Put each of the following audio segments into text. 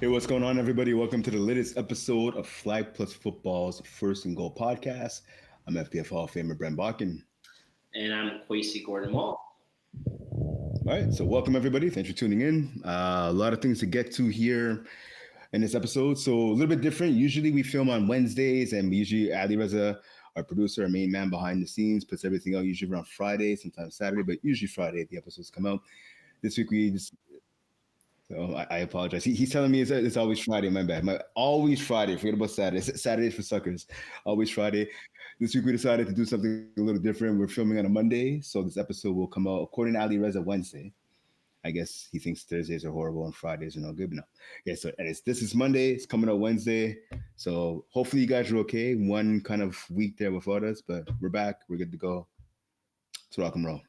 Hey, what's going on, everybody? Welcome to the latest episode of FlagPlus Football's First and Goal podcast. I'm FPF Hall of Famer Brent Bodkin. And I'm Quaysie Maule. All right, so welcome, everybody. Thanks for tuning in. A lot of things to get to here in this episode. So a little bit different. Usually we film on Wednesdays, and usually Ali Reza, our producer, our main man behind the scenes, puts everything out usually around Friday, sometimes Saturday, but usually Friday the episodes come out. This week we just I apologize. He's telling me it's always Friday. My bad. Always Friday. Forget about Saturdays. Saturdays for suckers. Always Friday. This week we decided to do something a little different. We're filming on a Monday, so this episode will come out according to Ali Reza Wednesday. I guess he thinks Thursdays are horrible and Fridays are no good. But no. Yeah. So this is Monday. It's coming out Wednesday. So hopefully you guys are okay. One kind of week there without us, but we're back. We're good to go. Let's rock and roll.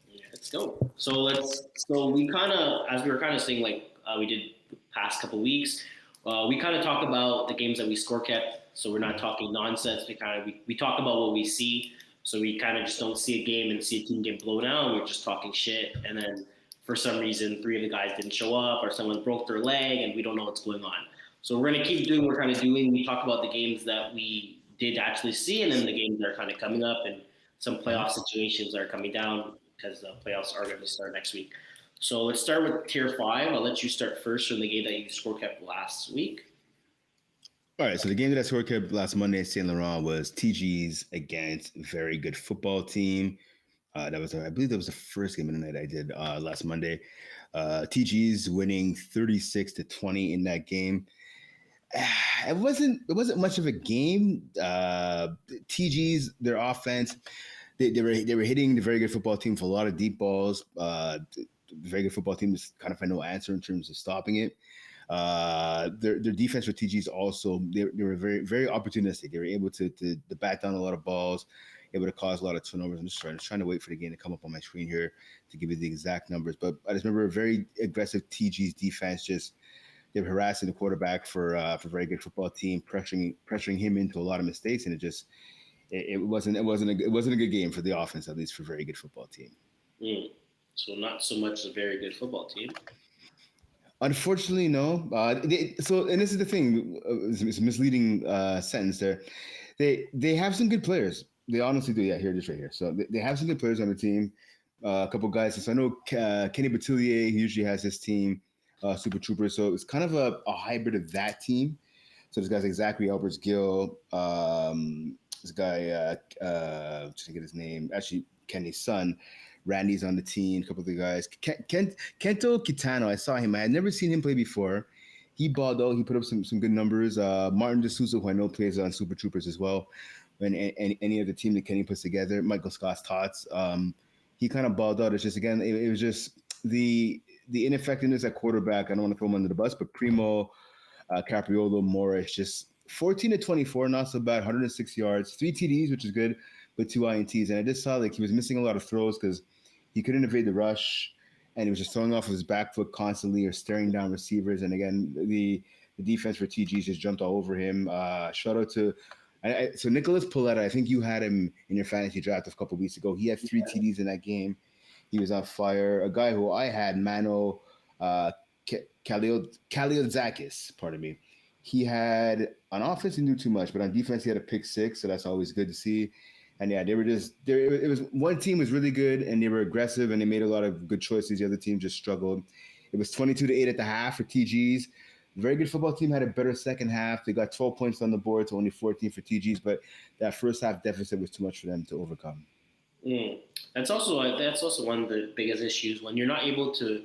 Yeah, let's go. So we kind of, as we were kind of saying, like we did the past couple weeks, we kind of talk about the games that we score kept. So we're not talking nonsense. We talk about what we see. So we kind of just don't see a game and see a team get blown out. We're just talking shit, and then for some reason, 3 of the guys didn't show up, or someone broke their leg, and we don't know what's going on. So we're gonna keep doing what we're kind of doing. We talk about the games that we did actually see, and then the games that are kind of coming up, and some playoff situations are coming down because the playoffs are going to start next week. So let's start with Tier 5. I'll let you start first from the game that you score kept last week. All right, so the game that I score kept last Monday in Saint Laurent was TG's against a very good football team. I believe that was the first game of the night I did last Monday. TG's winning 36-20 in that game. It wasn't much of a game. TG's their offense, they were hitting the very good football team for a lot of deep balls. The very good football team just kind of had no answer in terms of stopping it. Their defense for TG's also they were very opportunistic. They were able to bat down a lot of balls, able to cause a lot of turnovers. I'm just trying to wait for the game to come up on my screen here to give you the exact numbers. But I just remember a very aggressive TG's defense. Just they were harassing the quarterback for a very good football team, pressuring him into a lot of mistakes, and it wasn't a good game for the offense, at least for a very good football team. So not so much a very good football team. Unfortunately, no. And this is the thing. It's a misleading sentence there. They have some good players. They honestly do. Yeah, here it is right here. So they have some good players on the team. A couple guys. So I know Kenny Batoulier, he usually has his team, Super Troopers. So it's kind of a hybrid of that team. So there's guys like Zachary Alberts Gill, this guy, just to get his name, actually Kenny's son, Randy's on the team. A couple of the guys, Kento Kitano. I saw him. I had never seen him play before. He balled out. He put up some good numbers. Martin D'Souza, who I know plays on Super Troopers as well, and any of the team that Kenny puts together. Michael Scott's Tots. He kind of balled out. It's just again, it was just the ineffectiveness at quarterback. I don't want to throw him under the bus, but Primo, Capriolo, Morris, just 14-24, not so bad. 106 yards, 3 TDs, which is good, but 2 INTs. And I just saw like he was missing a lot of throws because he couldn't evade the rush, and he was just throwing off of his back foot constantly or staring down receivers. And again, the defense for TG just jumped all over him. Shout out to so Nicholas Pauletta. I think you had him in your fantasy draft a couple of weeks ago. He had 3 TDs in that game. He was on fire. A guy who I had, Mano Kaliozakis, pardon me. He had on offense he didn't do too much, but on defense he had a pick 6, so that's always good to see. And yeah, they were just there. It was one team was really good and they were aggressive and they made a lot of good choices. The other team just struggled. It was 22-8 at the half for TG's. Very good football team had a better second half. They got 12 points on the board to only 14 for TG's, but that first half deficit was too much for them to overcome. That's also one of the biggest issues when you're not able to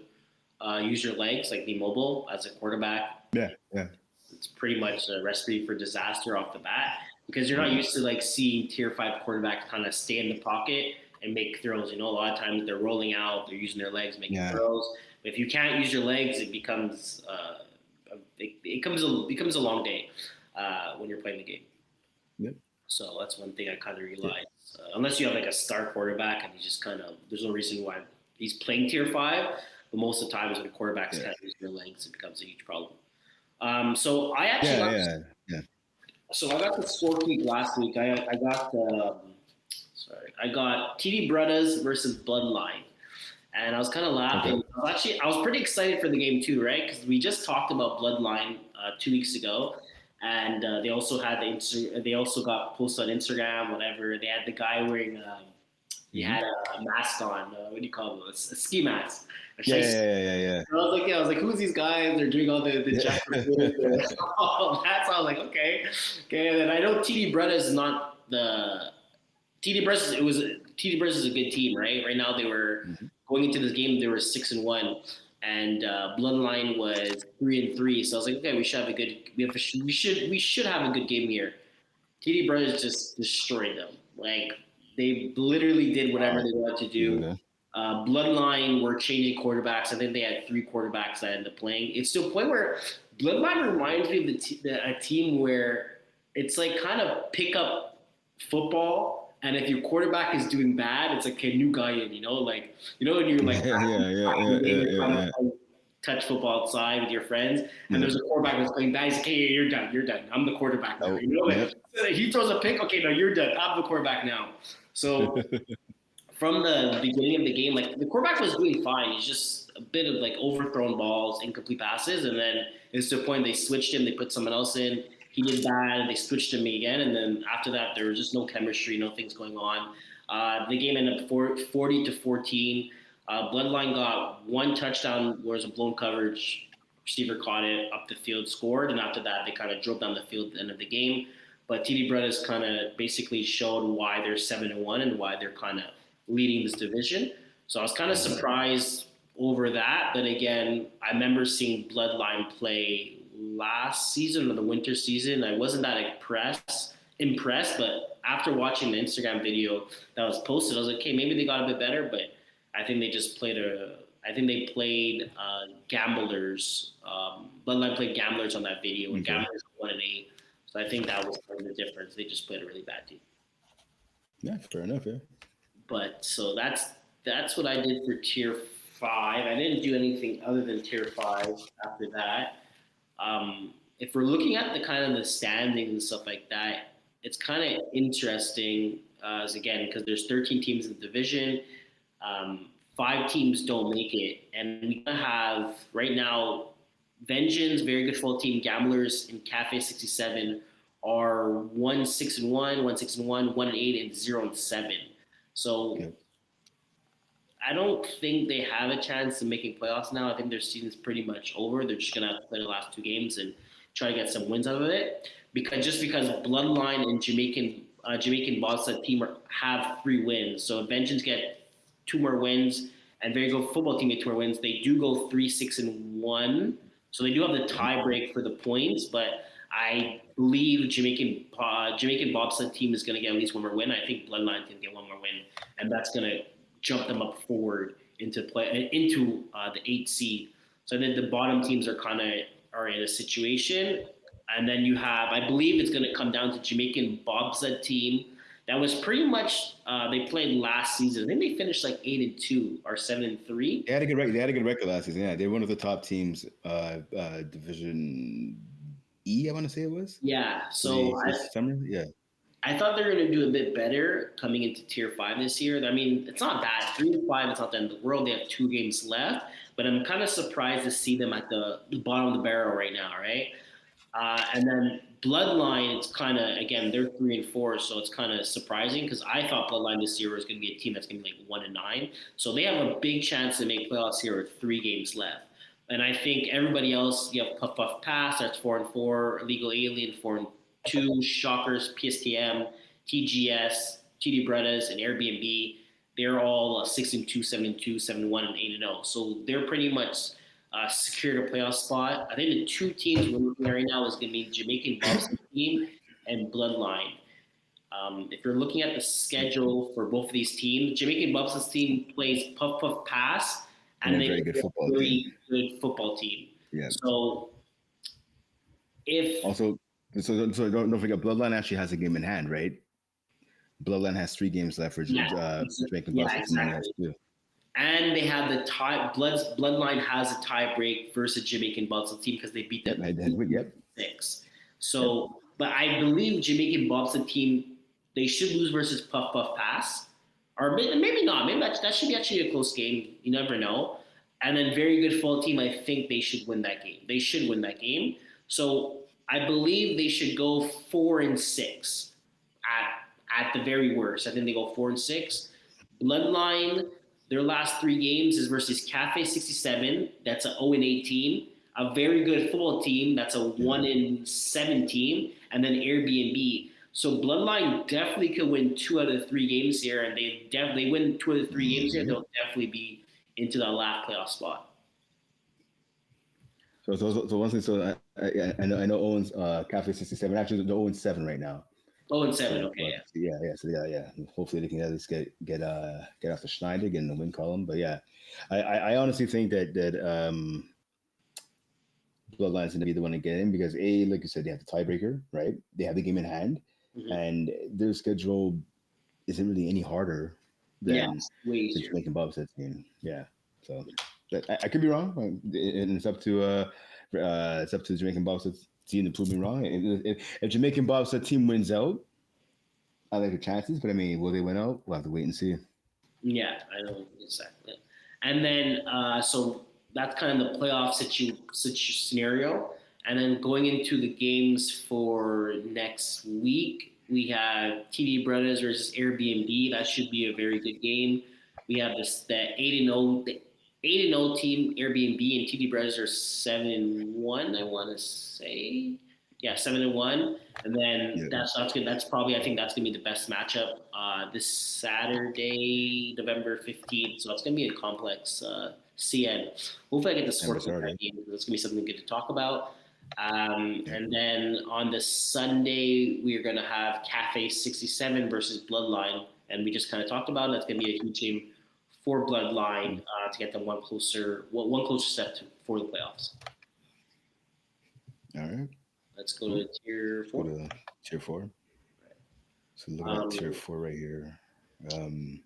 use your legs, like be mobile as a quarterback. Yeah. It's pretty much a recipe for disaster off the bat because you're not used to like seeing Tier 5 quarterbacks kind of stay in the pocket and make throws. You know, a lot of times they're rolling out, they're using their legs, making throws. But if you can't use your legs, it becomes a long day when you're playing the game. Yep. So that's one thing I kind of realized. Unless you have like a star quarterback and he's just kind of, there's no reason why he's playing Tier 5. But most of the times when quarterbacks can't use their legs, it becomes a huge problem. So I actually So I got the score sheet last week. I got TD Brothers versus Bloodline, and I was kind of laughing. Okay. I was pretty excited for the game too, right? Because we just talked about Bloodline 2 weeks ago, and they also had they also got posted on Instagram, whatever. They had the guy wearing he had a mask on. What do you call it? A ski mask. Yeah. I was like, who's these guys? They're doing all the chapter all that. So I was like, okay. And then I know TD Breda is not the TD Breast. TD Breast is a good team, right? Right now they were going into this game. They were 6-1, and Bloodline was 3-3. So I was like, okay, we should have a good. We should have a good game here. TD Brothers just destroyed them. Like they literally did whatever they wanted to do. Okay. Bloodline were changing quarterbacks. I think they had 3 quarterbacks that ended up playing. It's to a point where Bloodline reminds me of a team where it's like kind of pick up football. And if your quarterback is doing bad, it's like a new guy in, like when you're like Yeah. touch football outside with your friends, and there's a quarterback that's playing bad. He's like, hey, you're done. I'm the quarterback now. He throws a pick. Okay, no, you're done. I'm the quarterback now. So from the beginning of the game, like the quarterback was doing fine. He's just a bit of like overthrown balls, incomplete passes, and then it's to the point they switched him. They put someone else in. He did bad. They switched him again, and then after that, there was just no chemistry, no things going on. The game ended up 40-14. Bloodline got 1 touchdown, where it was a blown coverage. Receiver caught it up the field, scored, and after that, they kind of drove down the field at the end of the game. But TD Bretta's kind of basically showed why they're 7-1 and why they're kind of leading this division. So I was kind of surprised over that. But again, I remember seeing Bloodline play last season or the winter season. I wasn't that impressed, but after watching the Instagram video that was posted, I was like, okay, maybe they got a bit better, but I think they just played Gamblers. Bloodline played Gamblers on that video, and Gamblers 1-8. So I think that was kind of the difference. They just played a really bad team. Yeah, fair enough. Yeah. But so that's what I did for tier 5. I didn't do anything other than tier 5 after that. If we're looking at the kind of the standings and stuff like that, it's kind of interesting again because there's 13 teams in the division. 5 teams don't make it, and we have right now Vengeance, very good full team. Gamblers and Cafe 67 are 1-6-1, 1-6-1, 1-8, and 0-7. So I don't think they have a chance of making playoffs now. I think their season's pretty much over. They're just gonna have to play the last 2 games and try to get some wins out of it. Because Bloodline and Jamaican Bobsled team have 3 wins. So if Vengeance get 2 more wins and Very Good Football team get 2 more wins, they do go 3-6-1. So they do have the tie break for the points, but I believe Jamaican Bobsled team is going to get at least 1 more win. I think Bloodline can get 1 more win, and that's going to jump them up forward into the 8th seed. So then the bottom teams are in a situation, and then you have, I believe it's going to come down to Jamaican Bobsled team. That was pretty much they played last season. I think they finished like 8-2 or 7-3. They had a good record last season. Yeah, they were one of the top teams, Division E. I want to say it was. Yeah. So I thought they were going to do a bit better coming into Tier 5 this year. I mean, it's not bad. 3-5, it's not the end of the world. They have 2 games left, but I'm kind of surprised to see them at the bottom of the barrel right now, right? And then Bloodline, it's kind of, again, they're 3-4, so it's kind of surprising because I thought Bloodline this year was going to be a team that's going to be like 1-9. So they have a big chance to make playoffs here with 3 games left. And I think everybody else, you have Puff Puff Pass, that's 4-4, Illegal Alien, 4-2, Shockers, PSTM, TGS, TD Bredas, and Airbnb. They're all 6-2, 7-2, 7-1, and 8-0. So they're pretty much secured a playoff spot. I think the 2 teams we're looking at right now is going to be Jamaican Bobsled team and Bloodline. If you're looking at the schedule for both of these teams, Jamaican Bobsled team plays Puff Puff Pass, and they very good football team. Yeah. So don't forget, Bloodline actually has a game in hand, right? Bloodline has 3 games left for Jamaican Bobsled. Yeah, exactly. And they have the tie. Bloodline has a tie break versus Jamaican Bobsled team because they beat them 6. But I believe Jamaican Bobsled team, they should lose versus Puff Puff Pass. or maybe not. Maybe that should be actually a close game. You never know. And then very good full team. I think they should win that game. They should win that game. So I believe they should go 4-6 at the very worst. I think they go 4-6. Bloodline, their last 3 games is versus Cafe 67. That's a 0-8 team. A very good football team. That's a 1-7 team. And then Airbnb. So Bloodline definitely could win 2 out of the 3 games here, and they win 2 out of the 3 games here. They'll definitely be into that last playoff spot. So one thing. So I know Owens Cafe 67. Actually, they're 0-7 right now. 0-7. So, Okay. yeah. Hopefully they can at least get off the Schneider, get in the win column. But yeah, I honestly think that Bloodline's going to be the one to get in because like you said, they have the tiebreaker, right? They have the game in hand, and their schedule isn't really any harder than way the easier. Jamaican bobsled team. Yeah, so I could be wrong, and it's up to the Jamaican bobsled team to prove me wrong. If Jamaican bobsled team wins out, I like the chances, but I mean, will they win out? We'll have to wait and see. Yeah, I know exactly. And then, so that's kind of the playoff scenario. And then going into the games for next week, we have TD Brothers versus Airbnb. That should be a very good game. We have the 8-0 team Airbnb and TD Brothers are 7-1. I want to say, 7-1. And then that's good. That's probably, I think that's gonna be the best matchup this Saturday, November 15th. So it's gonna be a complex CN. Hopefully, I get the score for that game because it's gonna be something good to talk about. And then on the Sunday, we are gonna have Cafe 67 versus Bloodline, and we just kind of talked about it. That's gonna be a huge game for Bloodline to get them one closer step for the playoffs. All right. Let's go to tier 4. Go to tier 4. Right. So look at tier 4 right here. Same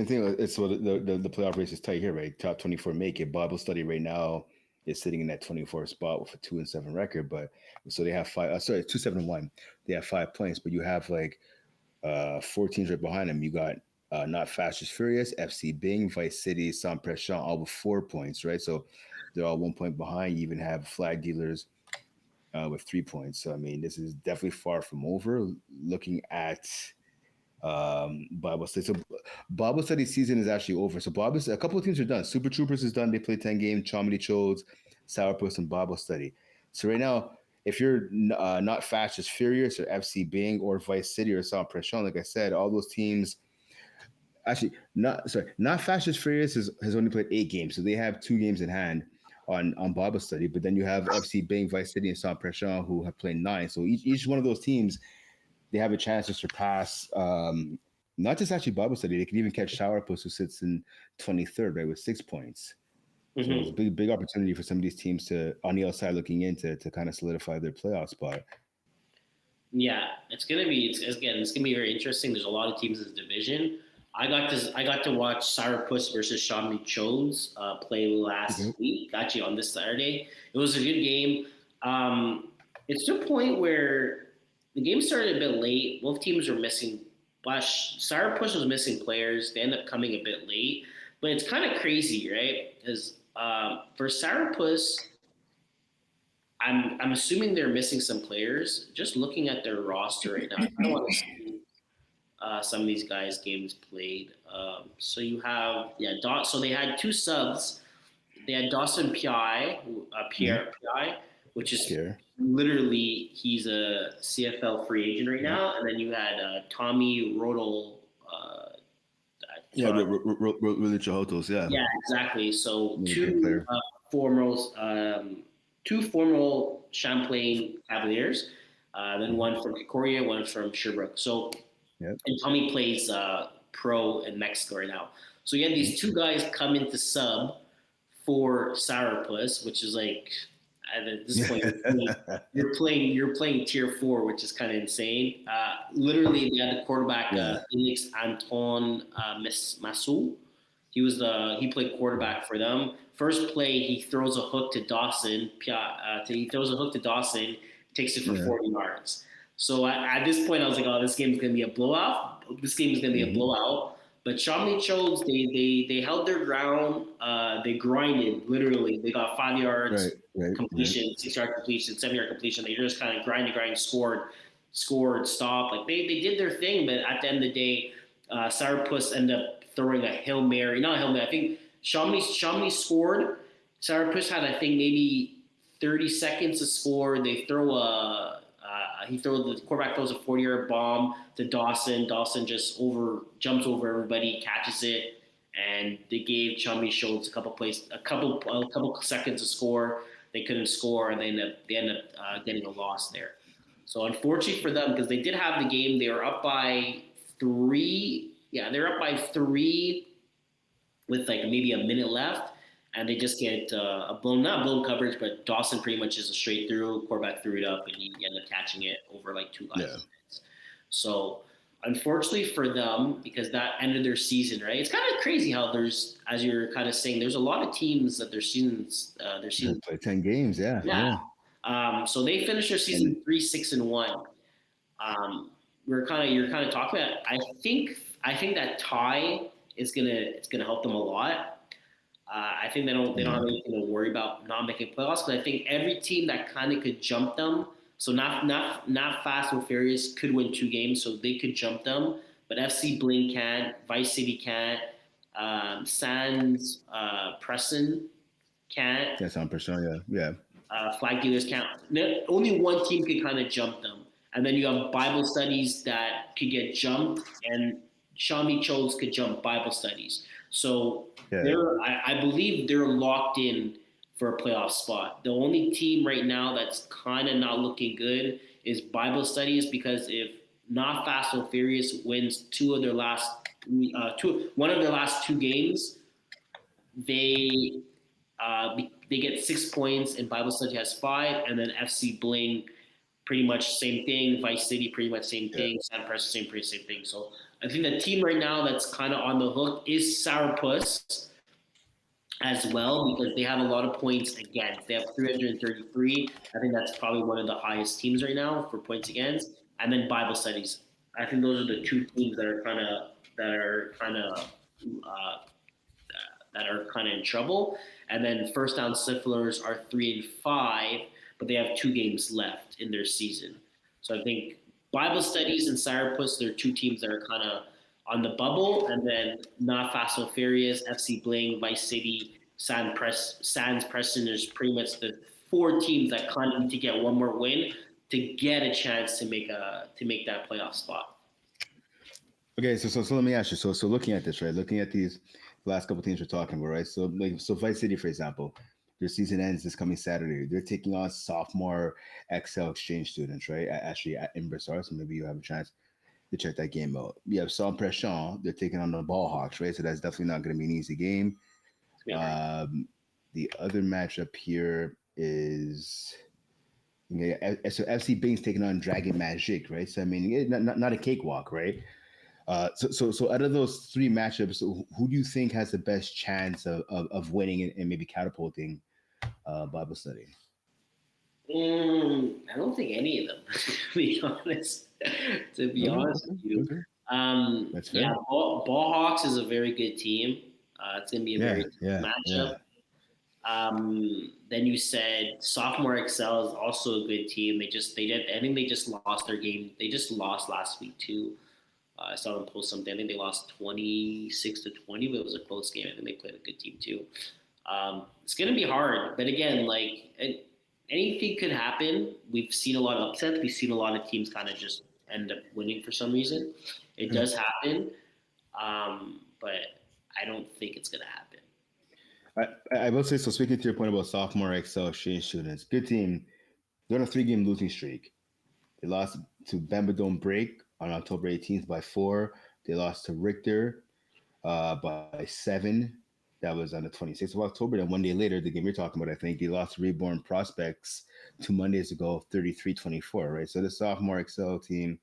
thing. It's so the playoff race is tight here, right? Top 24 make it. Bible study right now is sitting in that 24th spot with a 2-7 record, but so they have 2-7-1. They have 5 points, but you have like 4 teams right behind them. You got Not Fast Just Furious, FC Bing, Vice City, Sans Pression, all with 4 points, right? So they're all 1 point behind. You even have Flag Dealers with 3 points. So I mean, this is definitely far from over. Looking at Bible study, so Bible study season is actually over. So a couple of teams are done. Super Troopers is done. They played 10 games. Chomedy Chodes, Sourpuss, and Bible study. So right now, if you're Not Fast Just Furious or FC Bing or Vice City or Sans Pression, like I said, all those teams. Actually, Not Fast Just Furious has only played 8 games, so they have 2 games in hand on Bible study, but then you have FC Bing, Vice City, and Sans Pression who have played 9. So each one of those teams, they have a chance to surpass not just actually Bible study. They can even catch Sourpuss, who sits in 23rd, right, with 6 points. So it's a big opportunity for some of these teams to, on the outside looking in, to kind of solidify their playoff spot. Yeah, it's gonna be very interesting. There's a lot of teams in this division. I got to watch Sourpuss versus Chomedy Chodes play last week, actually on this Saturday. It was a good game. It's to a point where the game started a bit late. Both teams were missing. Sourpuss was missing players. They ended up coming a bit late, but it's kind of crazy, right? Because for Sourpuss, I'm assuming they're missing some players. Just looking at their roster right now, I don't want to see some of these guys' games played. So you have so they had 2 subs. They had Dawson Pierre Pi, which is literally he's a CFL free agent right now, and then you had Tommy Rodel. Really Chihotos, yeah. Yeah, exactly. So two former Champlain Cavaliers, then one from Kikoria, one from Sherbrooke. So, and Tommy plays pro in Mexico right now. So you had these 2 guys come into sub for Sourpuss, which is like at this point you're playing tier 4, which is kind of insane. Literally, they had the quarterback Felix Anton Masul. He played quarterback for them. First play, he throws a hook to Dawson. Takes it for 40 yards. So at this point, I was like, oh, this game's gonna be a blowout. This game is gonna be a Mm-hmm. blowout. But Shawnee chose. They held their ground. They grinded literally. They got 5 yards Right. completion, 6 yard completion, 7 yard completion. They just kind of grind, scored, stopped. Like they did their thing. But at the end of the day, Sourpuss ended up throwing a Hail Mary. Not a Hail Mary. I think Shawnee scored. Sourpuss had, I think, maybe 30 seconds to score. They throw the quarterback throws a 40-yard bomb to Dawson. Dawson just jumps over everybody, catches it, and they gave Chummy Schultz a couple seconds to score. They couldn't score, and they end up getting a loss there. So unfortunately for them, because they did have the game, they were up by 3. Yeah, they're up by 3 with like maybe a minute left, and they just get not blown coverage, but Dawson pretty much is a straight through. Quarterback threw it up, and he ended up catching it over like 2 guys. Yeah. So unfortunately for them, because that ended their season, right? It's kind of crazy how there's, as you're kind of saying, there's a lot of teams that their season Play 10 games. Yeah. yeah. So they finished their season And 3-6-1. You're kind of talking about. I think that tie is gonna help them a lot. I think they don't have anything to worry about not making playoffs, because I think every team that kind of could jump them, so not Fast and Furious, could win 2 games, so they could jump them. But FC Bling can't, Vice City can't, Sands Preston can't, that's on persona. Yeah. Flag Dealers can't. Only one team could kind of jump them, and then you have Bible studies that could get jumped, and Shami Chols could jump Bible studies. So Yeah. I believe they're locked in for a playoff spot. The only team right now that's kind of not looking good is Bible studies, because if not Fast and Furious wins one of their last 2 games, they they get 6 points, and Bible study has 5, and then FC Bling pretty much same thing. Vice City pretty much same Yeah. thing. San Press same thing. So I think the team right now that's kind of on the hook is Sourpuss as well, because they have a lot of points against. They have 333. I think that's probably one of the highest teams right now for points against. And then Bible studies. I think those are the 2 teams that are uh, kind of in trouble. And then First Down Sifflers are 3-5, but they have 2 games left in their season. So I think Bible Studies and Sourpuss, they're 2 teams that are kind of on the bubble, and then Not Fast and Furious, FC Bling, Vice City, Sands Preston is pretty much the 4 teams that kind of need to get one more win to get a chance to make that playoff spot. Okay, so let me ask you. So looking at this, right? Looking at these last couple teams we're talking about, right? So Vice City, for example, their season ends this coming Saturday. They're taking on sophomore XL exchange students, right? Actually at Imbersar, so maybe you have a chance to check that game out. You have Sans Pression, they're taking on the Ball Hawks, right? So that's definitely not going to be an easy game. The other matchup here is so FC Bing's taking on Dragon Magic, right? So I mean, not a cakewalk, right? So out of those 3 matchups, who do you think has the best chance of winning and maybe catapulting Bible study? I don't think any of them, to be honest. To be honest with you, Okay. That's yeah, fair. Ball Hawks is a very good team. It's going to be a very tough matchup. Then you said Sophomore Excel is also a good team. I think they just lost their game. They just lost last week too. I saw them post something. I think they lost 26-20, but it was a close game. I think they played a good team too. It's going to be hard, but again, anything could happen. We've seen a lot of upsets. We've seen a lot of teams kind of just end up winning for some reason. It does happen, but I don't think it's going to happen. I will say, so speaking to your point about sophomore Excel exchange students, good team. They're on a 3-game losing streak. They lost to Bamba Don't Break on October 18th by 4. They lost to Richter by 7. That was on the 26th of October. Then one day later, the game you're talking about, I think, they lost to Reborn Prospects 2 Mondays ago, 33-24, right? So the sophomore Excel team,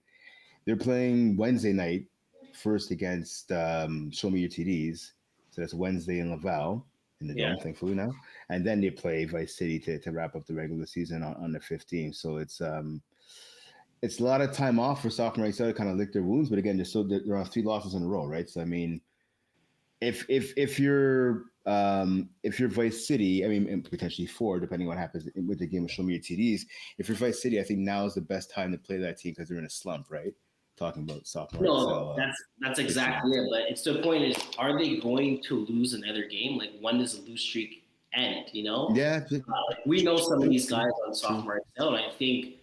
they're playing Wednesday night first against Show Me Your TDs. So that's Wednesday in Laval in the Dome, thankfully now. And then they play Vice City to wrap up the regular season on the 15th. So it's a lot of time off for sophomore XL to kind of lick their wounds. But again, they're on 3 losses in a row, right? So I mean, if you're Vice City, I mean, and potentially 4, depending on what happens with the game of Show Me Your TDs. If you're Vice City, I think now is the best time to play that team because they're in a slump, right? Talking about sophomore No, XL. that's exactly it. But it's the point is, are they going to lose another game? Like, when does a lose streak end? You know, Yeah, we know some of these guys on true. sophomore XL, and I think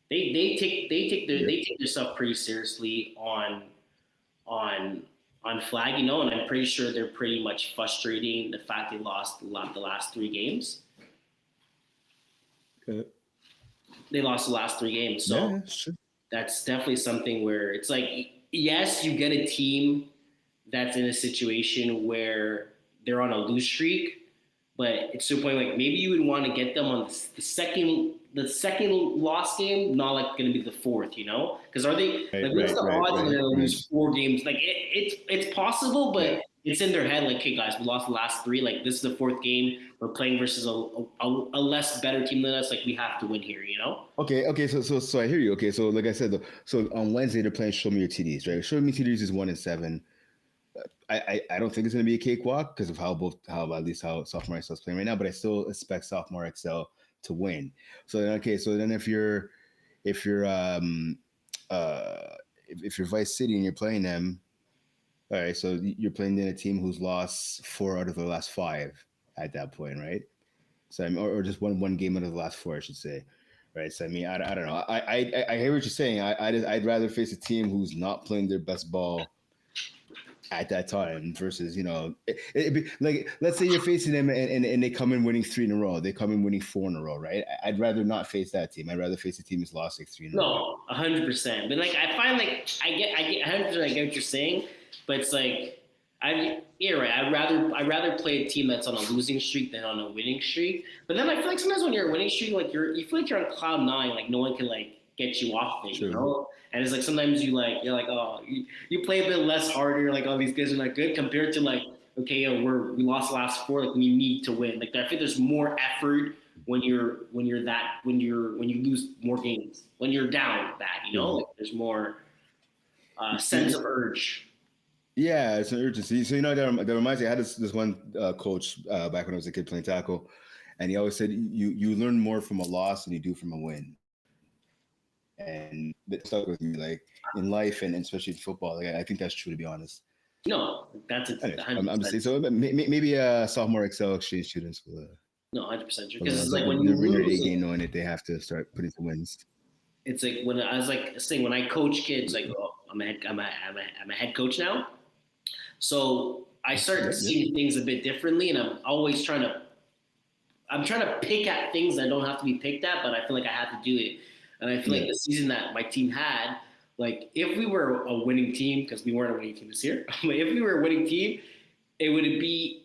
they take their stuff pretty seriously on on flag, you know, and I'm pretty sure they're pretty much frustrating the fact they lost the last 3 games. Okay. They lost the last 3 games, so Yeah, sure. that's definitely something where it's like, yes, you get a team that's in a situation where they're on a lose streak, but it's to the point like maybe you would want to get them on the second loss game, not like going to be the fourth, you know? Because are they Right, like what's right, the right, odds that right, they're going to right. lose 4 games? Like it's possible, Yeah. but it's in their head like, hey guys, we lost the last 3. Like this is the 4th game. We're playing versus a less better team than us. Like we have to win here, you know? Okay. So I hear you. Okay, so like I said, so on Wednesday they're playing Show Me Your TDs, right? Show Me TDs is 1-7. I don't think it's going to be a cakewalk because of how at least how sophomore XL is playing right now, but I still expect sophomore XL to win. So then, okay, so then if you're uh if you're Vice City and you're playing them, all right, so you're playing in a team who's lost 4 out of the last 5 at that point, right? So I mean, or just one game out of the last 4, I should say, right? So I mean, I don't know. I hear what you're saying. I'd rather face a team who's not playing their best ball at that time versus it'd be like, let's say you're facing them and they come in winning 3 in a row. They come in winning 4 in a row, right? I'd rather not face that team. I'd rather face a team who's lost like 3 in a row. No, 100%. But like, I find like I get 100%. I get what you're saying, but it's like you're right. I'd rather play a team that's on a losing streak than on a winning streak. But then I feel like sometimes when you're a winning streak, like you feel like you're on cloud 9. Like no one can like get you off of it, you True. know. And it's like sometimes you're like, oh, you play a bit less harder. You're like, oh, these guys are not good compared to like, okay, we lost the last 4. Like we need to win. Like I think there's more effort when you lose more games, when you're down bad, you know, True. like there's more sense of urge. Yeah, it's an urgency. So that reminds me. I had this one coach back when I was a kid playing tackle, and he always said you learn more from a loss than you do from a win. And that stuck with me, like in life and especially in football. Like I think that's true, to be honest. No, that's a Anyways, hundred I'm just saying. percent. So maybe sophomore Excel exchange students No, 100% true. will Because it's like when you they'll bring their A lose, game knowing that they have to start putting some wins. it's like when I was like saying when I coach kids, like oh, I'm a head coach now, so I start Yep. seeing things a bit differently, and I'm trying to pick at things that don't have to be picked at, but I feel like I have to do it. And I feel like Yeah. the season that my team had, like if we were a winning team, because we weren't a winning team this year, but if we were a winning team, it would be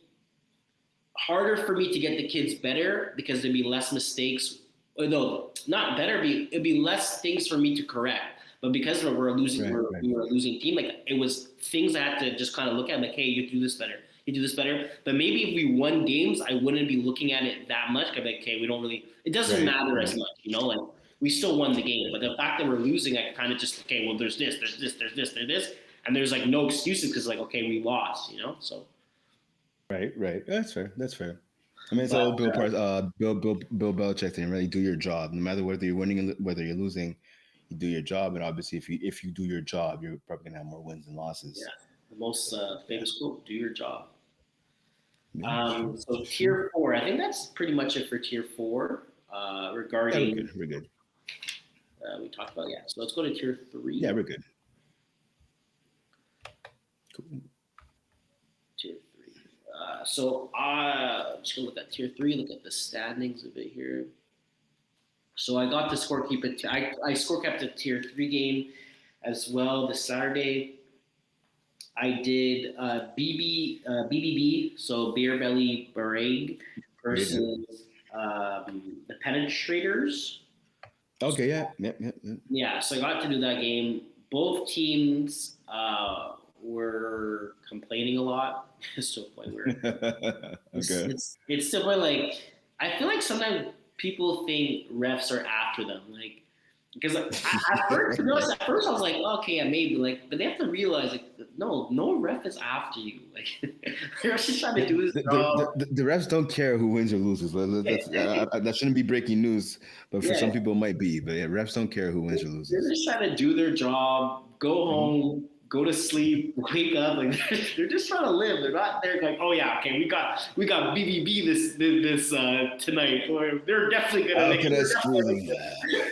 harder for me to get the kids better because there'd be less mistakes. No, not better. It'd be less things for me to correct. But because we're losing, Right. we were a losing team. Like it was things I had to just kind of look at. Like, hey, you do this better. You do this better. But maybe if we won games, I wouldn't be looking at it that much. I'd be like, okay, we don't really. It doesn't matter as much, you know. Like we still won the game, but the fact that we're losing, I kind of just okay. Well, there's this, and there's like no excuses because like okay, we lost, you know. So. Right. That's fair. That's fair. I mean, it's But all Bill Belichick thing. Really, do your job. No matter whether you're winning or whether you're losing, you do your job. And obviously, if you do your job, you're probably gonna have more wins than yeah, losses. the most famous quote: "Do your job." Yeah, sure. So Sure. tier 4, I think that's pretty much it for tier 4. Yeah, we're Regarding good. We're good. we talked about So let's go to tier 3. Yeah, we're good. Cool. Tier 3. Just gonna look at tier 3. Look at the standings a bit here. So I got the scorekeeper. I score kept a tier 3 game as well this Saturday. I did BBB, so Beer Belly Bareg versus the Penetrators. Okay. Yeah. Yeah, so I got to do that game. Both teams were complaining a lot. It's to a point where Okay. it's to a point like I feel like sometimes people think refs are after them. Like Because at first, to be honest, at first I was like, okay, yeah, maybe, like, but they have to realize, like, no ref is after you. Like, they're just trying to do his job. The refs don't care who wins or loses. That shouldn't be breaking news, but for Yeah, some people it might be. But yeah, refs don't care who wins or they're loses. just trying to do their job, go Mhm. home, go to sleep, wake up. Like they're just trying to live. They're not there like, oh yeah, okay, we got BBB this tonight. Or they're definitely gonna. How Like, can I screw them? How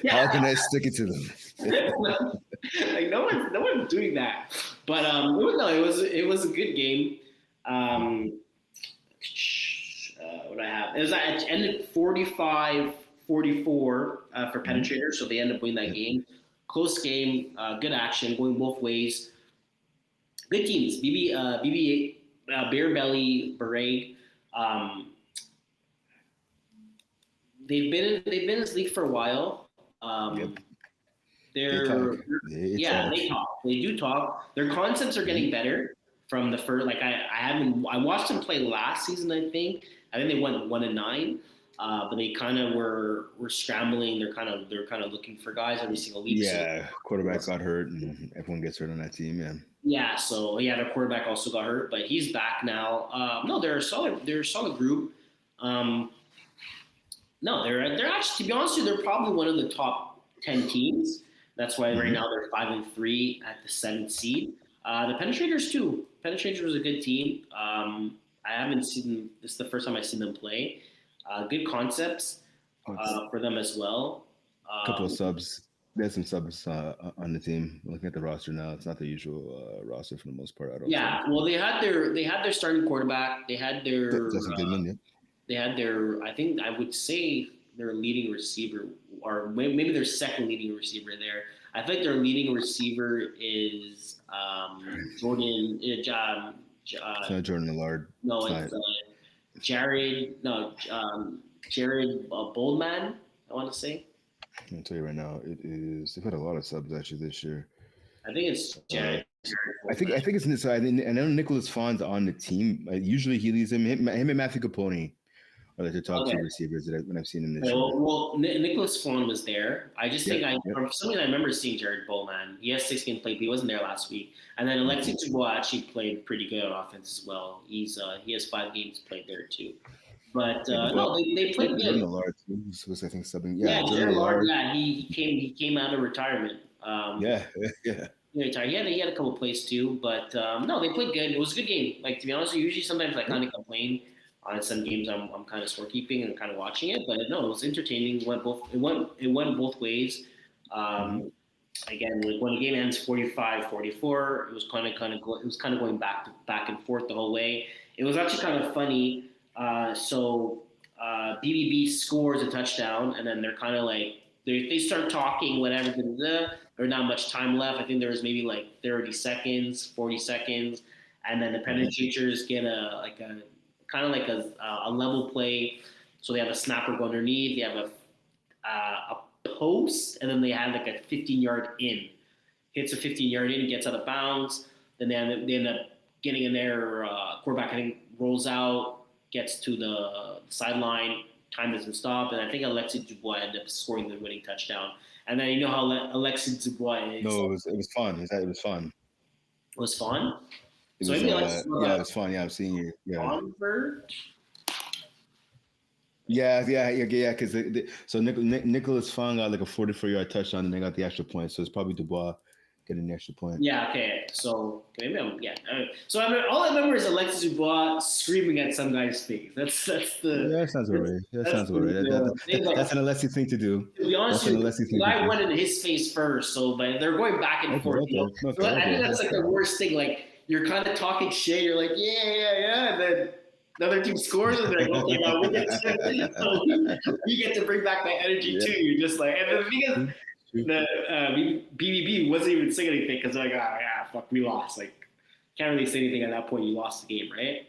yeah, can I stick it to them? like no one's doing that. But it was a good game. Um, what I have it ended 45-44 for Mhm. Penetrator, so they ended up winning that Yep. game. Close game, good action, going both ways. Good teams. BB Bear Belly Beret. Um, they've been in this league for a while. Yep. They They're talk. They yeah, talk. they talk. They do talk. Their concepts are Mhm. getting better from the first. Like I watched them play last season. I think they went 1-9. But they kind of were scrambling. They're kind of looking for guys every single week. So Yeah, quarterback got hurt, and everyone gets hurt on that team. Yeah. yeah, so yeah, their quarterback also got hurt, but he's back now. No, they're a solid. They're a solid group. Um, no, they're actually, to be honest with you, they're probably one of the top 10 teams. That's why right Hmm. now they're 5-3 at the seventh seed. The Penetrators too. Penetrators was a good team. I haven't seen this is the first time I've seen them play. Good concepts It's for them as well. a couple of Um, subs. There's some subs on the team. Looking at the roster now, it's not the usual roster for the most part. I don't yeah, think. well, they had their starting quarterback. Justin Goodman. Yeah. They had their, I think I would say their leading receiver, or maybe their second leading receiver there. I think their leading receiver is Jordan. It's not Jordan Millard. No, It's not. it's Jared. No, Jared Boldman. I want to say. I'll tell you right now. It is. They've had a lot of subs actually this year. I think it's Uh, Jared I Boldman. think it's in this. I know Nicholas Fawn's on the team. Usually he leads him and Matthew Capone are like the top Okay. two receivers when I've seen him this Okay, year. Nicholas Sloan was there. I just think Yep. Yep. from something I remember seeing Jared Bowman. He has 6 games played, but he wasn't there last week. And then Alexi Mhm. Dubois actually played pretty good on offense as well. He has 5 games played there too. But Yeah, Dubois. no, they played Jordan good. Millard was I think subbing. Yeah, Yeah, Jordan Jared Lard. Millard. Yeah, he came out of retirement. Yeah, yeah. He retired. He had a couple plays too, but no, they played good. It was a good game. Like to be honest, usually sometimes I kind of complain on some games. I'm kind of scorekeeping and kind of watching it, but no, it was entertaining. It went both ways. Mhm. Um, again, like when the game ends 45-44, it was it was kind of going back and forth the whole way. It was actually kind of funny. BBB scores a touchdown, and then they're kind of like they start talking whatever. There's not much time left. I think there was maybe like 30 seconds, 40 seconds, and then the Mhm. penetrators get a kind of like a level play. So they have a snapper go underneath. They have a post, and then they have like a 15-yard in. Hits a 15-yard in, gets out of bounds. Then they end up getting in there. Quarterback I think rolls out, gets to the sideline. Time doesn't stop, and I think Alexis Dubois ended up scoring the winning touchdown. And then you know how Alexis Dubois is. No, it was fun. It was fun. Was fun. It So was maybe Alexis yeah, Dubois it was fun. Yeah, I'm seeing you. Yeah. convert. Yeah. Because so Nicholas Fong got like a 44-yard touchdown, and they got the extra point. So it's probably Dubois getting the extra point. Yeah, okay. So maybe So all I remember is Alexis Dubois screaming at some guy's face. That's the Yeah, that sounds about right. That that's sounds about right. the thing. Like That's an Alessi thing to do. to be honest That's an with you, Alessi the thing to guy do. went in his face first. So but they're going back and Okay, forth. You know, so I think that's like okay. the worst thing. Like you're kind of talking shit. You're like yeah, and then the other team scores, and they're like, okay, now we get to bring back that energy Yeah. too. You're just like, and the thing is, True. the BBB wasn't even saying anything because they're like, oh yeah, fuck, we lost. Like, can't really say anything at that point. You lost the game, right?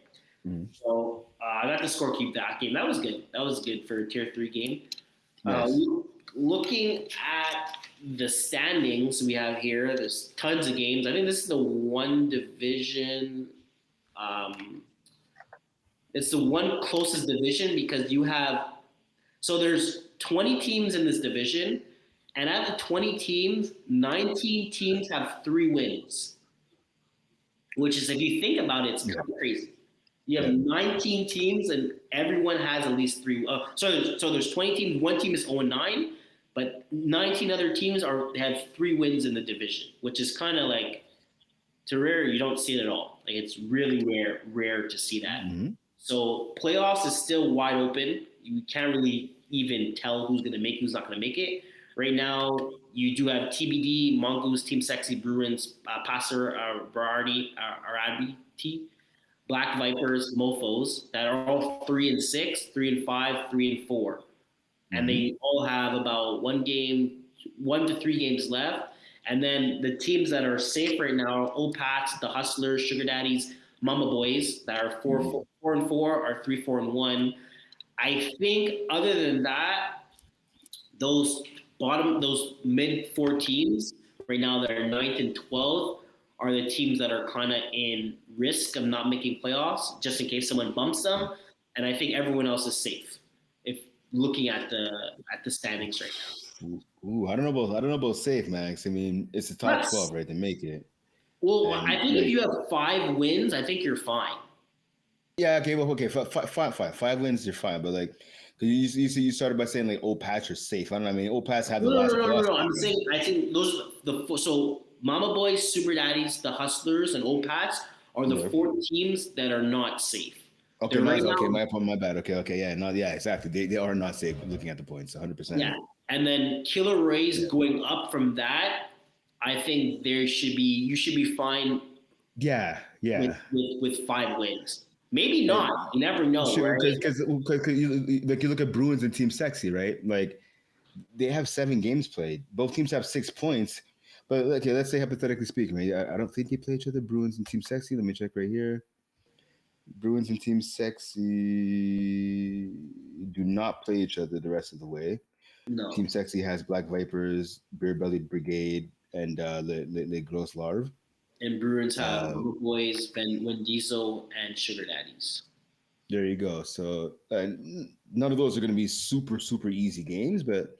Mhm. So I got to score keep that game. That was good. That was good for a tier 3 game. Nice. Looking at the standings we have here, there's tons of games. I think this is the one division. Um, it's the one closest division because you have. So there's 20 teams in this division, And out of the 20 teams, 19 teams have 3 wins, which is, if you think about it, it's kind of crazy. You have 19 teams, and everyone has at least 3. So there's 20 teams. One team is 0-9, but 19 other teams have 3 wins in the division, which is kind of like, to rare. You don't see it at all. Like, it's really rare to see that. Mm-hmm. So playoffs is still wide open. You can't really even tell who's going to make, who's not going to make it. Right now, you do have TBD, Mongoose, Team Sexy, Bruins, Passer, Arabi, Black Vipers, Mofos, that are all 3-6, 3-5, 3-4. And they all have about 1 to 3 games left. And then the teams that are safe right now are Opats, the Hustlers, Sugar Daddies, Mama Boys, that are 4-4 or 3-4-1. I think other than that, those mid 4 teams right now that are 9th and 12th are the teams that are kind of in risk of not making playoffs, just in case someone bumps them. And I think everyone else is safe if looking at the standings right now. Ooh, I don't know about safe, Max. I mean, it's the top 12, right, to make it. Well, And I think if you have 5 wins, I think you're fine. Yeah, okay, well, okay, five wins, you're fine, but like, cause you started by saying like old Pats are safe. I don't know. I mean, old Pats have the last playoff. No. I'm saying, I think those are so Mama Boys, Super Daddies, the Hustlers, and Old Pats are the 4 teams that are not safe. Okay, my bad. Okay, yeah, exactly. They are not safe. Looking at the points, 100%. Yeah, and then Killer Rays going up from that. I think you should be fine. Yeah. With 5 wins. Maybe not. You never know. Sure, right? because you look at Bruins and Team Sexy, right? Like they have 7 games played. Both teams have 6 points. But okay, let's say hypothetically speaking, right? I don't think they play each other. Bruins and Team Sexy. Let me check right here. Bruins and Team Sexy do not play each other the rest of the way. No. Team Sexy has Black Vipers, Beer Bellied Brigade, and Le Gros Larve. And Bruins have Boys, Win Diesel, and Sugar Daddies. There you go. So none of those are going to be super easy games, but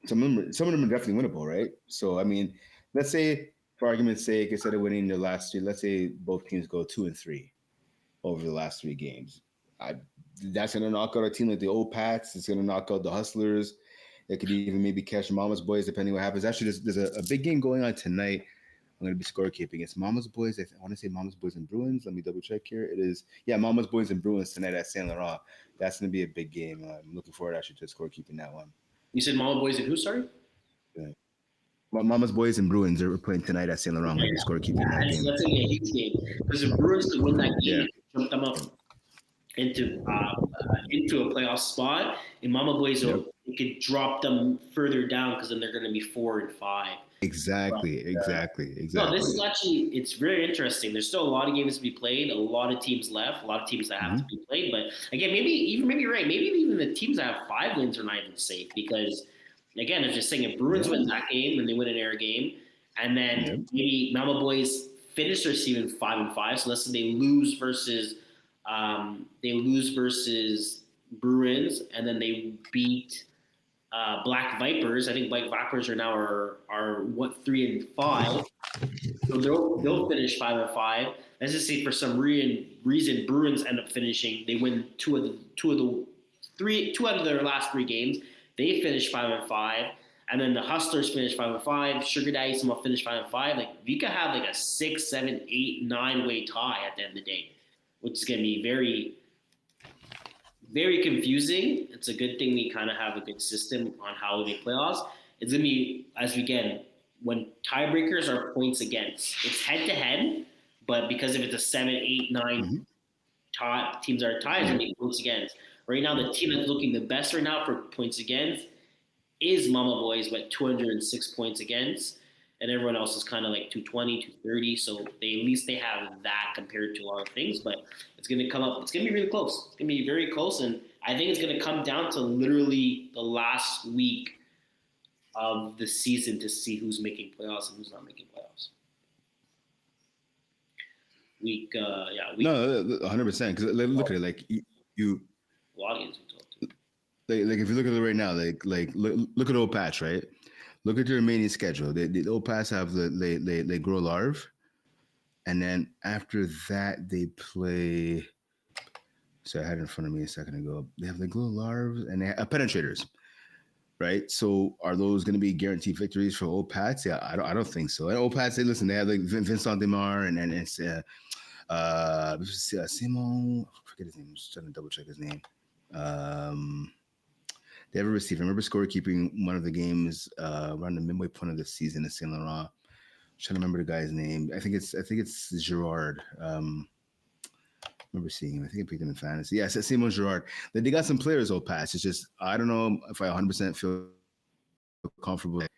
some of them are definitely winnable, right? So I mean, let's say for argument's sake, instead of winning the last 3, let's say both teams go 2-3 over the last 3 games. That's going to knock out a team like the Old Pats. It's going to knock out the Hustlers. It could even maybe catch Mama's Boys, depending what happens. Actually, there's a big game going on tonight. I'm going to be scorekeeping. It's Mama's Boys. I want to say Mama's Boys and Bruins. Let me double check here. It is, Mama's Boys and Bruins tonight at Saint Laurent. That's going to be a big game. I'm looking forward actually to scorekeeping that one. You said Mama Boys and who, sorry? Yeah. Mama's Boys and Bruins are playing tonight at Saint Laurent. I'm going to be scorekeeping that game. That's going to be a huge game. Because if Bruins could win that game, it could jump them up into a playoff spot. And Mama Boys it could drop them further down because then they're going to be 4 and 5. Exactly. No, this is actually, it's very interesting. There's still a lot of games to be played, a lot of teams left, a lot of teams that have to be played. But again, maybe you're right. Maybe even the teams that have 5 wins are not even safe because, again, I'm just saying if Bruins win that game and they win an air game, and then maybe Mama Boys finish their season 5-5. So let's say they lose versus Bruins, and then they beat Black Vipers. I think Black Vipers are now are 3-5. So they'll finish 5-5. Let's just say for some reason Bruins end up finishing. They win two out of their last 3 games. They finish 5-5, and then the Hustlers finish 5-5. Sugar Daddy somehow finish 5-5. Like you could have like a 6, 7, 8, 9 way tie at the end of the day, which is going to be very, very confusing. It's a good thing we kind of have a good system on how we make playoffs. It's going to be, when tiebreakers are points against. It's head-to-head, but because if it's a 7, 8, 9 teams are tied, it's going to be points against. Right now, the team that's looking the best right now for points against is Mama Boys with 206 points against, and everyone else is kind of like 220, 230. So at least they have that compared to a lot of things. But it's going to come up. It's going to be really close. It's going to be very close, and I think it's going to come down to literally the last week of the season to see who's making playoffs and who's not making playoffs. No, 100%. Because look at it, like you. A lot of games we talked to. Like if you look at it right now, like look at old Patch, right? Look at the remaining schedule. The Old Pats have the Gros Larve, and then after that they play. So I had it in front of me a second ago. They have the Gros Larves and they have Penetrators, right? So are those going to be guaranteed victories for Old Pats? Yeah, I don't think so. And Old Pats, they listen. They have like Vincent Demar and it's Simon. I forget his name. I'm just trying to double check his name. Um, they have a receiver. I remember scorekeeping one of the games around the midway point of the season in Saint Laurent. I'm trying to remember the guy's name. I think it's Gerard. I remember seeing him. I think I picked him in fantasy. Yeah, it's Simon Gerard. They got some players all pass. It's just I don't know if I 100% feel comfortable that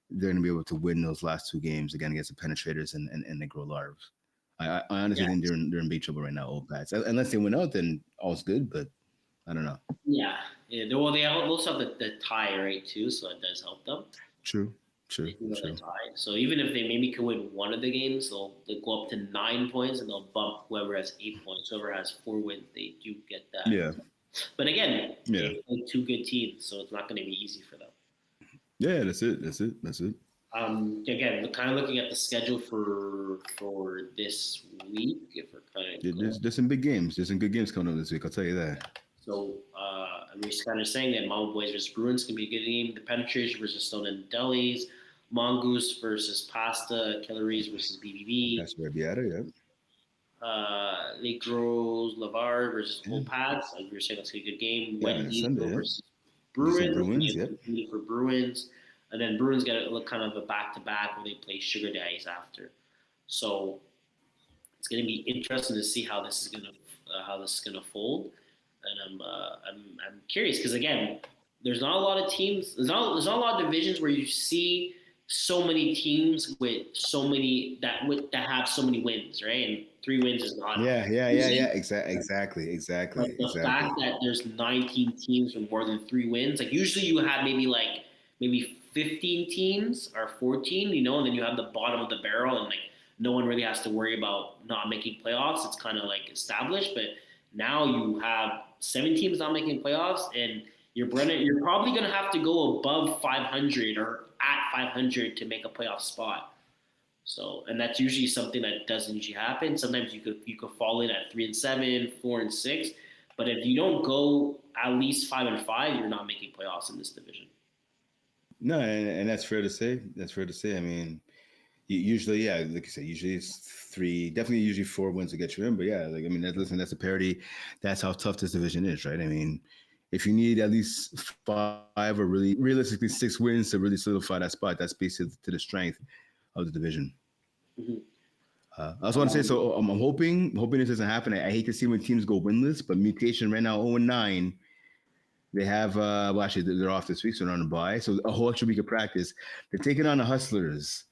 they're going to be able to win those last two games again against the Penetrators and the Gros Larves. I honestly Yeah. think they're in big trouble right now, Old Pats. Unless they win out, then all's good. But I don't know. Yeah. Well, they also have the tie right too, so it does help them. True. They do have the tie. So even if they maybe can win one of the games, they'll go up to 9 points and they'll bump whoever has 8 points. Whoever has 4 wins, they do get that. Yeah. But again, Yeah. they play 2 good teams, so it's not going to be easy for them. Yeah, that's it. Again, kind of looking at the schedule for this week, if we're kind of There's some big games. There's some good games coming up this week. I'll tell you that. So I'm just kind of saying that Maule Boys versus Bruins can be a good game. The Penetrators versus Stone and Delis, Mongoose versus Pasta, Kelleries versus BBB. That's where be at it. Yeah. Les Gros Lavar versus Old Pats. Like we were saying, that's a good game. Yeah, Wet Sunday, versus Bruins. Bruins, yep. For Bruins. And then Bruins got a kind of a back-to-back where they play Sugar Daddies after. So it's going to be interesting to see how this is going to fold. And I'm curious because again, there's not a lot of teams. There's not a lot of divisions where you see so many teams with so many that have so many wins, right? And 3 wins is not. Yeah. Exactly. But the fact that there's 19 teams with more than 3 wins, like usually you have maybe 15 teams or 14, and then you have the bottom of the barrel, and like no one really has to worry about not making playoffs. It's kind of like established, but now you have 7 teams not making playoffs, and you're probably going to have to go above 500 or at 500 to make a playoff spot. So, and that's usually something that doesn't usually happen. Sometimes you could fall in at 3-7, 4-6, but if you don't go at least 5-5, you're not making playoffs in this division. No, and that's fair to say. I mean, usually, yeah, like you said, usually it's 3, definitely usually 4 wins to get you in. But yeah, like I mean, that's a parity. That's how tough this division is, right? I mean, if you need at least 5 or really realistically 6 wins to really solidify that spot, that speaks to the strength of the division. Mm-hmm. I also want to say, so I'm hoping this doesn't happen. I hate to see when teams go winless, but Mutation right now 0-9. They have, actually, they're off this week, so they're on a bye. So a whole extra week of practice. They're taking on the Hustlers.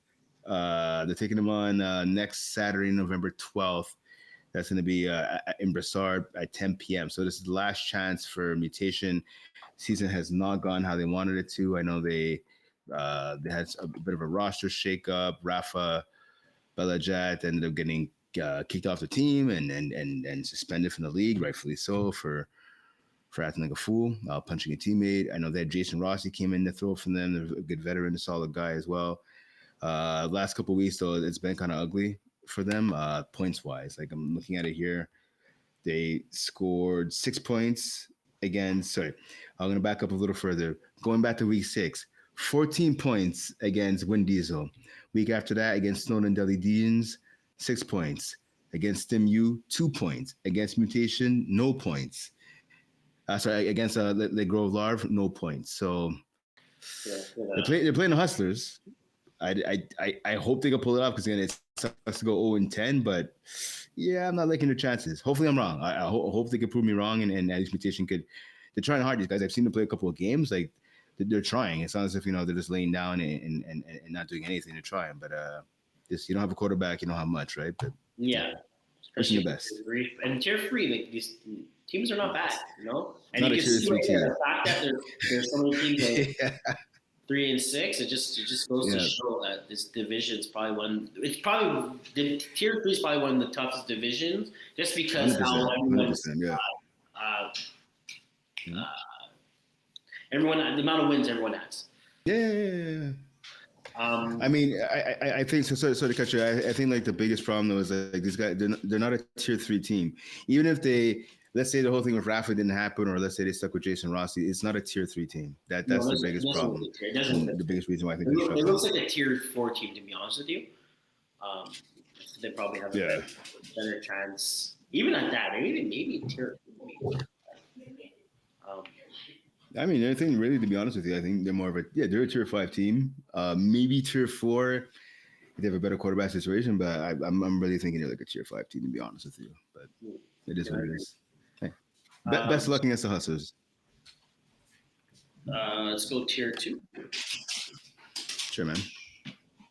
They're taking them on next Saturday, November 12th. That's going to be in Brassard at 10 p.m. So this is the last chance for Mutation. Season has not gone how they wanted it to. I know they had a bit of a roster shakeup. Rafa Belajat ended up getting kicked off the team and suspended from the league, rightfully so, for acting like a fool, punching a teammate. I know that Jason Rossi came in to throw from them. They're a good veteran, a solid guy as well. Last couple of weeks, though, it's been kind of ugly for them points-wise. Like I'm looking at it here. They scored 6 points against, I'm going to back up a little further. Going back to week 6, 14 points against Win Diesel. Week after that, against Snowden Deli Deans, 6 points. Against StimU, 2 points. Against Mutation, no points. Against Le Grove Larve, no points. So they're playing the Hustlers. I hope they can pull it off because again it sucks to go 0-10, but yeah, I'm not liking their chances. Hopefully I'm wrong. I hope they can prove me wrong and at least Mutation could. They're trying hard. These guys, I've seen them play a couple of games. Like they're trying. It's not as if they're just laying down and not doing anything. They're trying, but you don't have a quarterback, you don't have much, right? But yeah, especially the best. And tier 3, like these teams are not bad, And not you a can see the fact that there's so many teams like 3 and 6. It just goes to show that this division is probably one. It's probably the tier 3 is probably one of the toughest divisions, just because how everyone's everyone the amount of wins everyone has. Yeah. I mean, I think so. Sorry to cut you. I think like the biggest problem though is like these guys. They're not a tier 3 team. Even if they, let's say the whole thing with Rafa didn't happen, or let's say they stuck with Jason Rossi, it's not a tier 3 team. That's the biggest problem. It doesn't look And the biggest reason why I think it, they're look, it struggling. looks like a tier 4 team, to be honest with you. They probably have a better chance. Even at that, maybe tier. I mean, I think really, to be honest with you, I think they're more of they're a tier 5 team. Maybe tier 4 if they have a better quarterback situation, but I'm really thinking they're like a tier 5 team, to be honest with you. But it is what it is. Hey, best of luck against the Hustlers. Let's go tier 2. Sure, man.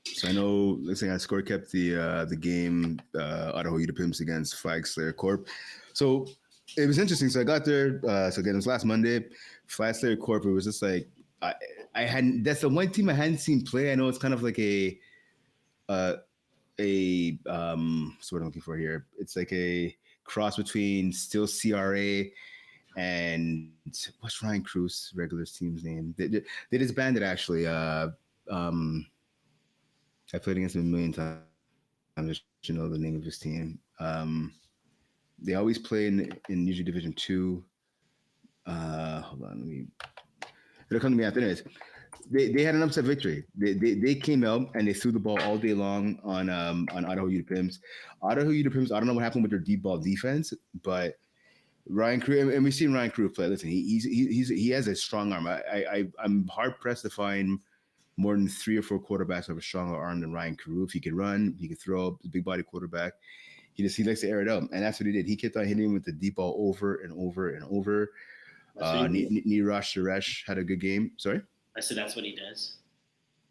So I know, let's say I score kept the game Idaho Pimps against Flag Slayer Corp. So it was interesting. So I got there. So again, it was last Monday. Flag Slayer Corp. It was just like I hadn't. That's the one team I hadn't seen play. I know it's kind of like a what's what I'm looking for here. It's like a cross between still CRA and what's Ryan Cruz regular team's name? They disbanded actually. I played against him a million times. You know the name of his team. They always play in usually Division 2. Hold on, it'll come to me after. Anyways, they had an upset victory. They came out and they threw the ball all day long on Idaho Pimps. Idaho Pimps. I don't know what happened with their deep ball defense, but Ryan Crew, and we've seen Ryan Crew play. Listen, he has a strong arm. I'm hard pressed to find more than 3 or 4 quarterbacks have a stronger arm than Ryan Carew. If he could run, he could throw, big body quarterback. He likes to air it out, and that's what he did. He kept on hitting him with the deep ball over and over and over. Niraj Suresh had a good game. Sorry? I said that's what he does.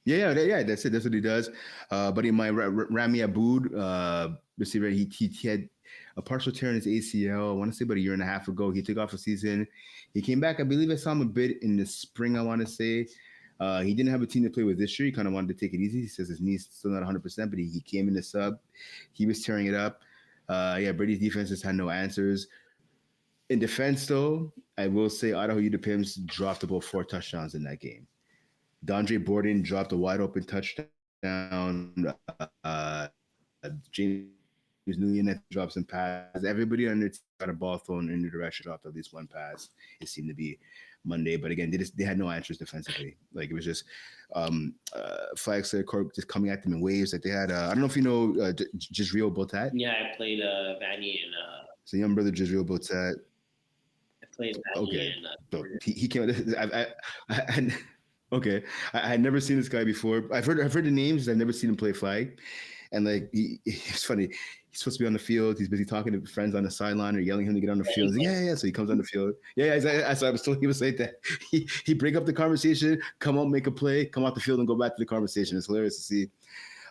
Yeah, that's it. That's what he does. But in my Rami Aboud receiver, he had a partial tear in his ACL. I want to say about a year and a half ago. He took off a season. He came back. I believe I saw him a bit in the spring, I want to say. He didn't have a team to play with this year. He kind of wanted to take it easy. He says his knee's still not 100%, but he came in the sub. He was tearing it up. Brady's defense just had no answers. In defense, though, I will say Idaho Pimps dropped about 4 touchdowns in that game. Dondre Borden dropped a wide open touchdown. James Nguyen dropped some passes. Everybody on their team got a ball thrown in the direction, dropped at least one pass. It seemed to be Monday, but again, they had no answers defensively. Like it was just Flag Slayer Corp just coming at them in waves. Like they had, I don't know if you know Jisrael Botat. Yeah, I played Vanny and. So young brother Jisrael Botat. I played Vanny okay. and. So he came. Okay, I had never seen this guy before. I've heard the names. I've never seen him play flag, and like it's funny. He's supposed to be on the field. He's busy talking to friends on the sideline or yelling at him to get on the field. He's like, yeah. So he comes on the field. So I was told he was like that. He break up the conversation, come out, make a play, come out the field, and go back to the conversation. It's hilarious to see.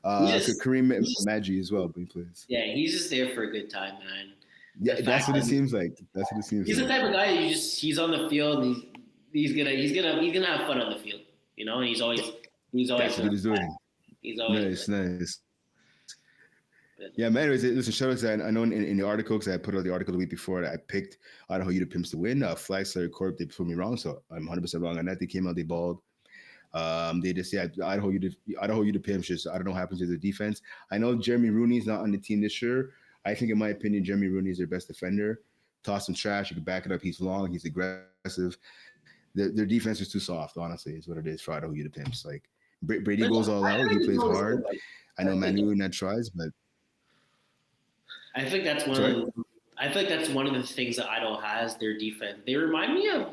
Kareem Maggi as well, but he plays. Yeah, he's just there for a good time, man. Yeah, that's what it seems like. He's the type of guy he's on the field. And he's gonna have fun on the field. You know, and he's always. That's what he's doing. He's always nice. Yeah, man. Anyways, listen, shout out to I know in the article, because I put out the article the week before that I picked Idaho Pimps to win. Flag Slayer Corp, they proved me wrong, so I'm 100% wrong on that. They came out, they balled. They just Idaho Pimps just I don't know what happens to their defense. I know Jeremy Rooney's not on the team this year. I think, in my opinion, Jeremy Rooney is their best defender. Toss him trash, you can back it up. He's long, he's aggressive. Their defense is too soft, honestly, is what it is for Idaho Pimps. Like Brady goes all out, he plays hard. I know Manu Net tries, but I think that's one of the things that Idaho has. Their defense. They remind me of.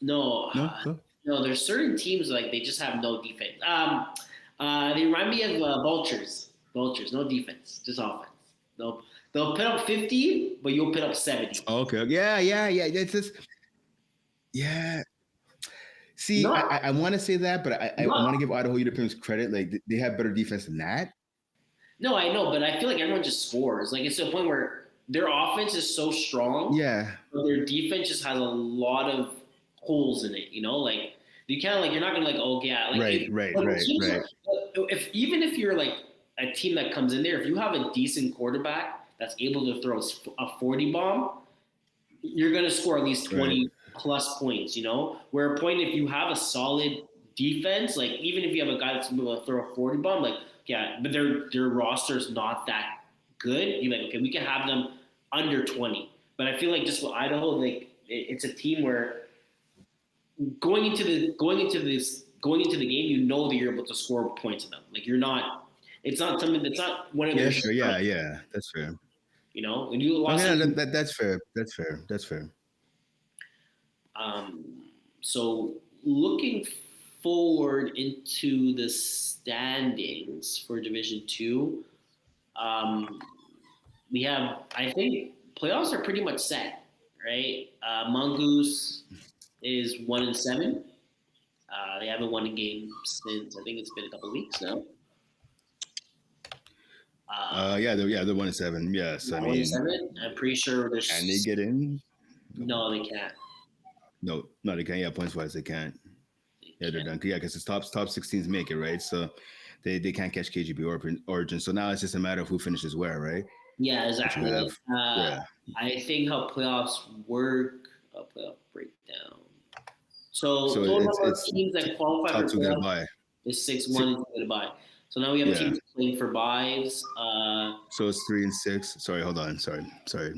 No. There's certain teams like they just have no defense. They remind me of Vultures. Vultures, no defense, just offense. They'll put up 50, but you'll put up 70. Okay. Yeah. It's just. Yeah. See, I want to say that, but I want to give Idaho Pimps credit. Like they have better defense than that. No, I know, but I feel like everyone just scores. Like it's to the point where their offense is so strong. Yeah. But their defense just has a lot of holes in it. You know, like you can't you're not gonna right. If you're like a team that comes in there, if you have a decent quarterback that's able to throw a 40 bomb, you're going to score at least 20 Right. plus points, you know? Where a point, if you have a solid defense, like even if you have a guy that's able to throw a 40 bomb, like, yeah, but their roster's not that good, you're like, okay, we can have them under 20. But I feel like just with Idaho, like it's a team where going into the game, you know that you're able to score points in them. Like you're not, it's not something that's not one of Yeah, their sure. Yeah, strengths, yeah. That's fair. you know. When you Okay, lost no, it, that's fair. That's fair. That's fair. um, so looking forward into the standings for Division Two, um, we have, I think, playoffs are pretty much set, right? Mongoose is 1-7. They haven't won a game since, I think it's been a couple weeks now. Yeah, they're 1-7. Yes, I One and mean, seven. I'm pretty sure can they there's get in? no, they can't. No, they can't. Yeah, points wise, they can't. They Yeah, they're can't. done. Yeah, because it's top 16s make it, right? So they can't catch KGB Origin. So now it's just a matter of who finishes where, right? Yeah, Which you exactly. have. Yeah. I think how playoffs work, playoff breakdown. So So total it's number of it's teams that qualify top for two get a playoffs bye. is six. Si- One is going to bye. So now we have Yeah. teams playing for byes. So it's 3-6. Sorry, hold on. Sorry.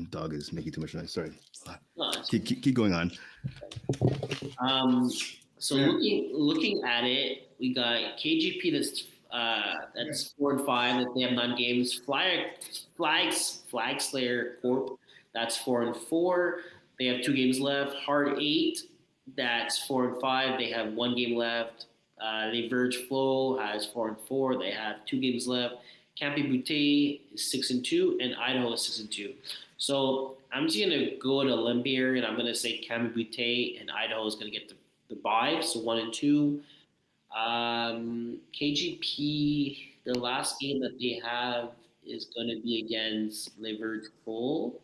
Dog is making too much noise. Sorry. No, it's Keep going on. So Yeah. looking at it, we got KGP that's 4-5 that they have 9 games. Flag Slayer Corp that's 4-4. They have 2 games left. Hard 8 that's 4-5. They have 1 game left. The Verge Flow has 4-4. They have 2 games left. Campy Butte is 6-2, and Idaho is 6-2. So I'm just gonna go on a limb here, and I'm gonna say Campy Butte and Idaho is gonna get the bye, so 1-2. KGP, the last game that they have is gonna be against Le Verge Full.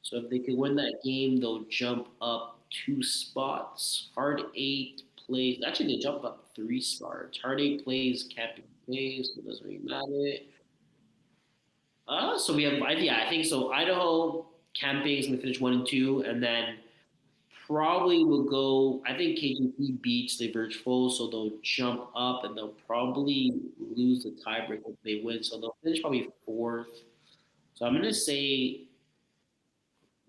So if they can win that game, they'll jump up 2 spots. Hard 8 plays. Actually, they jump up 3 spots. Hard 8 plays, Campy plays, so it doesn't really matter. So we have, yeah, I think so. Idaho camping is going to finish 1-2, and then probably will go. I think KGP beats the Verge Full, so they'll jump up and they'll probably lose the tiebreak if they win. So they'll finish probably fourth. So I'm going to say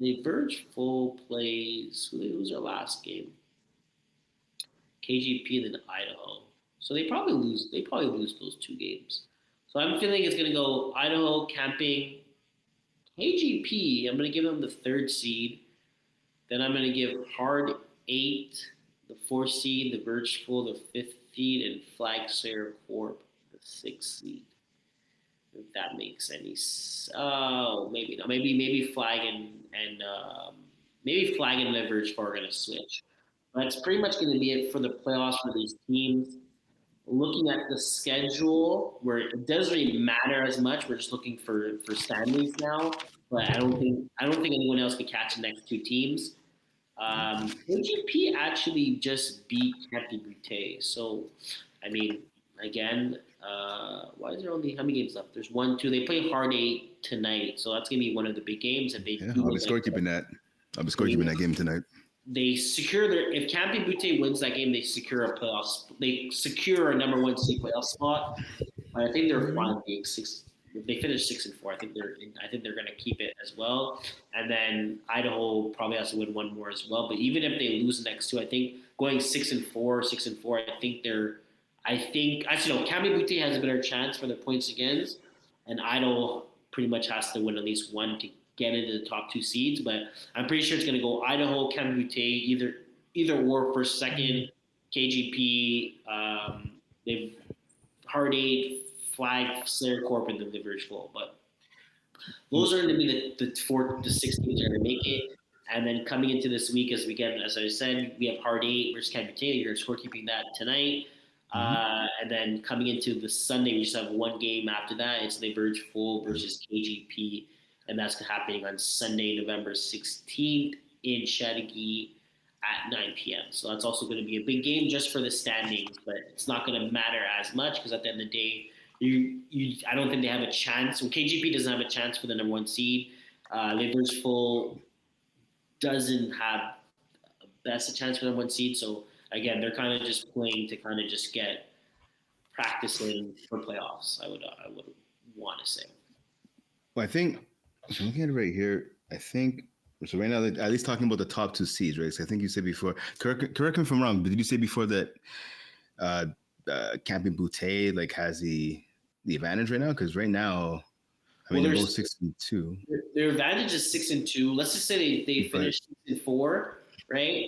the Verge Full plays. Who's their last game? KGP and then Idaho. So they probably lose. They probably lose those 2 games. So I'm feeling it's going to go Idaho camping. KGP, I'm going to give them the 3rd seed. Then I'm going to give Hard 8 the 4th seed, the Verge Full the 5th seed, and Flag Slayer Corp the 6th seed. If that makes any sense. Oh, maybe not. Maybe Flag and maybe Flag and the Verge Full are going to switch. But that's pretty much going to be it for the playoffs for these teams. Looking at the schedule, where it doesn't really matter as much, we're just looking for standings now. But I don't think anyone else could catch the next 2 teams. AGP actually just beat Campy Butte. So, I mean, again, why is there only how many games left? There's 1, 2. They play Hard 8 tonight, so that's gonna be one of the big games. If they Yeah, do I'll be win scorekeeping that. I'll be scorekeeping that game tonight. they secure their. If Campy Butte wins that game, they secure a playoff. They secure a number 1 seed playoff spot. I think they're fine being 6. If they finish 6-4, I think they're going to keep it as well. And then Idaho probably has to win 1 more as well. But even if they lose the next 2, I think going 6-4, 6-4, I think they're. I think actually no, Campy Butte has a better chance for their points against, and Idaho pretty much has to win at least 1 to get into the top 2 seeds. But I'm pretty sure it's going to go Idaho, Campy Butte, either or for second. KGP, they've Hard 8, Flag, Slayer Corp, and the Verge Full. But those are going to be the 6 teams that are going to make it. And then coming into this week, as I said, we have Hard 8 versus Campy Butte. You're scorekeeping that tonight. And then coming into the Sunday, we just have 1 game after that. It's the Verge Full versus KGP. And that's happening on Sunday, November 16th in Chateauguay at 9 p.m. So that's also going to be a big game just for the standings, but it's not going to matter as much because at the end of the day, I don't think they have a chance. Well, KGP doesn't have a chance for the number 1 seed. Labor's Full doesn't have best a chance for the 1 seed. So again, they're kind of just playing to kind of just get practicing for playoffs. I would want to say. Well, I think so. Looking at it right here, I think so. Right now, at least talking about the top 2 seeds, right? So I think you said before. Correct me if I'm wrong. But did you say before that uh, Camping Boutte like has the advantage right now? Because right now, I mean, Well, they're both there's 6-2, their advantage is 6-2. Let's just say they but finish 6-4, right?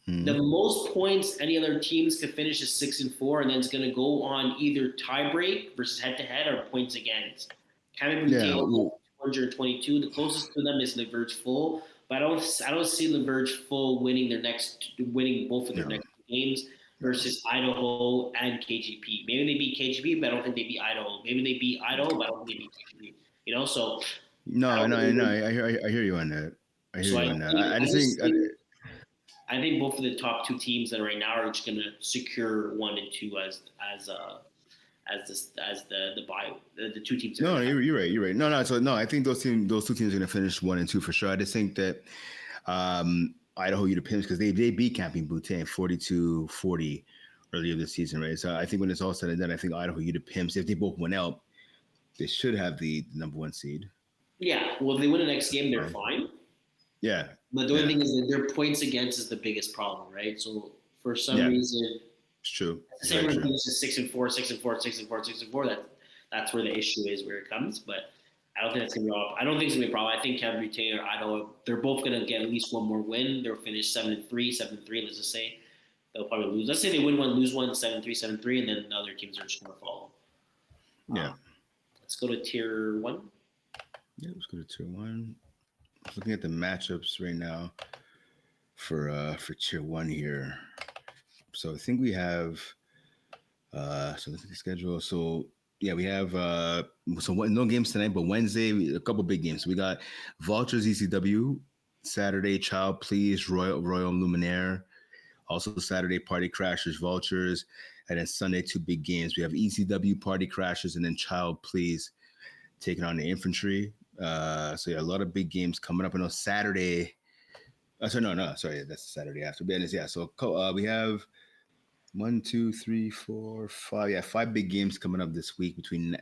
The hmm, most points any other teams could finish is 6-4, and then it's going to go on either tiebreak versus head-to-head or points against. Cameron yeah, Boutte well, 222. The closest to them is LaVerge Full, but I don't see LaVerge Full winning both of their no, next 2 games no, versus Idaho and KGP. Maybe they beat KGP, but I don't think they beat Idaho. Maybe they beat Idaho, but I don't think they beat KGP. So I no, don't no, think no. they, I hear you on that. I hear so you I on that. think I I just just think think I think both of the top 2 teams that are right now are just going to secure 1 and 2 as the bye the 2 teams that are no, going to have. you're right. You're right. No, no. So no, I think those 2 teams are going to finish 1-2 for sure. I just think that Idaho you to Pims because they beat Camping Boutte 42-40 earlier this season, right? So I think when it's all said and done, I think Idaho you to Pims if they both went out, they should have the number 1 seed. Yeah, well, if they win the next game, they're Right? fine. Yeah, But the only yeah, thing is that their points against is the biggest problem, right? So for some yeah. reason, It's true. the It's same very way true. finishes 6-4, 6-4, 6-4, 6-4. That's where the issue is where it comes. But I don't think that's gonna be all. I don't think it's gonna be a problem. I think Calgary Taylor, Idaho, they're both gonna get at least one more win. They'll finish 7-3, 7-3. Let's just say they'll probably lose. Let's say they win one, lose one, 7-3, 7-3, and then the other teams are just gonna follow. Yeah. Let's go to tier 1. Yeah, let's go to tier 1. Looking at the matchups right now for tier 1 here. So I think we have so look at the schedule. So yeah, we have no games tonight, but Wednesday a couple big games. So we got Vultures ECW, Saturday Child Please Royal Luminaire, also Saturday Party Crashers Vultures, and then Sunday 2 big games. We have ECW Party Crashers and then Child Please taking on the Infantry. So yeah, a lot of big games coming up. I know Saturday. Sorry, that's Saturday after. But yeah, so we have 1, 2, 3, 4, 5. Yeah, 5 big games coming up this week between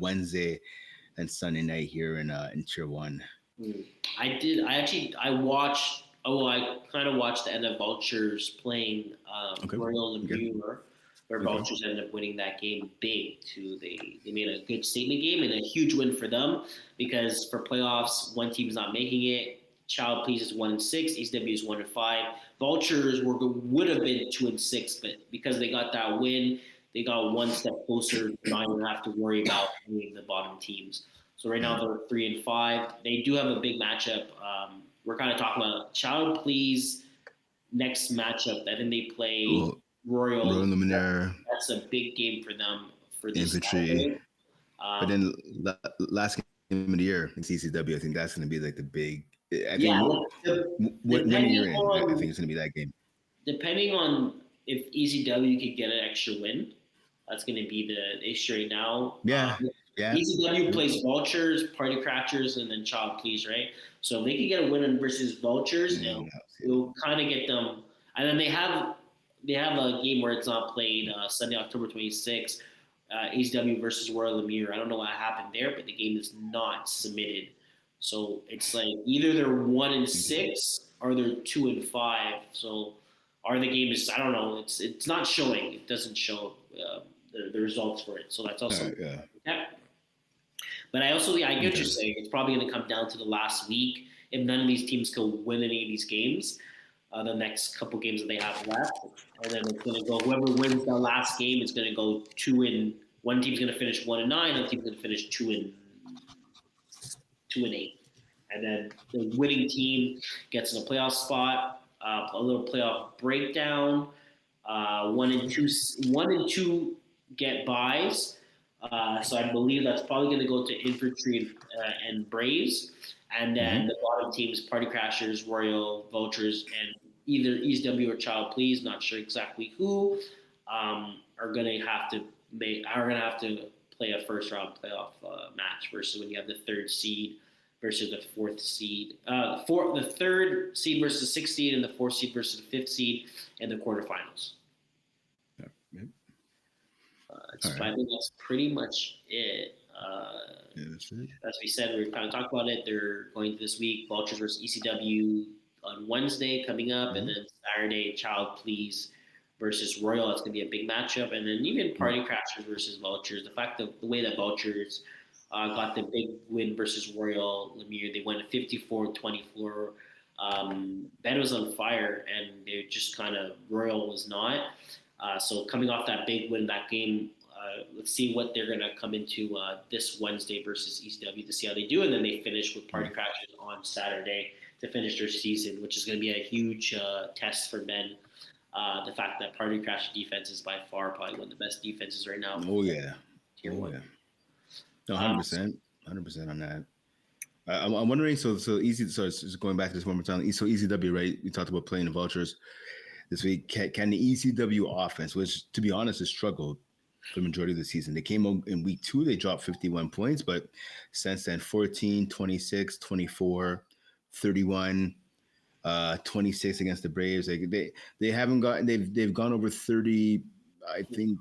Wednesday and Sunday night here in Tier 1. I did. I watched. Oh, I kind of watched the end of Vultures playing Okay. Royal Okay. Lemure, where Okay. Vultures ended up winning that game big. Too, they made a good statement game and a huge win for them because for playoffs, one team's not making it. Child Please is 1-6. ECW is 1-5. Vultures would have been 2-6, but because they got that win, they got one step closer to not even have to worry about any of the bottom teams. So right now they're 3-5. They do have a big matchup. We're kind of talking about Child Please next matchup. I think they play Well, Royal Royal. Luminaire, That's a big game for them for this Infantry, Saturday. but Um, then last game of the year, it's ECW. I think that's going to be like the big. I yeah, think winning depending you're in. I on think it's going to be that game. depending on if ECW could get an extra win, that's going to be the issue right now. Yeah, yeah. ECW plays Vultures, Party Crashers, and then Child Please, right? So if they could get a win versus Vultures, it'll kind of get them. And then they have a game where it's not played Sunday, October 26th, ECW versus Royal Lemire. I don't know what happened there, but the game is not submitted. So it's like either they're 1-6 or they're 2-5. So or the game is I don't know. It's not showing. It doesn't show the results for it. So that's also Yeah. yeah. But I get what Okay. you're saying. It's probably going to come down to the last week. If none of these teams can win any of these games, the next couple games that they have left, and then it's going to go. Whoever wins the last game is going to go 2 and one team's going to finish 1-9, another team's going to finish 2-8, and then the winning team gets in a playoff spot. A little playoff breakdown. 1 and 2 get buys. So I believe that's probably going to go to Infantry and Braves. And then the bottom teams, Party Crashers, Royal, Vultures, and either ECW or Child Please, not sure exactly who, are going to have to play a first round playoff match versus when you have the third seed versus the fourth seed. The third seed versus the sixth seed, and the fourth seed versus the fifth seed in the quarterfinals. Yeah. I think that's pretty much it. That's it. As we said, we kind of talked about it. They're going this week. Vultures versus ECW on Wednesday coming up, and then Saturday, Child Please versus Royal. That's going to be a big matchup. And then even Party Crashers versus Vultures. The fact that the way that Vultures got the big win versus Royal Lemire, they went 54-24. Ben was on fire, and they just kind of Royal was not. So coming off that big win, that game, let's see what they're going to come into this Wednesday versus ECW to see how they do. And then they finish with Party Crashers on Saturday to finish their season, which is going to be a huge test for Ben. The fact that Party Crasher defense is by far probably one of the best defenses right now. Oh, yeah. Tier 1. Yeah. No, 100%. 100% on that. I'm wondering, so easy. So it's just going back to this one more time. So ECW, right? We talked about playing the Vultures this week. Can the ECW offense, which to be honest has struggled for the majority of the season. They came in week 2, they dropped 51 points, but since then 14, 26, 24, 31, 26 against the Braves. Like they haven't gotten they've gone over 30, I think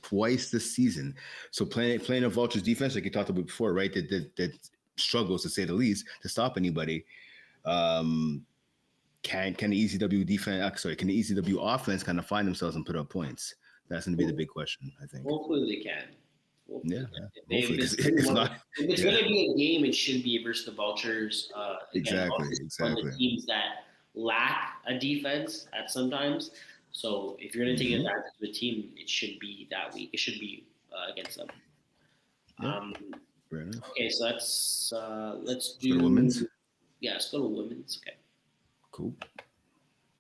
twice this season. So playing a Vultures defense, like you talked about before, right? That struggles to say the least to stop anybody. Can the ECW defense? Can the ECW offense kind of find themselves and put up points? That's going to be the big question, I think. Hopefully they can. Hopefully, if it's going to be a game, it should be versus the Vultures. Exactly. One of the teams that lack a defense at sometimes. So if you're going to take advantage of a team, it should be that week. It should be against them. Fair enough. Okay, so let's do women's. Yeah, let's go to women's. Okay. Cool.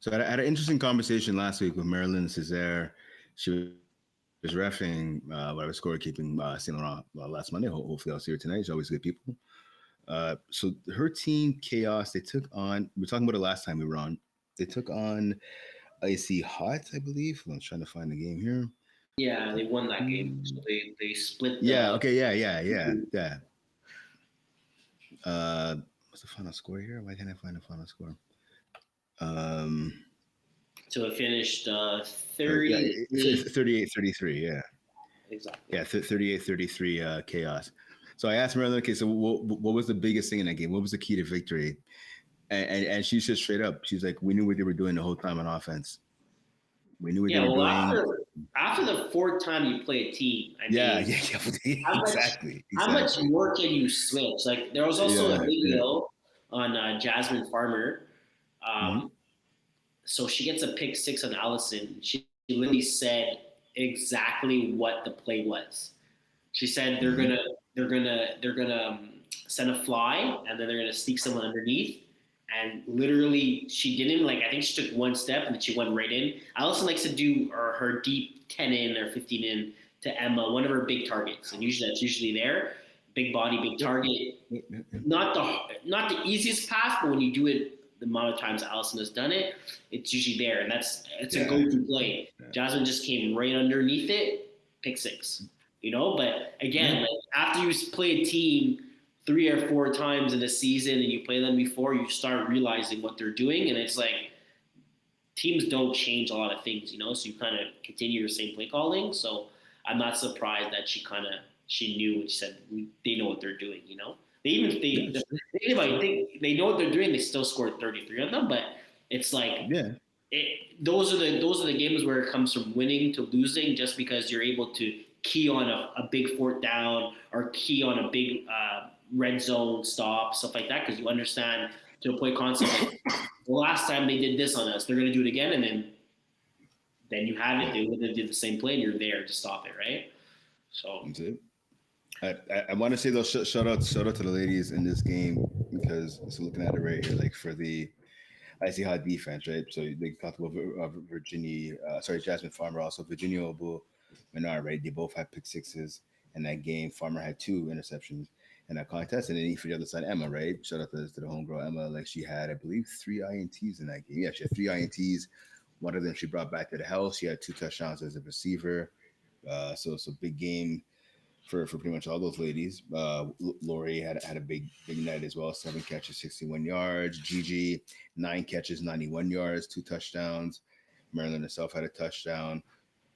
So I had an interesting conversation last week with Marilyn Cesare. She was reffing what I was scorekeeping Saint Laurent last Monday. Hopefully I'll see her tonight. She's always good people. So her team, Chaos, they took on, we were talking about it last time we were on. They took on Icy Hot, I believe. I'm trying to find the game here. Yeah, they won that game. So they split. Yeah, what's the final score here? Why can't I find the final score? So it finished 38-33. Yeah. Exactly. Yeah, 38-33 Chaos. So I asked Marilyn, okay, so what was the biggest thing in that game? What was the key to victory? And she said straight up, she's like, we knew what they were doing the whole time on offense. We knew what they were doing. After the fourth time you play a team, exactly. How much more can you switch? Like there was also a video on Jasmine Farmer. So she gets a pick 6 on Allison. She literally said exactly what the play was. She said they're gonna send a fly and then they're gonna sneak someone underneath. And literally, she didn't I think she took one step and then she went right in. Allison likes to do her deep 10 in or 15 in to Emma, one of her big targets, and usually that's there. Big body, big target. Not the easiest pass, but when you do it the amount of times Allison has done it, it's usually there, and it's a go-to play. Jasmine just came right underneath it, pick 6. But again, after you play a team 3 or 4 times in a season and you play them before, you start realizing what they're doing, and it's like teams don't change a lot of things, so you kind of continue your same play calling. So I'm not surprised that she knew what she said. They know what they're doing, They know what they're doing. They still scored 33 on them, but it's like those are the games where it comes from winning to losing, just because you're able to key on a big 4th down or key on a big red zone stop, stuff like that, because you understand to a play concept. Like, the last time they did this on us, they're going to do it again, and then you have it. They would have did the same play, and you're there to stop it, right? So that's it. I want to say though, shout out to the ladies in this game, because so looking at it right here, like for the Icy Hot defense, right? So they talked about Jasmine Farmer, also Virginia Obu Menard, right? They both had pick 6s in that game. Farmer had 2 interceptions in that contest, and then for the other side, Emma, right? Shout out to the homegirl Emma. Like she had, I believe, 3 INTs in that game. Yeah, she had 3 INTs. One of them she brought back to the house. She had 2 touchdowns as a receiver. So big game for pretty much all those ladies. Lori had a big night as well. 7 catches, 61 yards. Gigi 9 catches, 91 yards, 2 touchdowns. Marilyn herself had a touchdown.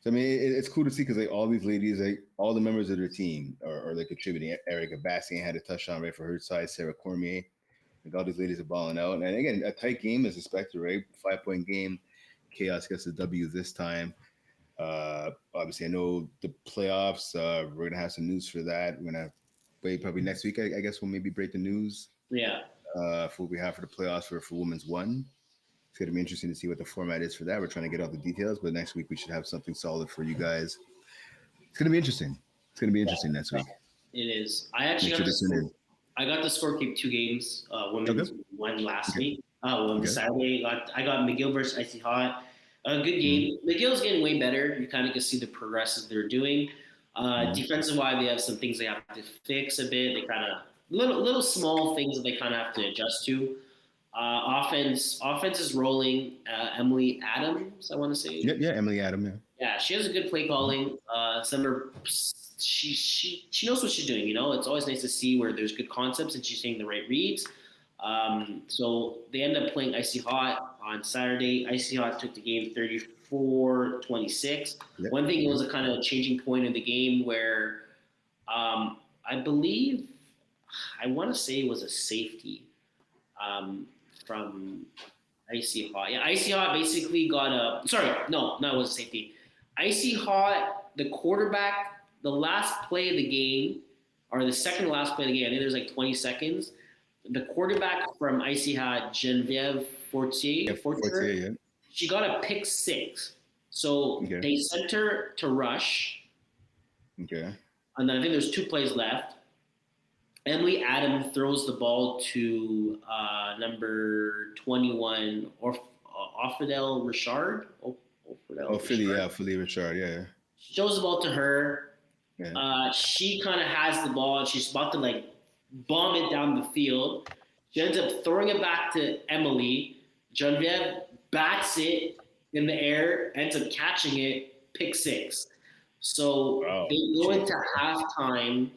So I mean, it's cool to see because like all these ladies, like all the members of their team are like contributing. Erica Bastian had a touchdown right for her side. Sarah Cormier, like all these ladies are balling out. And again, a tight game is expected, right? 5 point game. Chaos gets the W this time. Obviously, I know the playoffs. We're gonna have some news for that. We're gonna wait probably next week. I guess we'll maybe break the news Yeah. for what we have for the playoffs for women's one. It's gonna be interesting to see what the format is for that. We're trying to get all the details, but next week we should have something solid for you guys. It's gonna be interesting. It's gonna be interesting next week. It is. I actually Make sure got to tune in. I got the scorekeep 2 games. Women's Okay. one last Okay. week. Well, Okay. Saturday. I got McGill versus Icy Hot. A good game. McGill's getting way better. You kind of can see the progresses they're doing. Defensive wise, they have some things they have to fix a bit. They kind of little small things that they kind of have to adjust to. Offense is rolling. Emily Adams, I want to say. Yeah, Emily Adam. Yeah. Yeah, she has a good play calling. She knows what she's doing. You know, it's always nice to see where there's good concepts and she's saying the right reads. So they end up playing Icy Hot on Saturday. Icy Hot took the game 34-26. Yep. One thing, it was a kind of changing point in the game where I believe, I want to say it was a safety from Icy Hot. Yeah, Icy Hot basically got a. Sorry, no, it was a safety. Icy Hot, the quarterback, the last play of the game, or the second to last play of the game, I think there's like 20 seconds. The quarterback from Icy Hot, Genevieve Fortier, Yeah. she got a pick 6. So they sent her to rush. Okay. And then I think there's 2 plays left. Emily Adam throws the ball to number 21, Offidel Richard. Philly Richard. Yeah. She throws the ball to her. Yeah. She kind of has the ball, and she's about to like bomb it down the field. She ends up throwing it back to Emily. Genevieve bats it in the air, ends up catching it, pick 6. So they go into halftime.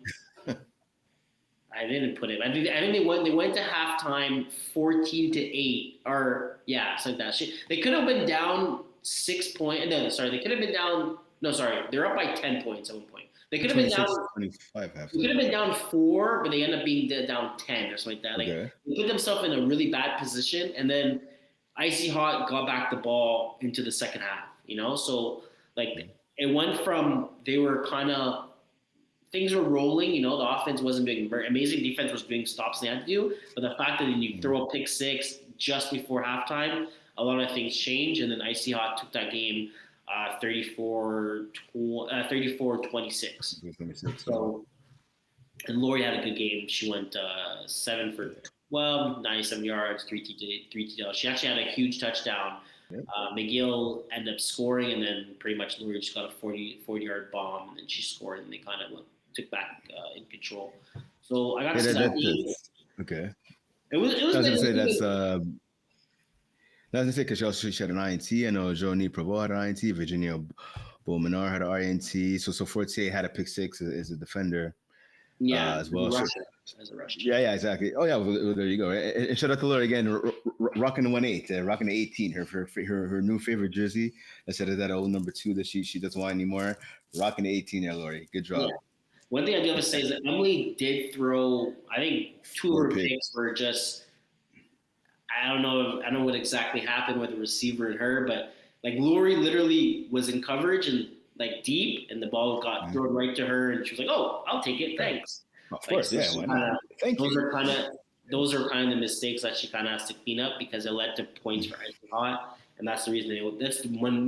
I didn't put it. I think they went to halftime 14-8, or yeah, something like that. They could have been down 6 points. No, sorry, they could have been down. No, sorry, they're up by 10 points at one point. They could have been down 25 half. They could have been down 4, but they end up being down 10 or something like that. Like they put themselves in a really bad position, and then Icy Hot got back the ball into the second half. You know, so like it went from they were kind of things were rolling. You know, the offense wasn't doing amazing. Defense was doing stops they had to do, but the fact that you throw a pick 6 just before halftime, a lot of things change, and then Icy Hot took that game 34-26. So, and Lori had a good game. She went 7 for 12, 97 yards, 3 TDs. She actually had a huge touchdown. Yep. McGill ended up scoring, and then pretty much Lori just got a 40-yard bomb, and then she scored, and they kind of took back in control. So I got to see that game. Okay. It was I was going to say that's. I was going to say because she had an INT. I know Joanie Provo had an INT. Virginia Bowmanar had an INT. So Fortier had a pick 6 as a defender. Yeah, as well. As a rusher. Yeah, exactly. Oh yeah, well, there you go. And shout out to Laura again, rocking the 1-8, rocking the 18, her new favorite jersey. Instead of that old number 2 that she doesn't want anymore. Rocking the 18 there, Lori. Good job. Yeah. One thing I do have to say is that Emily did throw, I think 2 of her picks were just, I don't know what exactly happened with the receiver and her, but like Lori literally was in coverage and like deep, and the ball got thrown right to her, and she was like, "Oh, I'll take it, thanks." Of course, yeah. Those are kind of the mistakes that she kind of has to clean up because it led to points for Icy Hot, and that's the reason that's one of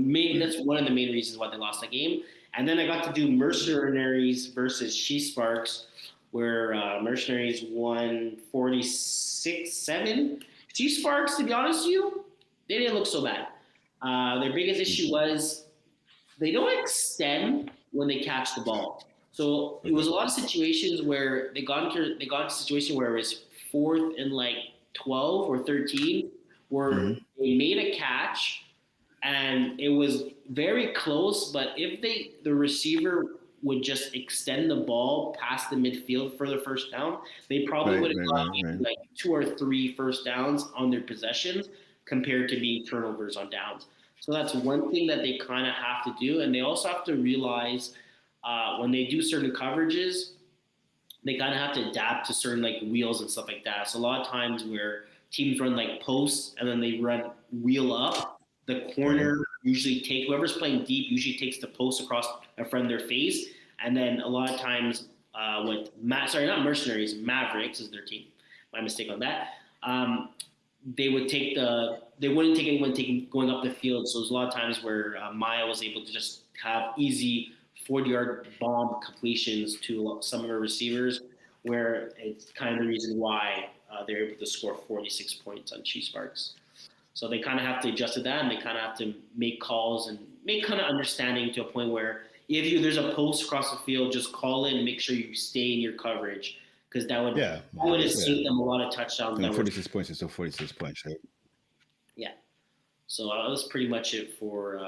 the main reasons why they lost that game. And then I got to do Mercenaries versus She Sparks, where Mercenaries won 46-7. She Sparks, to be honest with you, they didn't look so bad. Their biggest issue was they don't extend when they catch the ball. So it was a lot of situations where they got into a situation where it was 4th and like 12 or 13, where they made a catch and it was very close. But if the receiver would just extend the ball past the midfield for the first down, they probably would have got like 2 or 3 first downs on their possessions compared to being turnovers on downs. So that's one thing that they kind of have to do. And they also have to realize when they do certain coverages, they kind of have to adapt to certain like wheels and stuff like that. So a lot of times where teams run like posts and then they run wheel up, the corner usually take whoever's playing deep usually takes the post across in front of their face, and then a lot of times with not mercenaries, Mavericks is their team. My mistake on that. They wouldn't take anyone going up the field. So there's a lot of times where Maya was able to just have easy 40-yard bomb completions to some of her receivers, where it's kind of the reason why they're able to score 46 points on Chiefs Sparks. So they kind of have to adjust to that, and they kind of have to make calls and make kind of understanding to a point where if there's a post across the field, just call in and make sure you stay in your coverage, because that would have saved them a lot of touchdowns. 46 points is still 46 points, right? Yeah. So that was pretty much it for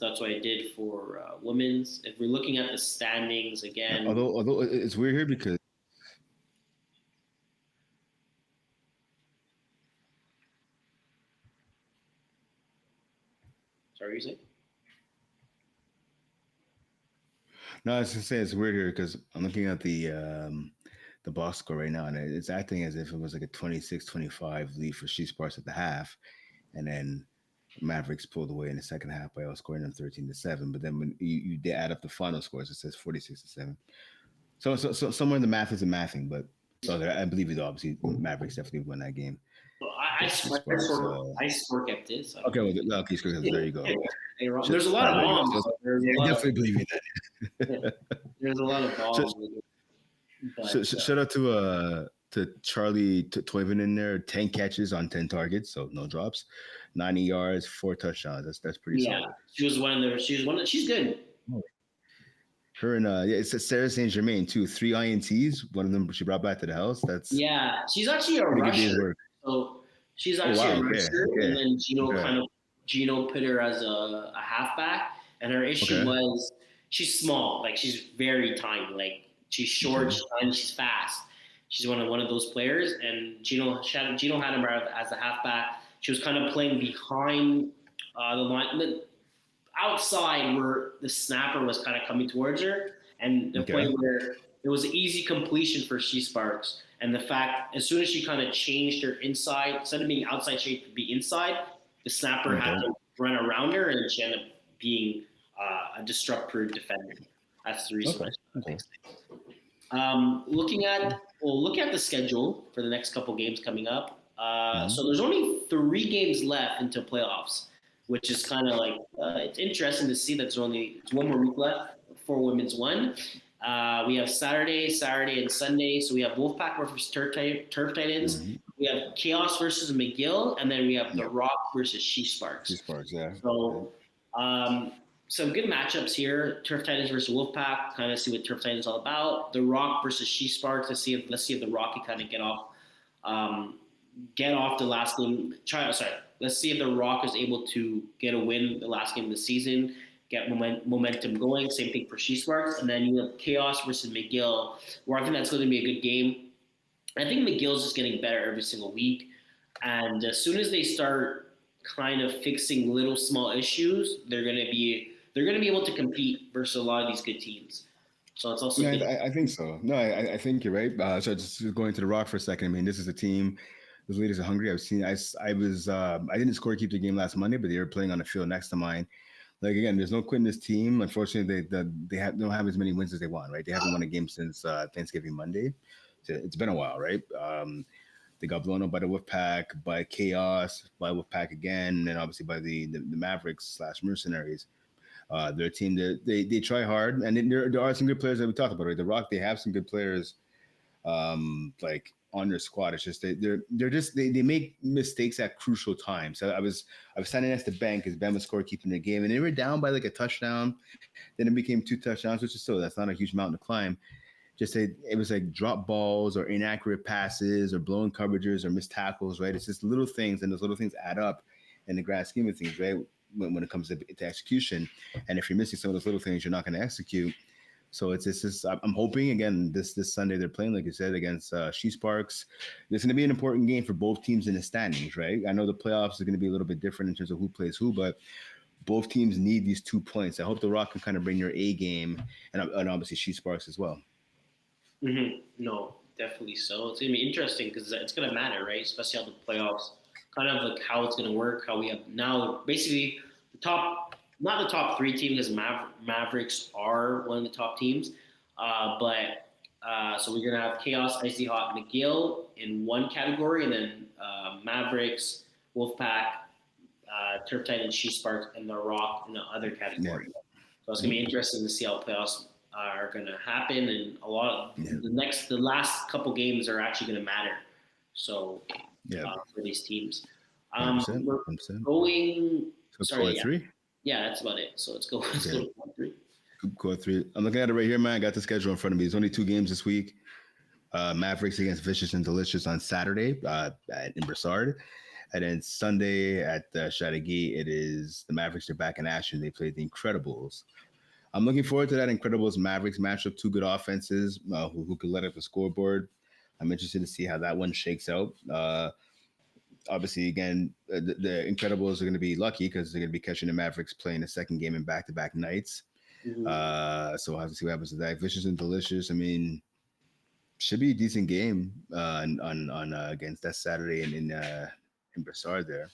that's what I did for women's. If we're looking at the standings again, although it's weird here because. Sorry, you say? No, I was gonna say it's weird here because I'm looking at the box score right now, and it's acting as if it was like a 26-25 lead for Chiefs Sparks at the half, and then Mavericks pulled away in the second half by outscoring them 13-7. But then when you add up the final scores, it says 46-7. So somewhere in the math isn't mathing, but I believe it. Obviously, Mavericks definitely won that game. Well, I score kept this. So. Okay, there you go. There's a lot of bombs. I definitely believe in that. There's a lot of bombs. Shout out to Charlie Toivonen in there. 10 catches on 10 targets, so no drops, 90 yards, 4 touchdowns. That's pretty solid. She's good. Her and it's Sarah Saint Germain too. 3 INTs. One of them she brought back to the house. She's actually a rusher. So she's actually a rusher, and then Gino put her as a halfback, and her issue was she's small, like she's very tiny, like she's short, she's tiny, she's fast. She's one of those players, and Gino had her as a halfback. She was kind of playing behind the line, outside where the snapper was kind of coming towards her, and the point where it was an easy completion for She Sparks. And the fact, as soon as she kind of changed her inside, instead of being outside, she to be inside, the snapper had to run around her, and she ended up being a disrupt-proof defender. That's the reason why. Looking at the schedule for the next couple games coming up. So there's only 3 games left into playoffs, which is kind of like it's interesting to see that it's one more week left for Women's 1. We have Saturday, and Sunday. So we have Wolfpack versus Turf Titans. We have Chaos versus McGill, and then we have The Rock versus She Sparks. She Sparks, yeah. So some good matchups here. Turf Titans versus Wolfpack. Kind of see what Turf Titans is all about. The Rock versus She Sparks. Let's see if The Rock can kind of get off the last game. Let's see if The Rock is able to get a win the last game of the season, get momentum going. Same thing for She Sparks. And then you have Chaos versus McGill, where I think that's going to be a good game. I think McGill's just getting better every single week. And as soon as they start kind of fixing little small issues, they're going to be able to compete versus a lot of these good teams. So it's also I think so. No, I think you're right. So just going to The Rock for a second. I mean, this is a team. Those ladies are hungry. I didn't scorekeep the game last Monday, but they were playing on the field next to mine. Like again, there's no quitting this team. Unfortunately, they don't have as many wins as they want. Right? They haven't won a game since Thanksgiving Monday. So it's been a while, right? They got blown up by the Wolfpack, by Chaos, by Wolfpack again, and then obviously by the Mavericks / Mercenaries. They're a team that they try hard, and there are some good players that we talked about. Right? The Rock, they have some good players, like on their squad. It's just they make mistakes at crucial times. So I was standing next to Ben because Ben was scorekeeping the game, and they were down by like a touchdown. Then it became 2 touchdowns, which is still that's not a huge mountain to climb. It was like drop balls or inaccurate passes or blown coverages or missed tackles, right? It's just little things, and those little things add up in the grand scheme of things, right? When it comes to execution. And if you're missing some of those little things, you're not going to execute. So it's just I'm hoping again this Sunday they're playing like you said against She Sparks. It's going to be an important game for both teams in the standings, right? I know the playoffs are going to be a little bit different in terms of who plays who, but both teams need these 2 points. I hope the Rock can kind of bring your A game and obviously She Sparks as well. No, definitely so. It's gonna be interesting because it's gonna matter, right? Especially how the playoffs, kind of like how it's gonna work. How we have now basically the top, not the top three teams, because Mavericks are one of the top teams, but so we're gonna have Chaos, Icy Hot, McGill in one category, and then Mavericks, Wolfpack, Turf Titans, She Sparks, and the Rock in the other category. Yeah. So it's gonna be interesting to see how playoffs are gonna happen, and a lot of Yeah. the last couple games are actually gonna matter. So Yeah. for these teams, 100%. we're 100%. going. So Sorry, core yeah, three. yeah, that's about it. So let's go. Let's Okay. go to point three. Core three. I'm looking at it right here, man. I got the schedule in front of me. There's only 2 games this week. Mavericks against Vicious and Delicious on Saturday in Broussard. And then Sunday at Chateauguay, it is the Mavericks are back in action. They play the Incredibles. I'm looking forward to that Incredibles Mavericks matchup. Two good offenses who could let up the scoreboard. I'm interested to see how that one shakes out. Obviously, again, the Incredibles are going to be lucky because they're going to be catching the Mavericks playing the second game in back-to-back nights. Mm-hmm. So we'll have to see what happens to that. Vicious and Delicious. I mean, should be a decent game on against that Saturday in Broussard there.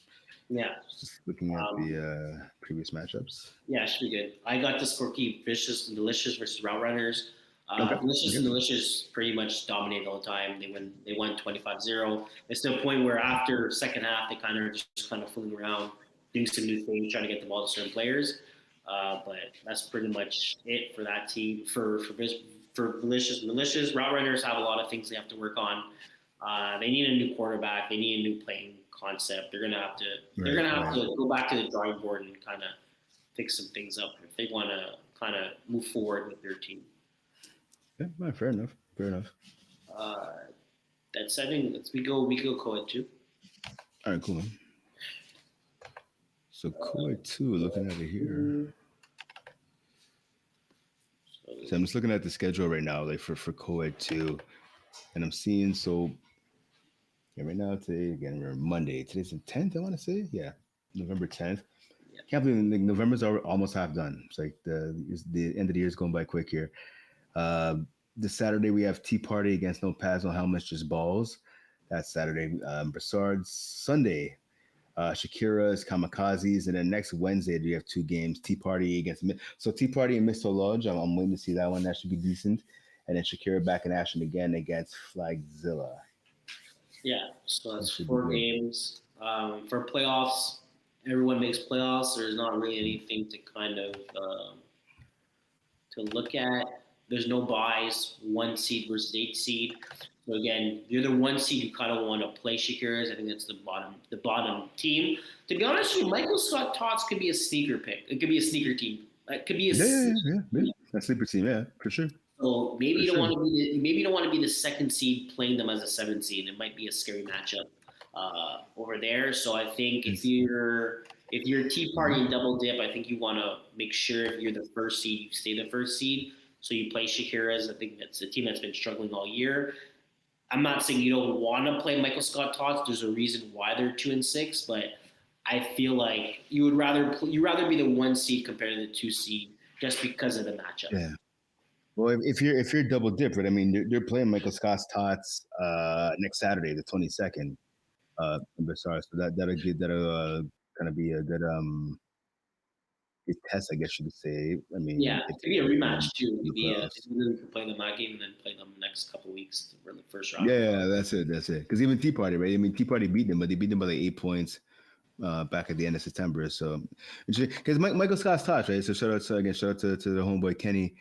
Yeah, Just looking at um, the previous matchups. yeah, it should be good. I got the score keep Vicious and Delicious versus Route Runners. Okay. Delicious Okay. and Delicious pretty much dominate all the time. They won 25-0. It's to the point where after second half they kind of just kind of fooling around, doing some new things, trying to get the ball to certain players. But that's pretty much it for that team. For Delicious and Delicious, Route Runners have a lot of things they have to work on. They need a new quarterback. They need a new playing concept. They're gonna have to. They're gonna have to go back to the drawing board and kind of fix some things up if they want to kind of move forward with their team. Yeah, right, fair enough. Fair enough. Uh, that's I think we go co-ed too. All right, cool, man. So core two, looking at it here. So I'm just looking at the schedule right now, like for co-ed two, and I'm seeing right now today again we're Monday. Today's the 10th, I want to say. Yeah, November 10th. Yeah. Can't believe like, November's almost half done. It's like the end of the year is going by quick here. This Saturday we have Tea Party against No Pads, No Helmets, Just Balls. That's Saturday. Broussard's Sunday. Shakira's Kamikazes, and then next Wednesday we have 2 games. Tea Party so Tea Party and Mr. Lodge. I'm waiting to see that one. That should be decent. And then Shakira back in action again against Flagzilla. Yeah, so that's Should be 4 good. games. For playoffs, everyone makes playoffs. There's not really anything to kind of to look at. There's no buys, 1 seed versus 8 seed. So again, you're the 1 seed. You kind of want to play Shakira's. I think that's the bottom team. To be honest with you, Michael Scott Tots could be a sneaker pick. It could be a sneaker team. It could be a Yeah. That's sleeper team, yeah, for sure. So maybe For you don't sure. want to maybe you don't want to be the 2nd seed playing them as a 7th seed. It might be a scary matchup over there. So I think if you're Tea Party and double dip, I think you want to make sure if you're the 1st seed, you stay the 1st seed. So you play Shakira's. I think that's a team that's been struggling all year. I'm not saying you don't want to play Michael Scott Tots. There's a reason why they're 2-6, but I feel like you would rather be the 1 seed compared to the 2 seed just because of the matchup. Yeah. Well, if you're double dip, right? I mean, they're playing Michael Scott's Tots next Saturday, the 22nd, in Broussard. So that'll kind of be a good test, I guess you could say. I mean, Yeah, if it could be a rematch too. in the Maybe playoffs. you could play them that game and then play them the next couple of weeks for the first round. Yeah, that's it. Because even Tea Party, right? I mean, Tea Party beat them, but they beat them by like 8 points back at the end of September. So, because Michael Scott's Tots, right? So shout out to the homeboy Kenny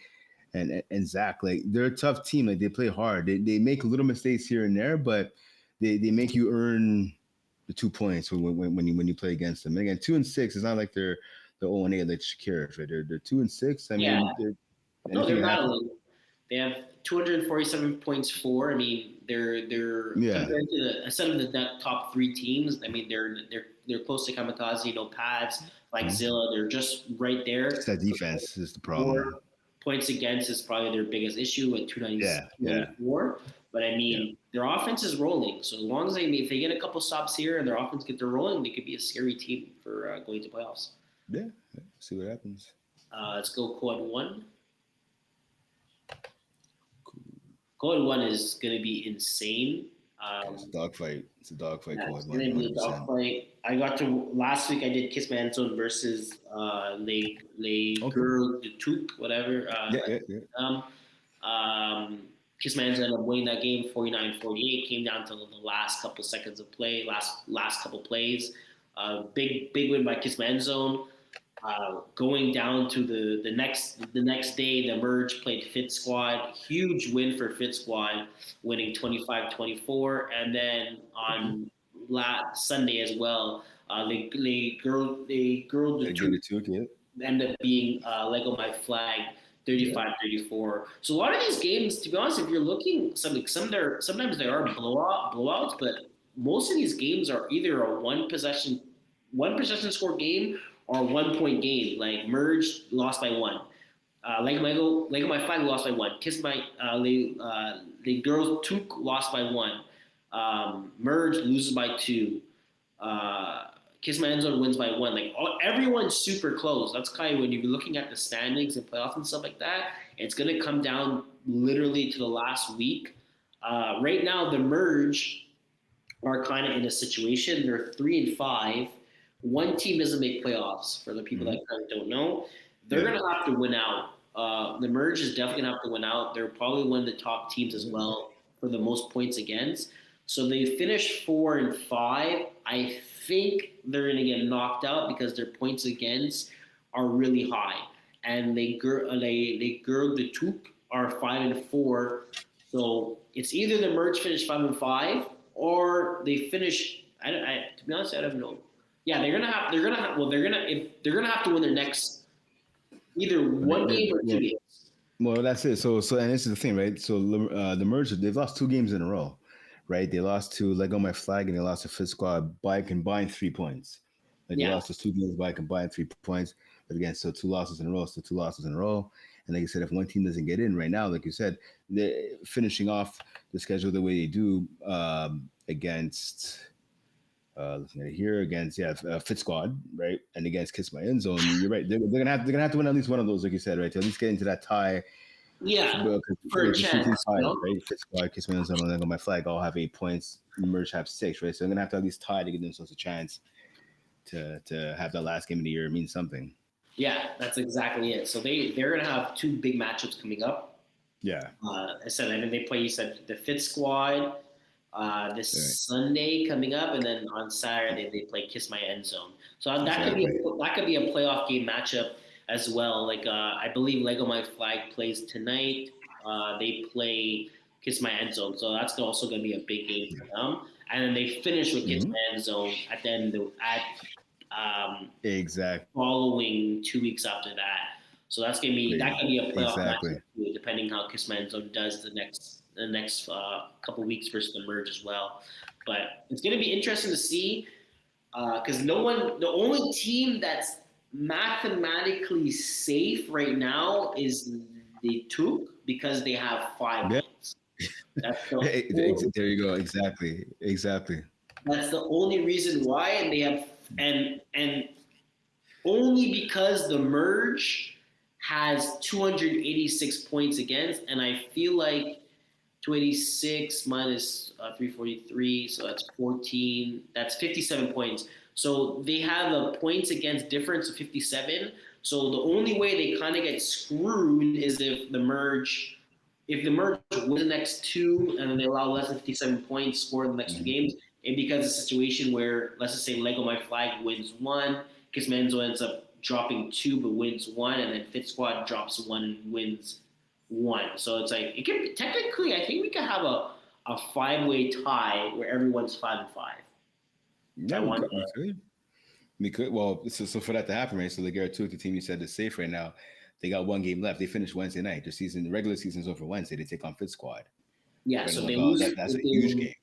and Zach. Like they're a tough team. Like they play hard. They make little mistakes here and there, but they make you earn the 2 points when you play against them. And again, 2-6. It's not like they're 0-8 like Shakira. Right? They're 2-6. I Yeah, mean, no, anything they're happens. battling. They have 247 points for. I mean, they're Yeah. compared to instead of the top 3 teams. I mean, they're close to Kamikaze, no pads like Zilla. They're just right there. It's that defense is the More problem. points against is probably their biggest issue at 294. But I mean, their offense is rolling. So as long as if they get a couple stops here and their offense get their rolling, they could be a scary team for going to playoffs. Yeah, see what happens. Let's go quad one. Quad one is going to be insane. It's a dogfight. It's a dogfight. Yeah, Quad it's one. going to be a dogfight. I got to last week. I did Kiss My End Zone versus Girl the Took, whatever. Kiss My End Zone ended up winning that game 49-48. Came down to the last couple seconds of play, last couple plays. Big win by Kiss My End Zone. Going down to the next day, the Merge played Fit Squad. Huge win for Fit Squad, winning 25-24. And then on last Sunday as well, the girl the two ended up being Lego My Flag 35-34. So a lot of these games, to be honest, if you're looking, sometimes they are blowouts, but most of these games are either a one possession score game or 1 point game. Like Merge lost by 1. Lego My Flag lost by 1. Kiss My the Girls Took lost by 1. Merge loses by 2. Kiss My End Zone wins by 1. Like everyone's super close. That's kind of when you're looking at the standings and playoffs and stuff like that. It's gonna come down literally to the last week. Right now, the Merge are kind of in a situation. They're 3-5. One team doesn't make playoffs. For the people that kind of don't know, they're going to have to win out. The Merge is definitely going to have to win out. They're probably one of the top teams as well for the most points against. So they finished 4-5. I think they're going to get knocked out because their points against are really high. And the Took are 5-4. So it's either the Merge finish 5-5 or they finish. To be honest, I don't know. Yeah, they're gonna have to win their next either one game or 2 games. Well, that's it. So and this is the thing, right? So the Merge, they've lost 2 games in a row, right? They lost to Lego My Flag and they lost to Fit Squad by combined 3 points. Like they lost those 2 games by combined 3 points. But again, so 2 losses in a row, And like you said, if one team doesn't get in right now, like you said, they're finishing off the schedule the way they do against. Looking at it here against Fit Squad, right, and against Kiss My End Zone. You're right. They're gonna have to win at least one of those, like you said, right, to at least get into that tie. Yeah, for a chance. Right, Fit Squad, Kiss My End Zone, and Lego My Flag all have 8 points. Merge have 6, right? So they're gonna have to at least tie to give themselves a chance to have that last game of the year mean something. Yeah, that's exactly it. So they're gonna have 2 big matchups coming up. Yeah. I said, they play. You said the Fit Squad. This Sunday coming up, and then on Saturday they play Kiss My End Zone. So that could be a playoff game matchup as well. Like I believe Lego My Flag plays tonight. They play Kiss My End Zone, so that's also going to be a big game for them. And then they finish with Kiss My End Zone at the end exactly following 2 weeks after that. So that could be a playoff matchup too, depending how Kiss My End Zone does the next couple weeks versus the Merge as well. But it's going to be interesting to see because the only team that's mathematically safe right now is the Took because they have 5 wins. There you go. Exactly. That's the only reason why, and they have and only because the Merge has 286 points against, and I feel like 286 minus 343, so that's 14. That's 57 points. So they have a points against difference of 57. So the only way they kind of get screwed is if the Merge wins the next 2 and then they allow less than 57 points scored in the next 2 games, it becomes a situation where, let's just say Lego My Flag wins 1, Kiss My End Zone ends up dropping 2 but wins 1, and then Fit Squad drops 1 and wins 1. So it's like it can technically, I think we could have a 5-way tie where everyone's 5-5. Yeah, we could. Well, so for that to happen, right? So the Took, the team you said is safe right now. They got 1 game left. They finished Wednesday night. The regular season's over Wednesday. They take on Fit Squad. Yeah, right, so they lose. That's a huge game.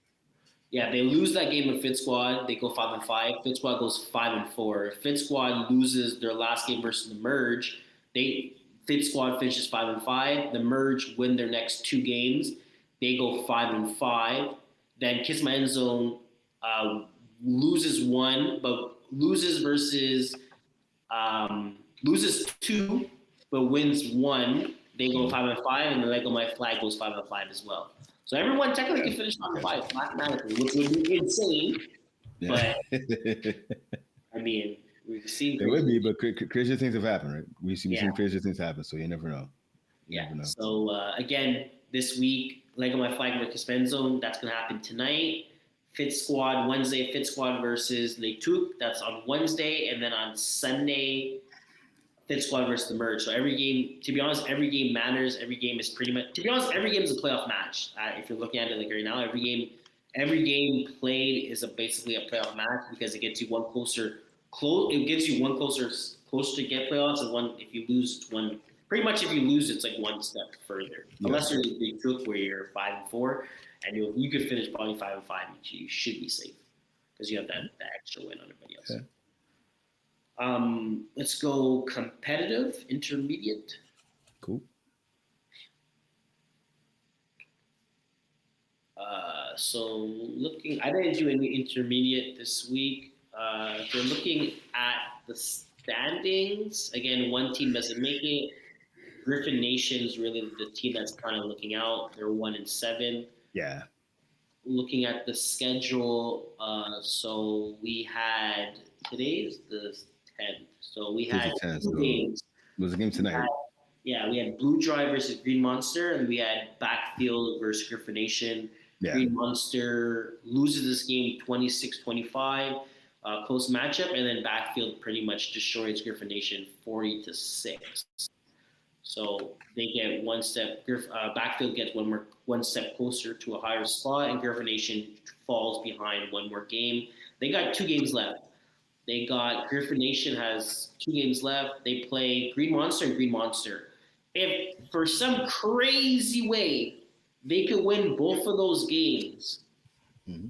Yeah, they lose that game with Fit Squad. They go 5-5. Fit Squad goes 5-4. If Fit Squad loses their last game versus the Merge, Fit Fit Squad finishes 5-5. The Merge win their next 2 games. They go 5-5. Then Kiss My End Zone loses 1, but loses loses 2, but wins 1. They go 5-5, and the Lego My Flag goes 5-5 as well. So everyone technically can finish 5-5 mathematically, which would be insane. Yeah. But I mean, we've seen. It would be, but crazy things have happened, right? We've seen crazy things happen, so you never know. You never know. So again, this week, Lego My Flag versus Spend Zone. That's gonna happen tonight. Fit Squad Wednesday. Fit Squad versus Letuk. That's on Wednesday, and then on Sunday, Fit Squad versus the Merge. So every game, to be honest, every game matters. Every game is pretty much, to be honest, every game is a playoff match. If you're looking at it like right now, every game played is basically a playoff match because it gets you one closer. It gives you one closer to get playoffs, and one if you lose, it's one. Pretty much, if you lose, it's like one step further. Yeah. Unless you're the truth where you're 5-4, and you could finish probably 5-5, you should be safe because you have that extra win on everybody else. Okay. Let's go competitive, intermediate. Cool. So I didn't do any intermediate this week. If you're looking at the standings, again, one team doesn't make it. Griffin Nation is really the team that's kind of looking out. They're 1-7. Yeah. Looking at the schedule, so we had today's the 10th. So we had 2 games. It was a game tonight. We had Blue Dry versus Green Monster, and we had Backfield versus Griffin Nation. Yeah. Green Monster loses this game 26-25, close matchup, and then Backfield pretty much destroys Griffin Nation 40-6. So they get one step. Backfield gets one step closer to a higher spot, and Griffin Nation falls behind one more game. They got 2 games left. Griffin Nation has 2 games left. They play Green Monster and Green Monster. If for some crazy way they could win both of those games,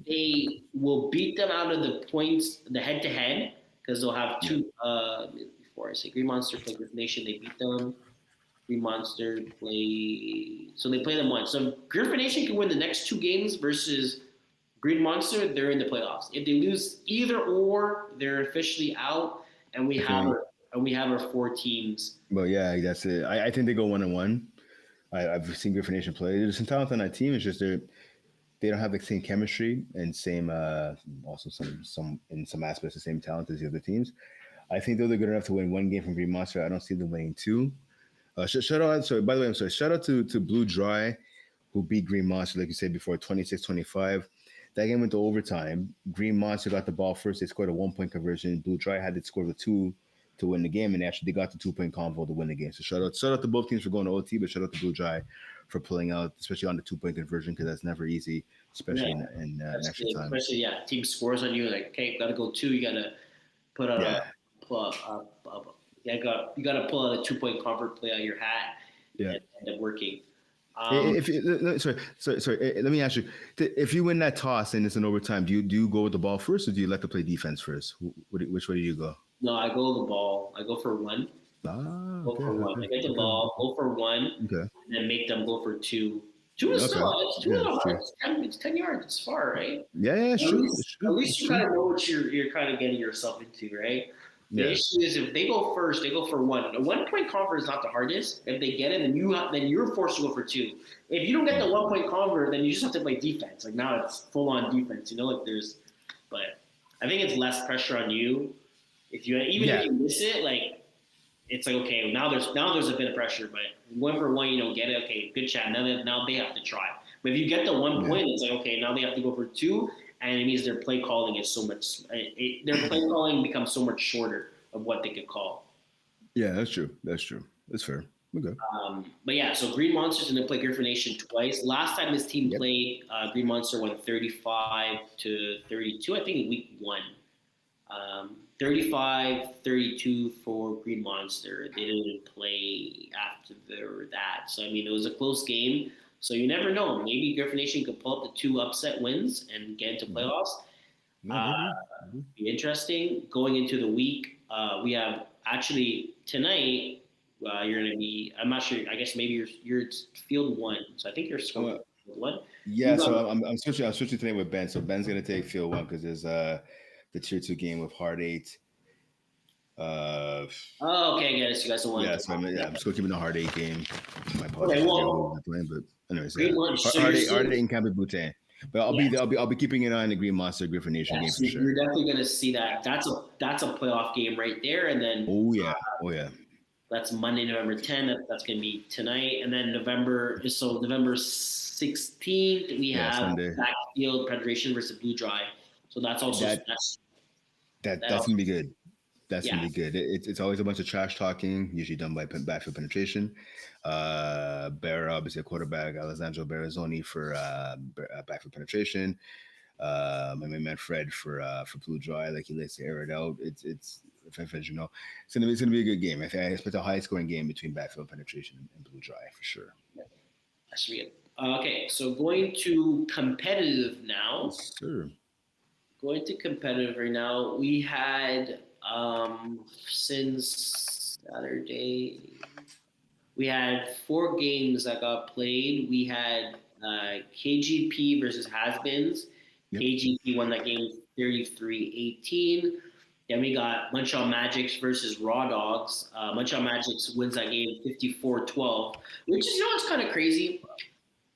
they will beat them out of the points, the head-to-head, because they'll have 2. Before I say Green Monster play Griffin Nation, they beat them. Green Monster they play them once. So Griffin Nation can win the next 2 games versus Green Monster. They're in the playoffs. If they lose either or, they're officially out, and we have our 4 teams. Well, yeah, that's it. I think they go 1-1. I've seen Griffin Nation play. There's some talent on that team. It's just they don't have the same chemistry and same also some in some aspects the same talent as the other teams. I think though they're good enough to win 1 game from Green Monster. I don't see them winning 2. Shout out to Blue Dry, who beat Green Monster, like you said before, 26-25. That game went to overtime. Green Monster got the ball first. They scored a 1-point conversion. Blue Dry had to score the 2 to win the game, and actually they got the 2-point convo to win the game. So shout out to both teams for going to OT, but shout out to Blue Dry for pulling out, especially on the 2-point conversion, because that's never easy, especially in extra time. Especially, team scores on you, like, okay, got to go 2. You got to put out you got to pull out a 2-point convert play out of your hat and end up working. Sorry. Let me ask you: if you win that toss and it's an overtime, do you go with the ball first, or do you like to play defense first? Which way do you go? No, I go the ball. I go for 1. Go for 1. I get the ball, go for 1, and then make them go for 2. 2 is still it's 2 it's 10 yards. It's far, right? Yeah, sure. At least you kind of know what you're kind of getting yourself into, right? The issue is if they go first, they go for 1. A 1-point convert is not the hardest. If they get it, then you're forced to go for 2. If you don't get the 1-point convert, then you just have to play defense. Like now it's full on defense. But I think it's less pressure on you. If you miss it, like it's like okay, now there's a bit of pressure. But 1 for 1, you don't get it. Okay, good chat. Now they have to try. But if you get the 1 point, it's like okay, now they have to go for 2. And it means their play calling is so much. Their play calling becomes so much shorter of what they could call. Yeah, that's true. That's fair. Okay. So Green Monster's going to play Griffin Nation twice. Last time this team played, Green Monster won 35-32. I think in week 1. 35-32 for Green Monster. They didn't play after that. So it was a close game. So you never know. Maybe Griffin Nation could pull up the 2 upset wins and get into playoffs. Be interesting. Going into the week, we have actually tonight, you're going to be. I'm not sure. I guess maybe you're field one. So I think you're scoring field one. Yeah, so I'm switching today with Ben. So Ben's gonna take field one because there's the tier two game with Hard Eight. Uh, Oh, okay, I get it. So you guys don't want yeah, to. so I'm still keeping the Hard Eight game. My Okay, apologies to who well, we're playing, but anyways, Green yeah, Lunch. So Hard you're Eight, still. in Campbell Boutin. But I'll be keeping an eye on the Green Monster Griffin Nation Yeah, game so for sure. you're definitely going to see that. That's a playoff game right there, and then Oh yeah, oh yeah. that's Monday, November 10th. That's going to be tonight, and then November 16th we Yeah, have Sunday. Backfield Federation versus Blue Dry. So that's also That that that's also, gonna be good. That's yeah. gonna be good. It's always a bunch of trash talking, usually done by backfield penetration. Bear obviously a quarterback, Alessandro Berrazzoni for backfield penetration. My main man Fred for Blue Dry, like he likes to air it out. As you know, it's gonna be a good game. I expect a high scoring game between backfield penetration and Blue Dry for sure. That should be it. Okay, so going to competitive now. Yes, sir. Going to competitive right now. We had since Saturday. We had 4 games that got played. We had KGP versus Has-Beens. Yep. KGP won that game 33-18. Then we got Montreal Magics versus Raw Dogs. Montreal Magics wins that game 54-12, which is, it's kind of crazy.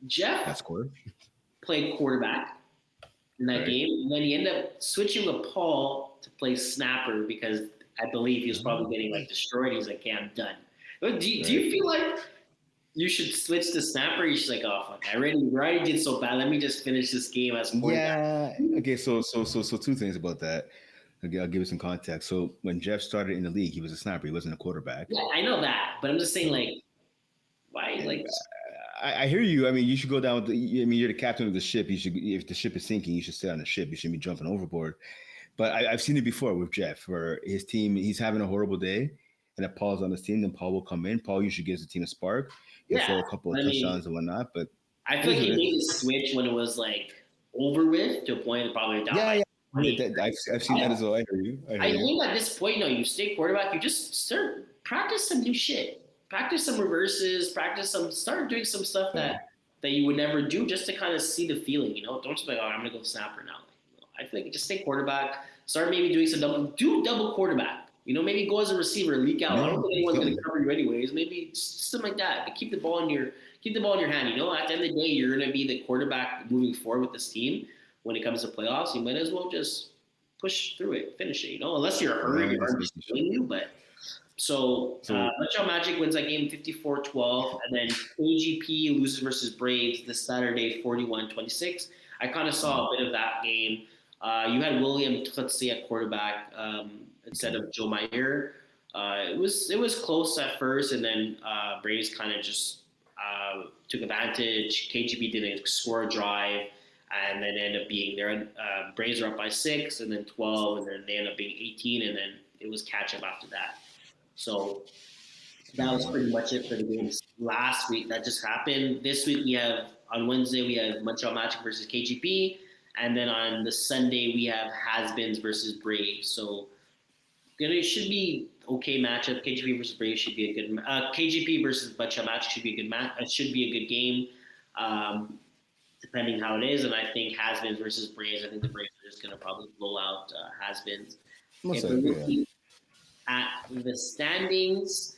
Jeff That's score. played quarterback in that game, and then he ended up switching with Paul to play snapper because I believe he was probably getting destroyed. He's like, "Okay, I'm done." Do you feel like you should switch to snapper? You should like, "Oh fuck, I already did so bad. Let me just finish this game as quarterback." Yeah. Okay. So two things about that. I'll give you some context. So when Jeff started in the league, he was a snapper. He wasn't a quarterback. Yeah, I know that, but I'm just saying, why? I hear you. I mean, you should go down with the. I mean, you're the captain of the ship. You should, if the ship is sinking, you should stay on the ship. You shouldn't be jumping overboard. But I've seen it before with Jeff, where his team, he's having a horrible day, and if Paul's on his team, then Paul will come in. Paul usually gives the team a spark. He'll Yeah, throw a couple of I mean, touchdowns and whatnot. But I it feel is like what he it made the is. switch when it was over with to a point probably down Yeah, by yeah. 20. I've seen that as well. I hear you. I think at this point, you stay quarterback. You just start practice some new shit. Practice some reverses. Start doing some stuff that you would never do just to kind of see the feeling. Don't just be like, "Oh, I'm gonna go snapper now." I feel like just stay quarterback. Start maybe doing some double quarterback. Maybe go as a receiver, leak out. I don't think anyone's gonna cover you anyways. Maybe something like that. But keep the ball in your hand. At the end of the day, you're gonna be the quarterback moving forward with this team. When it comes to playoffs, you might as well just push through it, finish it. Unless you're hurried or just killing you. But so Montreal Magic wins that game 54-12, and then KGP loses versus Braves this Saturday 41-26. I kind of saw a bit of that game. You had William Tutsi at quarterback instead of Joe Meyer. It was close at first, and then Braves kind of just took advantage. KGP didn't score a drive, and then ended up being there. Braves are up by 6, and then 12, and then they end up being 18, and then it was catch up after that. So that was pretty much it for the games last week. That just happened. This week on Wednesday we have Montreal Magic versus KGP, and then on the Sunday we have Has-Beens versus Braves. So it should be okay matchup. KGP versus Braves should be a good. KGP versus Montreal Magic should be a good match. It should be a good game, depending how it is. And I think Has-Beens versus Braves. I think the Braves are just going to probably blow out Has-Beens. At the standings,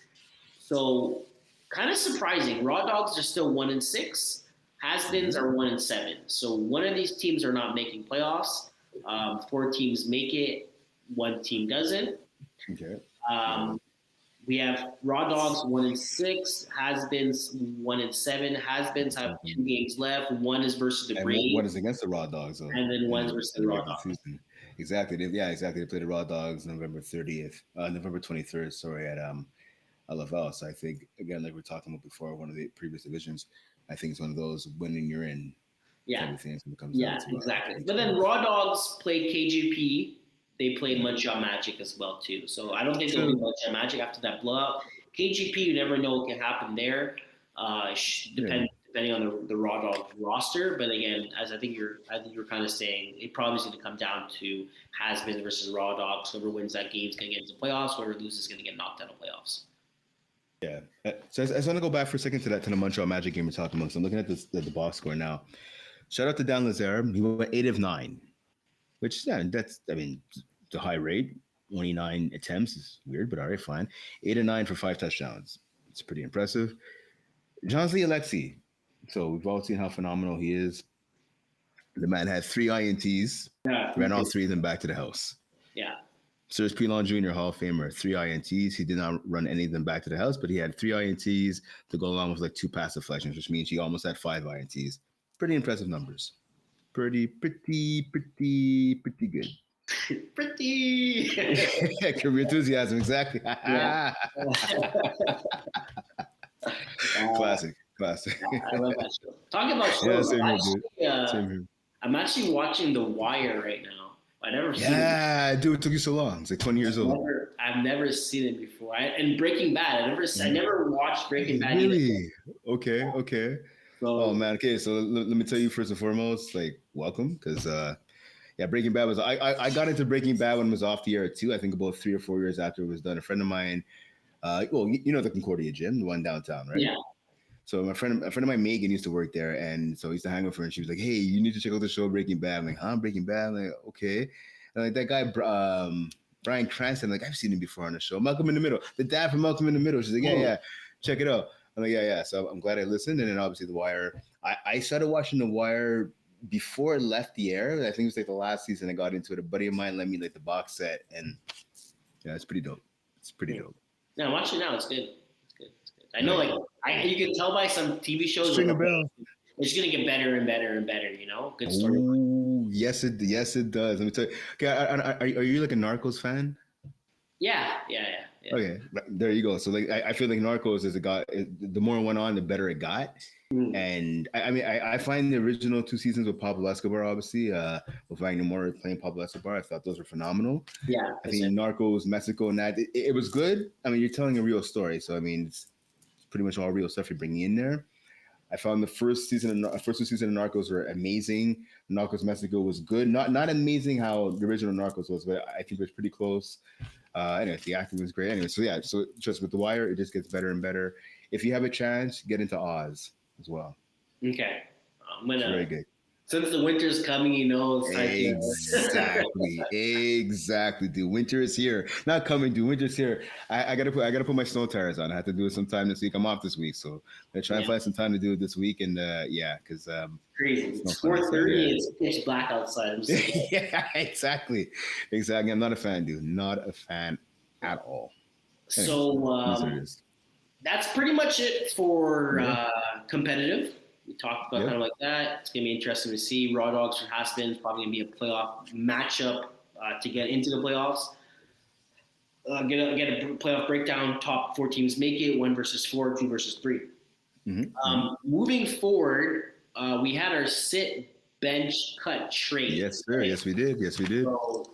so kind of surprising. Raw Dogs are still 1-6. Has-Beens are 1-7. So one of these teams are not making playoffs. 4 teams make it. 1 team doesn't. Okay. We have Raw Dogs 1-6. Has-Beens 1-7. Has-Beens have 2 games left. 1 is versus the Braves. 1 is against the Raw Dogs, though. And then 1 is versus the Raw Dogs. Season. Exactly. Exactly. They played the Raw Dogs November 23rd. Sorry, at Laval. So I think again, like we were talking about before, one of the previous divisions. I think it's one of those winning you're in. Yeah. Exactly. But then Raw Dogs played KGP. They played Montreal Magic as well too. So I don't think they'll be Montreal Magic after that blowout. KGP, you never know what can happen there. Depending on the Raw Dog roster. But again, as I think you're kind of saying, it probably is going to come down to Has-Beens versus Raw Dogs. Whoever wins that game is going to get into the playoffs. Whoever loses is going to get knocked out of playoffs. Yeah. So I just want to go back for a second to the Montreal Magic game we're talking about. So I'm looking at the box score now. Shout out to Dan Lazare. He went 8 of 9, which yeah, that's I mean the high rate. 29 attempts is weird, but all right, fine. 8 of 9 for 5 touchdowns. It's pretty impressive. Johnsley Alexi. So we've all seen how phenomenal he is. The man had 3 INTs, Yeah, ran all 3 of them back to the house. yeah. Serge Pilon Jr., Hall of Famer, 3 INTs. He did not run any of them back to the house, but he had 3 INTs to go along with like 2 pass deflections, which means he almost had 5 INTs. Pretty impressive numbers. Pretty good. Pretty. Career enthusiasm, exactly. Yeah. Classic. I love that show. Talking about Yeah, shows, same here, dude. Same here. I'm actually watching The Wire right now. I never seen it. Yeah, dude, it took you so long. It's like 20 years old. I've never seen it before. And Breaking Bad, I never watched Breaking Bad either. Really? Okay. So, Oh man, okay. So let me tell you first and foremost, like, welcome, because yeah, Breaking Bad was I got into Breaking Bad when it was off the air too. I think about 3 or 4 years after it was done. A friend of mine, well, you know the Concordia gym, the one downtown, right? yeah. So a friend of mine, Megan, used to work there, and so I used to hang with her, and she was like, "Hey, you need to check out the show Breaking Bad." I'm like, "Huh, Breaking Bad?" I'm like, "Okay." And like that guy, Bryan Cranston, like I've seen him before on the show. Malcolm in the Middle, the dad from Malcolm in the Middle. She's like, "Yeah, check it out." I'm like, "Yeah." So I'm glad I listened, and then obviously The Wire. I started watching The Wire before it left the air. I think it was like the last season I got into it. A buddy of mine lent me like the box set, and yeah, it's pretty dope. It's pretty dope. No, watch it now. It's good. It's good. I know, like, you can tell by some TV shows, String like, a bell. it's gonna get better and better and better. You know, good story. Ooh, yes, it does. Let me tell you. Okay, are you like a Narcos fan? Yeah. Okay, there you go. So like, I feel like Narcos the more it went on, the better it got. Mm. And I mean, I find the original 2 seasons with Pablo Escobar, obviously, with Wagner Moura playing Pablo Escobar, I thought those were phenomenal. Yeah. I think Narcos, Mexico, and that it was good. I mean, you're telling a real story, so I mean, it's pretty much all real stuff you're bringing in there. I found the first 2 seasons of Narcos were amazing. Narcos Mexico was good, not amazing how the original Narcos was, but I think it was pretty close. Anyway, the acting was great. Anyway, so yeah, so just with The Wire, it just gets better and better. If you have a chance, get into Oz as well. Okay. I'm It's gonna. very good. Since the winter's coming, you know, it's time Exactly, dude. Winter is here. Not coming, dude. Winter's here. I gotta put my snow tires on. I have to do it sometime this week. I'm off this week, so I'm try and find some time to do it this week. And yeah, because crazy. It's 4:30. It's pitch black outside. I'm yeah, exactly. I'm not a fan, dude. Not a fan at all. Anyway, So that's pretty much it for competitive. We talked about kind of like that. It's going to be interesting to see. Raw Dogs for Haspin is probably going to be a playoff matchup to get into the playoffs. Get a playoff breakdown. Top 4 teams make it. 1 versus 4, 2 versus 3. Moving forward, we had our sit, bench, cut trade. Yes, sir. Right? Yes, we did. So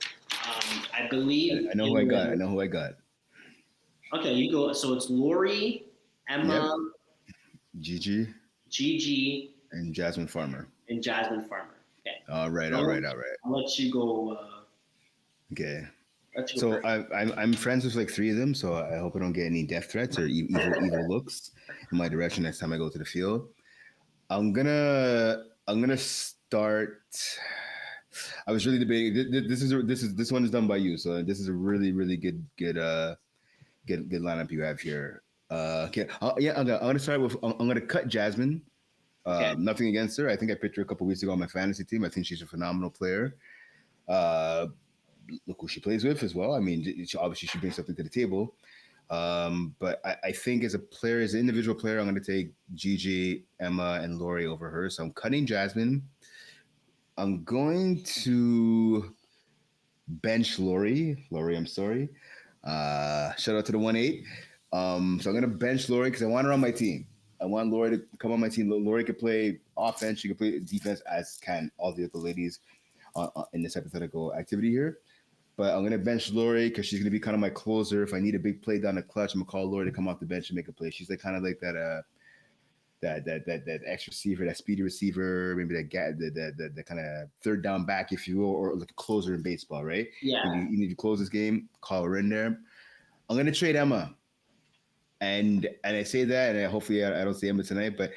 I believe. I know who I got. Okay, you go. So it's Lori, Emma, Gigi, and Jasmine Farmer. Okay. All right. I'll let you go. Okay. So I'm friends with like 3 of them, so I hope I don't get any death threats or evil looks in my direction next time I go to the field. I'm gonna start. I was really debating. This one is done by you, so this is a really good lineup you have here. Okay, I'm gonna start with. I'm gonna cut Jasmine. Nothing against her. I think I picked her a couple weeks ago on my fantasy team. I think she's a phenomenal player. Look who she plays with as well. I mean, obviously she brings something to the table. But I think as an individual player, I'm going to take Gigi, Emma, and Lori over her. So I'm cutting Jasmine. I'm going to bench Lori. I'm sorry. Shout out to the 1-8. So I'm going to bench Lori because I want her on my team. I want Lori to come on my team. Lori could play offense. She could play defense, as can all the other ladies in this hypothetical activity here. But I'm going to bench Lori because she's going to be kind of my closer. If I need a big play down the clutch, I'm going to call Lori to come off the bench and make a play. She's like kind of like that X receiver, that speedy receiver, maybe that kind of third down back, if you will, or like a closer in baseball, right? Yeah. You need to close this game, call her in there. I'm going to trade Emma. And I say that, and hopefully I don't see Emma tonight, but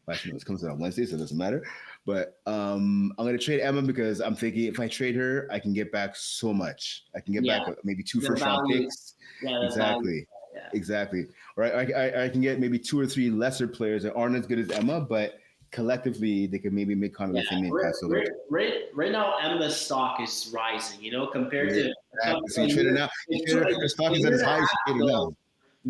actually, no, this comes out on Wednesday, so it doesn't matter. But I'm going to trade Emma because I'm thinking if I trade her, I can get back so much. I can get Yeah, back maybe two the first round value. picks. Yeah, the value. Exactly. Yeah. Exactly. Or I can get maybe 2 or 3 lesser players that aren't as good as Emma, but collectively they can maybe make kind of Yeah, the same impact. So like, right now, Emma's stock is rising. You know, compared yeah, to exactly. So you trade her now. You trade her. Her stock a is at year its and a highest. half You trade her ago, now.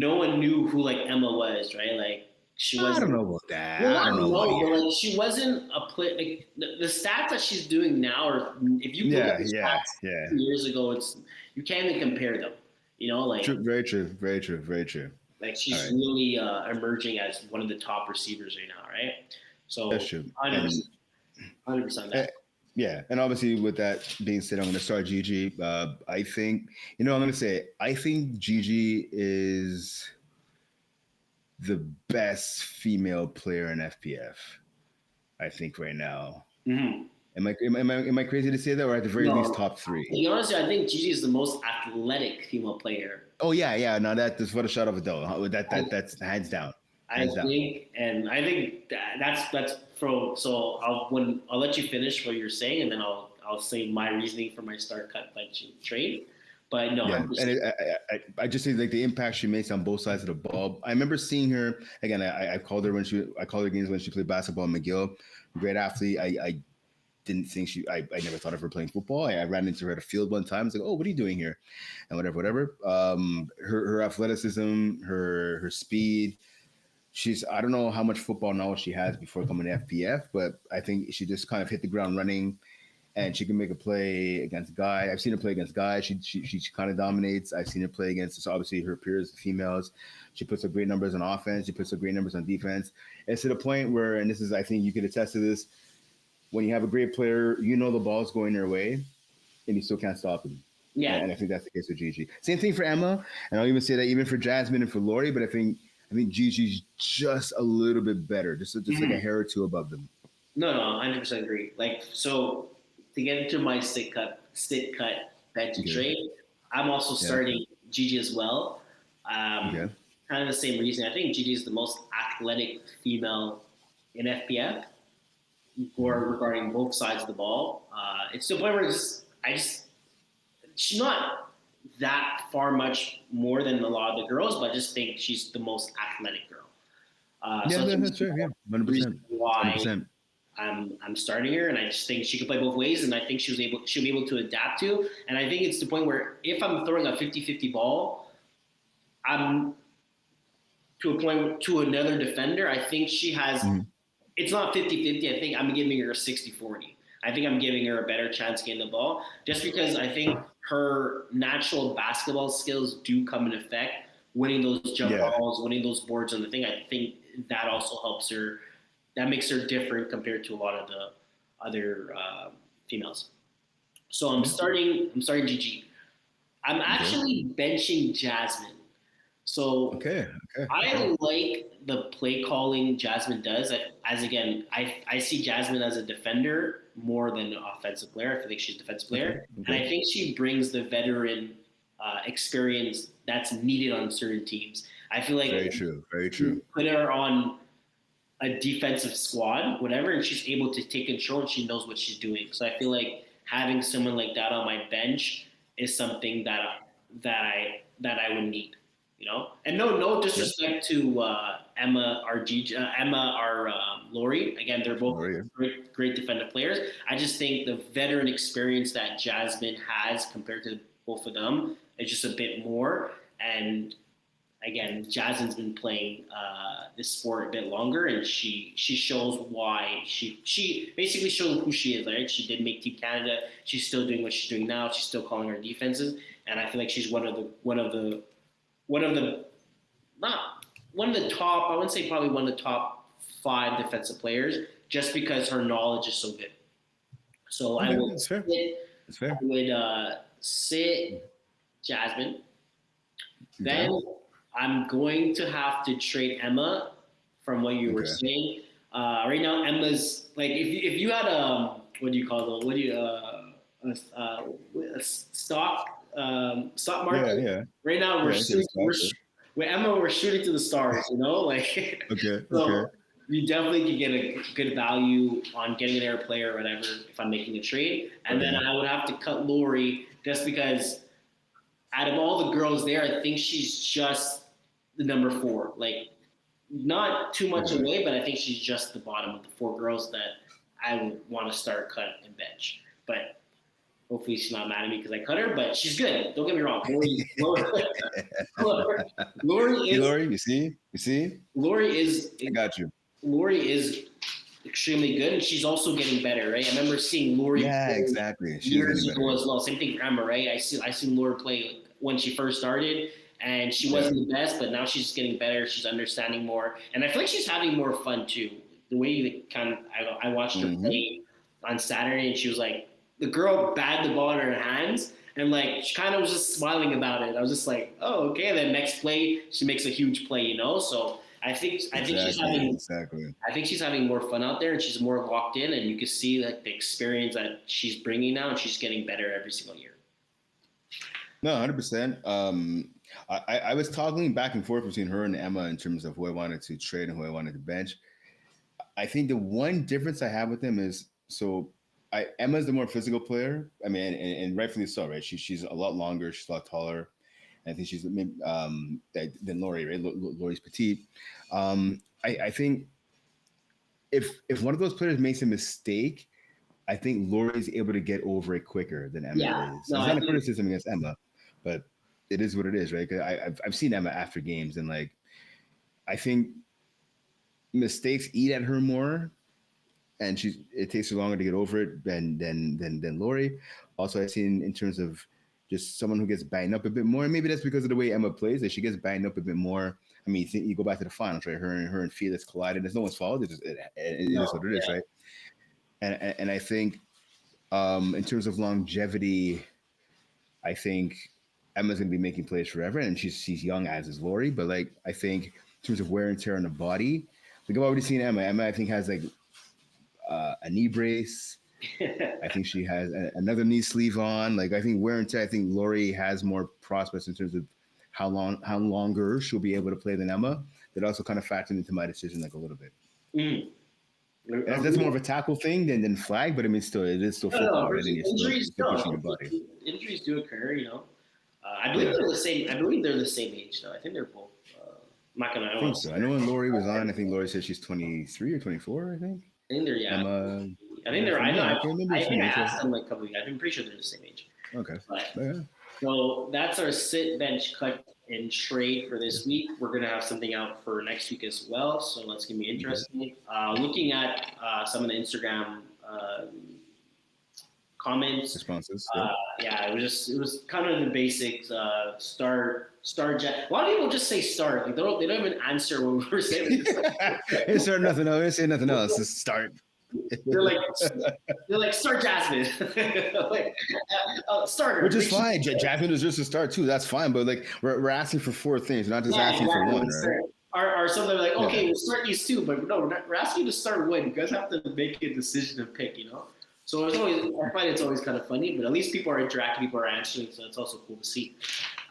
no one knew who like Emma was, right? Like she I don't wasn't. know about that. Well, I don't not know about no, you. but like she wasn't a play. Like the stats that she's doing now, or if you look at Yeah, the yeah, stats yeah. 2 years ago, it's you can't even compare them. You know, True. Very true. Very true. Very true. like All she's right. really emerging as one of the top receivers right now, right? That's So true. 100%, 100% And that. yeah, and obviously with that being said, I'm going to start Gigi. I think I'm going to say I think Gigi is the best female player in FPF. I think right now. Mm-hmm. Am I crazy to say that, or at the very least No, top to three? be honest, I think Gigi is the most athletic female player. Oh yeah, yeah. No, that's for the shot of a doubt. I, That's hands down, I hands down. think, and I think that's pro. So I'll let you finish what you're saying, and then I'll say my reasoning for my start cut bench and trade. But no, Yeah, and 100%. I just think like the impact she makes on both sides of the ball. I remember seeing her again. I called her I called her games when she played basketball in McGill. Great athlete. I didn't think I never thought of her playing football. I ran into her at a field one time. I was like, oh, what are you doing here? And whatever. Her athleticism, her speed. I don't know how much football knowledge she has before coming to FPF, but I think she just kind of hit the ground running and she can make a play against guys. I've seen her play against guys. She kind of dominates. I've seen her play against so obviously her peers, the females. She puts up great numbers on offense. She puts up great numbers on defense. It's to the point where, and this is, I think you could attest to this, when you have a great player, the ball's going their way, and you still can't stop them. Yeah. And I think that's the case with Gigi. Same thing for Emma, and I'll even say that even for Jasmine and for Lori. But I think Gigi's just a little bit better, just like a Mhm. hair or two above them. No, 100% agree. Like so, to get into my sit cut bench and Okay. trade, I'm also Yeah. starting Gigi as well. Okay. Kind of the same reason. I think Gigi is the most athletic female in FPF Mm-hmm. or regarding both sides of the ball. It's to the point where she's not that far much more than a lot of the girls, but I just think she's the most athletic girl. Yeah, So that's true. Yeah, the reason 100%. why 100%. I'm starting her, and I just think she could play both ways, and I think she'll be able to adapt to. And I think it's the point where if I'm throwing a 50-50 ball, I'm to a point to another defender. I think she has. Mm-hmm. It's not 50-50. I think I'm giving her a 60-40. I think I'm giving her a better chance getting the ball just because I think her natural basketball skills do come in effect. Winning those jump Yeah. balls, winning those boards on the thing, I think that also helps her. That makes her different compared to a lot of the other females. So I'm Yeah. starting. I'm starting GG. I'm Okay. actually benching Jasmine. So Okay. Okay. Okay. I like the play calling Jasmine does. As again, I see Jasmine as a defender more than an offensive player. I feel like she's a defensive Okay. player, and Okay. I think she brings the veteran experience that's needed on certain teams. I feel like Very true. Very true. you put her on a defensive squad, whatever, and she's able to take control and she knows what she's doing. So I feel like having someone like that on my bench is something that I would need, you know. And no Yeah. disrespect to Emma or Lori. Again, they're both Warrior. great defensive players. I just think the veteran experience that Jasmine has compared to both of them is just a bit more. And again, Jasmine's been playing this sport a bit longer, and she shows why she basically showed who she is. Right, she did make Team Canada. She's still doing what she's doing now. She's still calling her defenses, and I feel like she's one of the not one of the top. I wouldn't say probably one of the top 5 defensive players, just because her knowledge is so good. So Okay. That's fair. That's I fair. would sit Jasmine. Okay. Then I'm going to have to trade Emma from what you were Okay. saying. Right now, Emma's like if you had a what do you call it? What do you a stock Yeah. market? Yeah. Right now, Yeah. It's a stock. with Emma, we're shooting to the stars, you know, like Okay. so Okay. you definitely could get a good value on getting an air player or whatever if I'm making a trade. And then I would have to cut Lori just because out of all the girls there, I think she's just the number 4. Like not too much away, but I think she's just the bottom of the 4 girls that I would want to start, cut, and bench. But hopefully she's not mad at me because I cut her, but she's good. Don't get me wrong. Lori See, is Lori, you see? Lori is I got you. Lori is extremely good, and she's also getting better, right? I remember seeing Lori play exactly. years ago as well. Same thing for Emma, right? I seen Lori play when she first started, and she wasn't the best, but now she's getting better. She's understanding more, and I feel like she's having more fun too. The way you I watched her play on Saturday, and she was like, the girl batted the ball in her hands, and like she kind of was just smiling about it. I was just like, oh, okay. And then next play, she makes a huge play, you know. So I think she's having I think she's having more fun out there, and she's more locked in, and you can see like the experience that she's bringing now, and she's getting better every single year. No, 100%. I was toggling back and forth between her and Emma in terms of who I wanted to trade and who I wanted to bench. I think the one difference I have with them is Emma's the more physical player. I mean, and rightfully so, right? She's a lot longer, she's a lot taller. I think she's than Lori, right? Lori's petite. I think if one of those players makes a mistake, I think Lori's able to get over it quicker than Emma is. No, it's not a criticism against Emma, but it is what it is, right? I've seen Emma after games, and like I think mistakes eat at her more, and it takes her longer to get over it than Lori. Also, I've seen in terms of just someone who gets banged up a bit more, and maybe that's because of the way Emma plays. That she gets banged up a bit more. I mean, you go back to the finals, right? Her and Felix collided. It's no one's fault. It is what it is, right? And I think in terms of longevity, I think Emma's going to be making plays forever, and she's young as is Lori. But like I think in terms of wear and tear on the body, like I've already seen Emma. Emma, I think, has like a knee brace. I think she has another knee sleeve on. Like I think wear and tear. I think Lori has more prospects in terms of how longer she'll be able to play than Emma. That also kind of factored into my decision like a little bit. That's more of a tackle thing than flag, but I mean, it is still football. Right? Injuries do occur, you know. I believe they're the same. I believe they're the same age, though. I think they're both. I'm not gonna. I think so. I know when Lori was on, I think Lori said she's 23 or 24. I think. I think they're I think they're. I asked them like a couple of years. I'm pretty sure they're the same age. Okay. So that's our sit, bench, cut, and trade for this week. We're gonna have something out for next week as well. So that's gonna be interesting. Looking at some of the Instagram comments, responses. It was kind of the basics. Start. A lot of people just say start. Like they don't even answer when we're saying. They start nothing else. They say nothing else. Just start. They're like start Jasmine. Starter. Which is fine. Jasmine is just a start too. That's fine. But like we're asking for 4 things, not just asking for one, right? Or something like, okay, we'll start these 2, but no, we're asking you to start one. You guys have to make a decision and pick, you know. So I find it's always kind of funny, but at least people are interacting, people are answering, so it's also cool to see.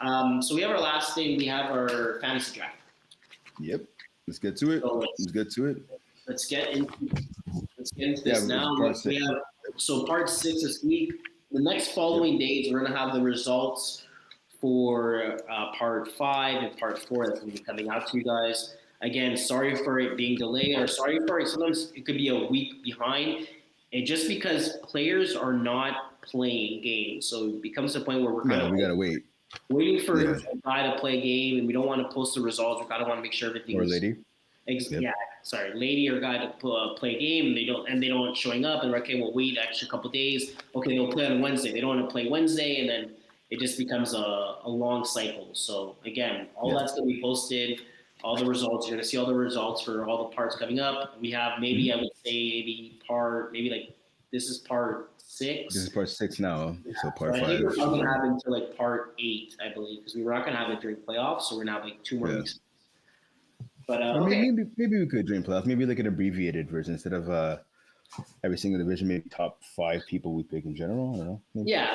So we have our last thing. We have our fantasy draft. Yep. Let's get to it. Let's get into this now. We have part 6 this week. The next following days, we're gonna have the results for part 5 and part 4 that's gonna be coming out to you guys. Again, sorry for it being delayed, or sorry for it. Sometimes it could be a week behind. And just because players are not playing games, so it becomes a point where we gotta waiting for a guy to play a game, and we don't want to post the results. We kind of want to make sure everything. Or lady. Lady or guy to play a game, and they don't showing up, and we're okay, we'll wait an extra couple days. Okay, they'll play on Wednesday. They don't want to play Wednesday, and then it just becomes a long cycle. So again, all that's going to be posted. All the results, you're going to see all the results for all the parts coming up. We have I would say this is part 6. This is part 6 now, so part 5. I think we're probably going to have it until like part 8, I believe, because we were not going to have it during playoffs, so we're going to have like 2 more weeks. But maybe we could during playoffs. Maybe like an abbreviated version instead of every single division. Maybe top 5 people we pick in general. I don't know.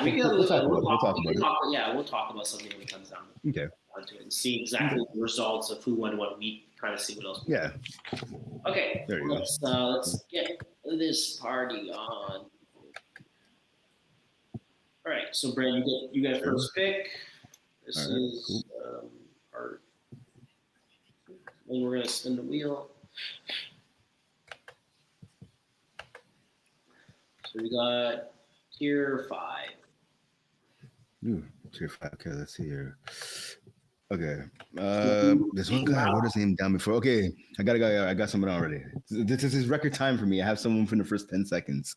Maybe. We'll talk about it. We'll talk about something when it comes down. Okay. onto it and see exactly the results of who won what week. Try to see what else. Yeah. Okay. There you Let's get this party on. All right. So Brent, you get first pick. This All right, is our. And we're gonna spin the wheel. So we got tier 5. Ooh, tier 5. Okay, let's see here. Okay. There's one guy I wrote his name down before. Okay, I got a guy. I got someone already. This is record time for me. I have someone from the first 10 seconds.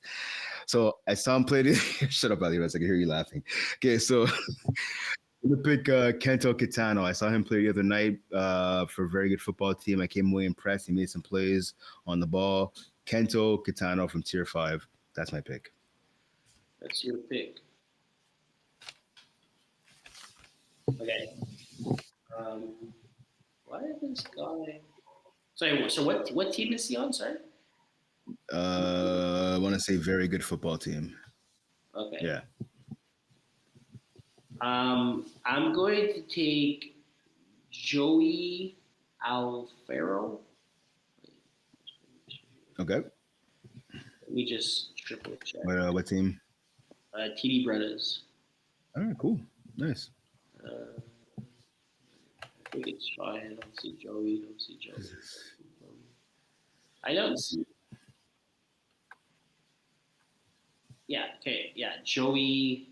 So I saw him play this. Shut up, Ali. I can hear you laughing. Okay, so I'm gonna pick Kento Kitano. I saw him play the other night for a very good football team. I came away impressed. He made some plays on the ball. Kento Kitano from tier 5. That's my pick. That's your pick. Okay. Why is this guy? Sorry. So what team is he on? Sorry. I want to say very good football team. Okay. Yeah. I'm going to take Joey Alfaro. Okay. Let me just triple check. What team? TD Brothers. All right, cool. Nice. I think it's fine. I don't see Joey. I don't see. Yeah. Okay. Yeah. Joey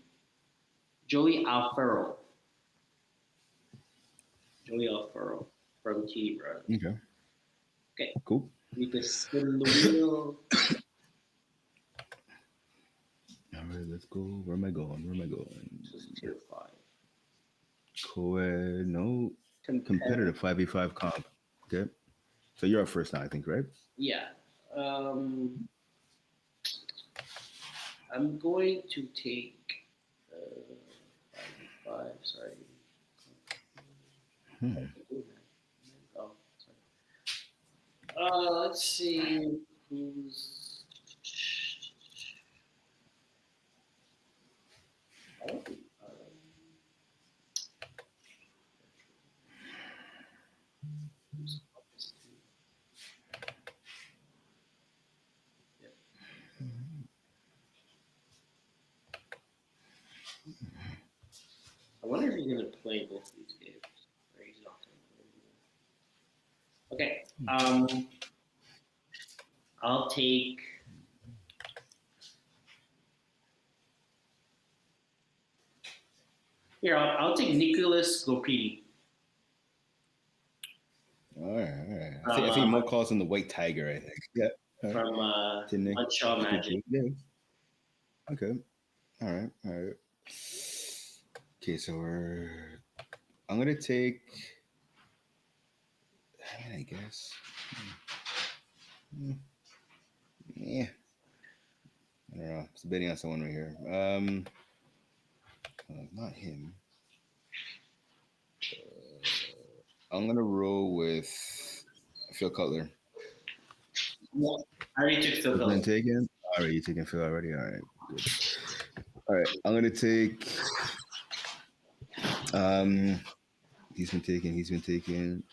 Alfaro. Joey Alfaro from TD Brothers. Okay. Okay. Cool. We can spin the wheel. All right, let's go. Where am I going? This is tier 5. Co-ed, no. Competitive 5v5 comp. Okay. So you're up first now, I think, right? Yeah. I'm going to take 5v5. Sorry. Oh, sorry. Let's see who's. I wonder if he's going to play both of these games. Or he's not going to play. Okay. I'll take. Here, I'll take Nicholas Gopini. All right. I think more calls on the White Tiger, I think. Yeah. From Montreal Magic. Yeah. Okay. All right. Okay, so I'm gonna take. I guess. Yeah. I don't know. It's betting on someone right here. Not him. I'm gonna roll with Phil Cutler. Yeah. I already took Phil Cutler. Taken? All right, you taking Phil already? All right, good. All right, I'm gonna take. He's been taken.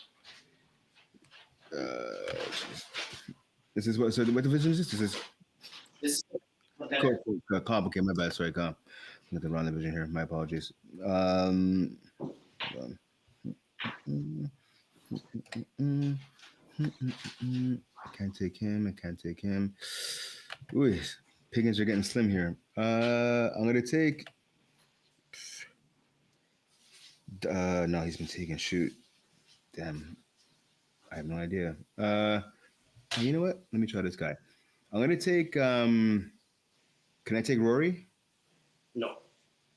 This is what? So what division is this? This is Cool. Comp. Okay, my bad. Sorry, comp. I'm at the wrong division here. My apologies. I can't take him. Ooh, pickings are getting slim here. I'm gonna take. No, he's been taken. Shoot, damn. I have no idea. You know what? Let me try this guy. I'm gonna take. Can I take Rory? No.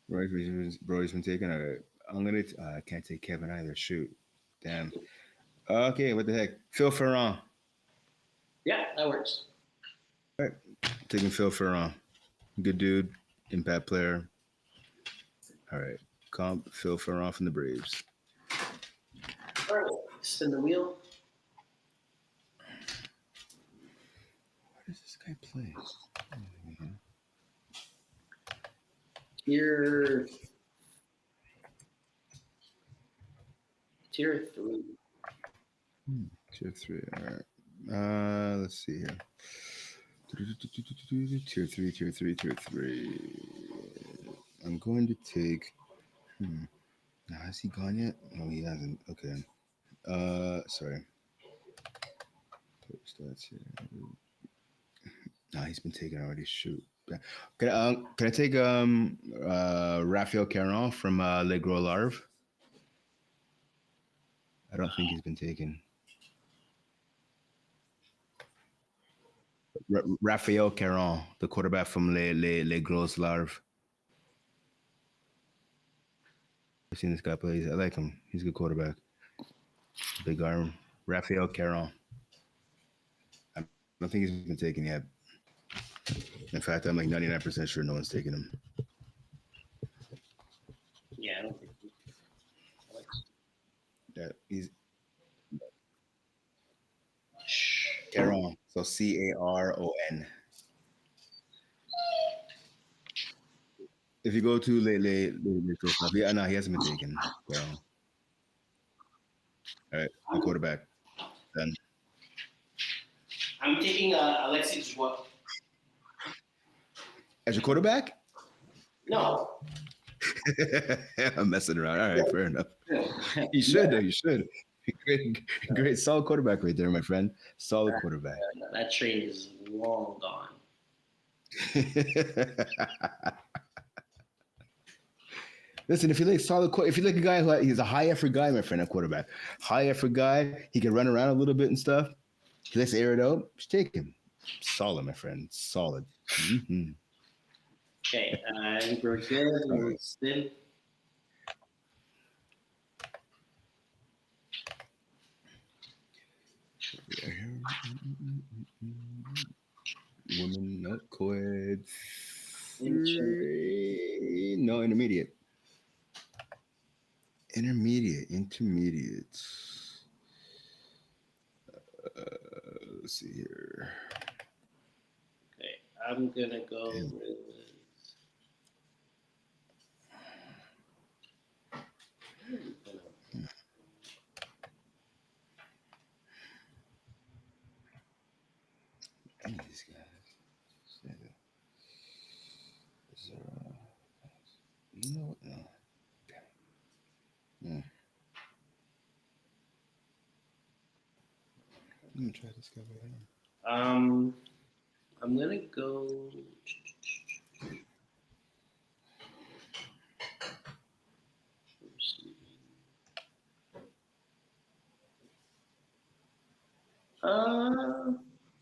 Rory's been taken. All right. I'm gonna. I can't take Kevin either. Shoot, damn. Okay, what the heck? Phil Ferrand. Yeah, that works. All right, taking Phil Ferrand. Good dude, impact player. All right, comp Phil Ferrand from the Braves. All right, spin the wheel. Where does this guy play? Here. Tier 3. Tier 3. All right. Let's see here. Tier 3, tier 3, tier 3. I'm going to take. Now, has he gone yet? No, he hasn't. Okay. Sorry. Stats here. No, he's been taken already. Shoot. Can I take Raphael Caron from Le Gros Larve? I don't think he's been taken. Raphael Caron, the quarterback from Le Gros Larve. I've seen this guy play. I like him. He's a good quarterback. Big arm. Raphael Caron. I don't think he's been taken yet. In fact, I'm like 99% sure no one's taken him. Yeah, I don't think Yeah, he's Caron. So Caron. If you go to yeah, no, he hasn't been taken. Caron. All right, my quarterback. Done. I'm taking Alexis Joie. As your quarterback? No. I'm messing around. All right, fair enough. You should, though. You should. Great, solid quarterback right there, my friend. Solid quarterback. That train is long gone. Listen, if you like if you like a guy he's a high effort guy, my friend, a quarterback, high effort guy, he can run around a little bit and stuff. He likes to air it out. Just take him. Solid, my friend. Solid. Mm-hmm. Okay, I think we're good. We'll spin. Women, no, co-ed. No, intermediate. Intermediate. Let's see here. Okay, I'm gonna go with. These guys. You know what? No. Damn. Let me try this guy right here. I'm gonna go.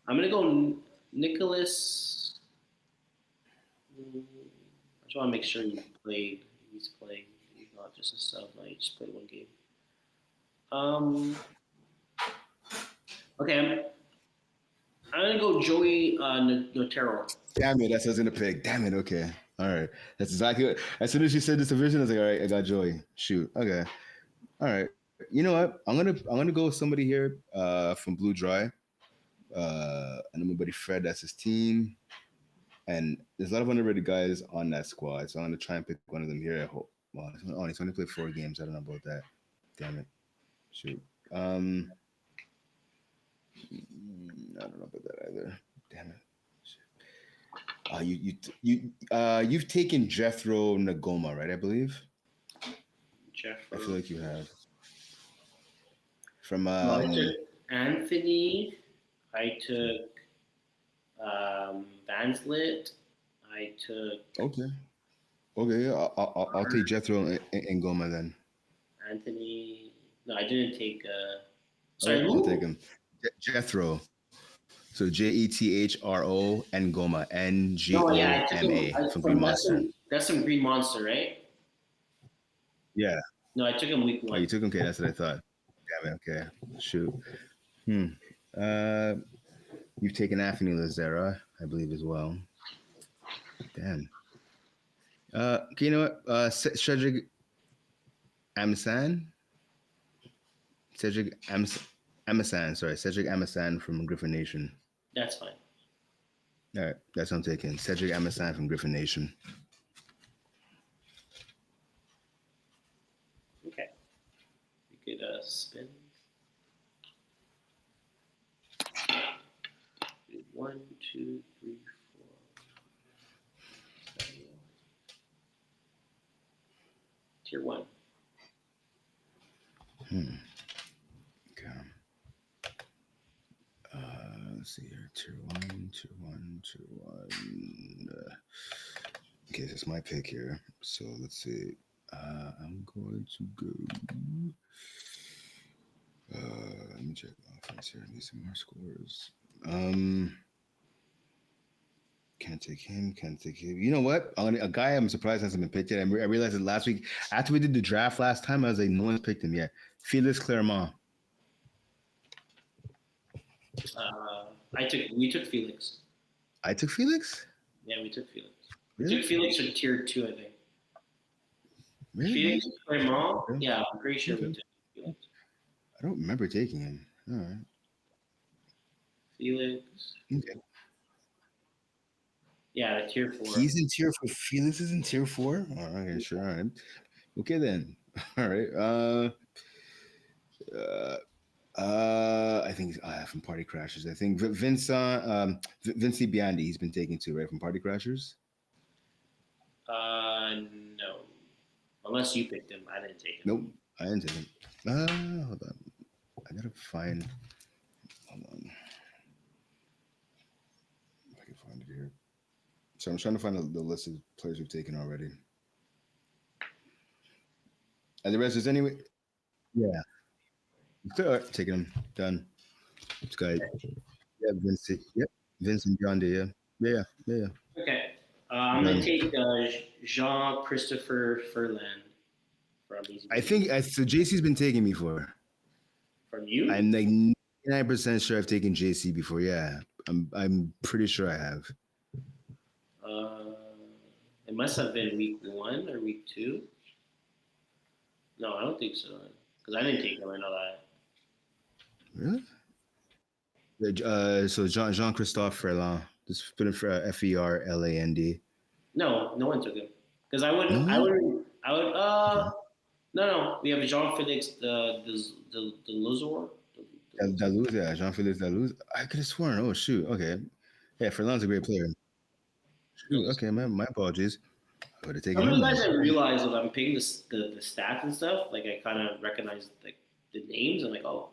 I'm gonna go Nicholas. I just want to make sure he played. He's playing. He's not just a sub. No, he just played one game. Okay, I'm gonna go Joey Notero. Damn it, that's what I was gonna pick. Damn it, okay. All right. That's exactly what as soon as you said this division, I was like, all right, I got Joey. Shoot. Okay. All right. You know what? I'm gonna go with somebody here from Blue Dry. And my buddy Fred, that's his team. And there's a lot of underrated guys on that squad. So I'm gonna try and pick one of them here. I hope. Well, he's only played 4 games. I don't know about that. Damn it. Shoot. I don't know about that either. Damn it. You've taken Jethro Nagoma, right? I believe. Jeffrey. I feel like you have. From I took Anthony. I took Vanslit. I took. Okay. Yeah, I'll take Jethro and Goma then. Anthony. No, I didn't take. Sorry, I'll take him. Jethro. So Jethro and Goma. Ngoma from Green Monster. That's some Green Monster, right? Yeah. No, I took him week 1. Oh, you took him? Okay, that's what I thought. Damn it. Okay. Shoot. You've taken Anthony Lazera, I believe, as well. Damn. Okay, you know what? Cedric Amsan. Cedric Amasan from Griffin Nation. That's fine. All right, that's what I'm taking. Cedric Amasan from Griffin Nation. Okay. Get a spin. 1, 2, 3, 4. Tier 1. Okay. Let's see here. Tier 1. Okay, this is my pick here. So let's see. I'm going to go. Let me check offense here. I need some more scores. Can't take him. You know what? A guy I'm surprised hasn't been picked yet. I realized it last week after we did the draft last time. I was like, no one's picked him yet. Felix Clermont. We took Felix. I took Felix. Yeah, we took Felix. Really? We took Felix for tier 2, I think. Really? Felix Clermont? Okay. Yeah, I'm pretty sure Okay. we took Felix. I don't remember taking him. All right. Felix. Okay. Yeah, tier 4. He's in tier 4. Felix is in tier 4. All right. Okay, sure. All right. Okay then. All right. I think from Party Crashers. I think Vinci Biondi. He's been taken too, right? From Party Crashers. No. Unless you picked him, I didn't take him. Nope, I didn't take him. Hold on. I gotta find. Hold on. If I can find it here. So I'm trying to find the list of players we've taken already. And the rest is anyway. Yeah. Taking him. Done. This guy. Yeah, Vincent. Yep. Vincent Biondi. Yeah. Okay. I'm going to take Jean Christopher Furlan from Easy. I think so. JC's been taking me for. From you? I'm like 99% sure I've taken JC before. Yeah, I'm pretty sure I have. It must have been week 1 or week 2. No, I don't think so. Because I didn't take him. I know that. Really? So Jean Christophe Ferland. Just put it for Ferland. No one took him. Because I would. Okay. No. We have Jean Felix the Luzor. Daluz, yeah, Jean-Felix Daluz. I could have sworn. Oh shoot. Okay. Yeah, Ferland's a great player. Shoot. Okay, my apologies. I would have taken him. Sometimes I realize when I'm picking the stats and stuff, like I kind of recognize like the names. I'm like, oh,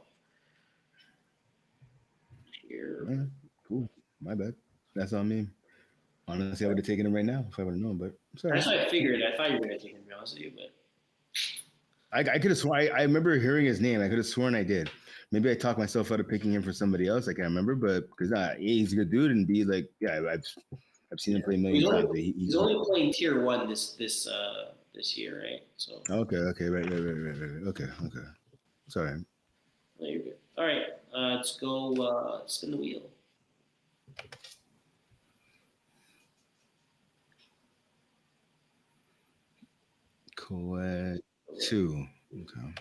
here. Yeah, cool. My bad. That's on me. Honestly, I would have taken him right now if I would have known. But sorry. That's what I figured. I thought you were gonna take him, to be honest with you, but I could have sworn. I remember hearing his name. I could have sworn I did. Maybe I talked myself out of picking him for somebody else. I can't remember, but because A, he's a good dude, and B, like, yeah, I've seen him play a million times. He's only playing tier 1 this year, right? So okay, right. Okay. Sorry. no, you're good. All right, let's go spin the wheel. Coed 2. Okay.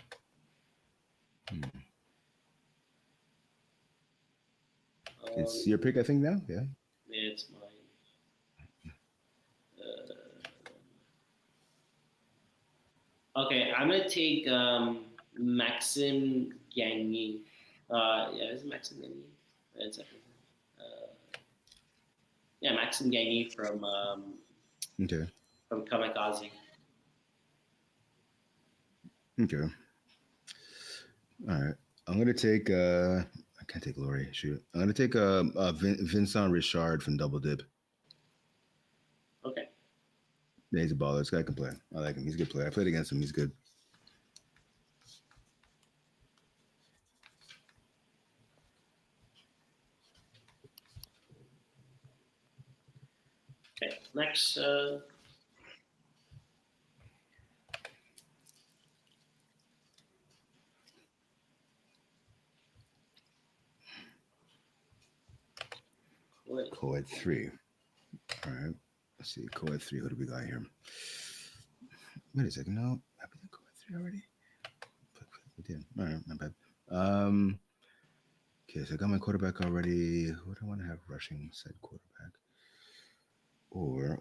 It's your pick, I think, now? Yeah. It's mine. Okay, I'm going to take Maxime Gagné. Is it Maxime Gagné? Maxime Gagné from Kamikaze. Okay. All right. I'm going to take, I can't take Laurie. Shoot. I'm going to take Vincent Richard from Double Dip. Okay. Yeah, he's a baller. This guy can play. I like him. He's a good player. I played against him. He's good. Okay. Next. Coed 3. All right. Let's see. Coed 3. Who do we got here? Wait a second. No. Have we done Coed 3 already? We did. All right. Not bad. Okay. So I got my quarterback already. Who do I want to have rushing said quarterback? Or,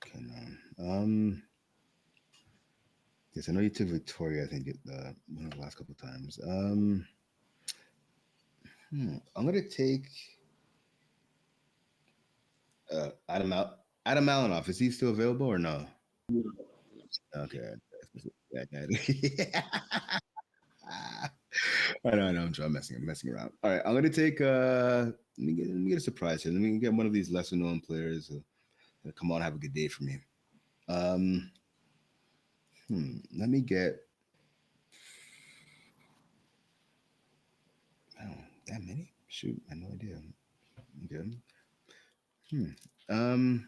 okay, no. Yes, I know you took Victoria. I think one of the last couple of times. I'm gonna take Adam Malinoff. Is he still available or no? Okay. Yeah, yeah. I know. I'm messing around. All right, I'm gonna take. Let me get a surprise here. Let me get one of these lesser known players. Come on, have a good day for me. Um, Let me get. Oh, that many? Shoot, I had no idea. Okay. Hmm. Um.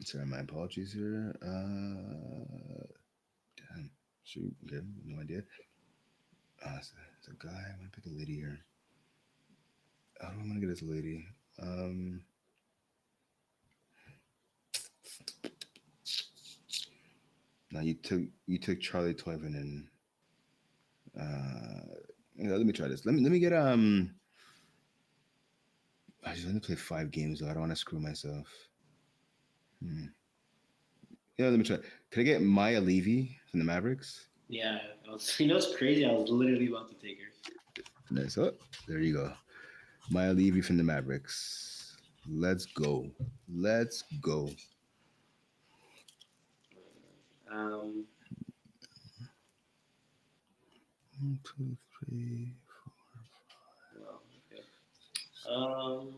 Sorry, my apologies here. Damn. Shoot. Okay, no idea. It's a guy. I'm gonna pick a lady here. I don't want to get this lady. Um. Now you took Charlie Toivin and let me try this. Let me get I just want to play 5 games though. I don't want to screw myself. Hmm. Yeah, let me try. Can I get Maya Levy from the Mavericks? Yeah, it's crazy. I was literally about to take her. Nice. Oh, there you go. Maya Levy from the Mavericks. Let's go. Let's go. Um, 1, 2, 3. well, okay. Um,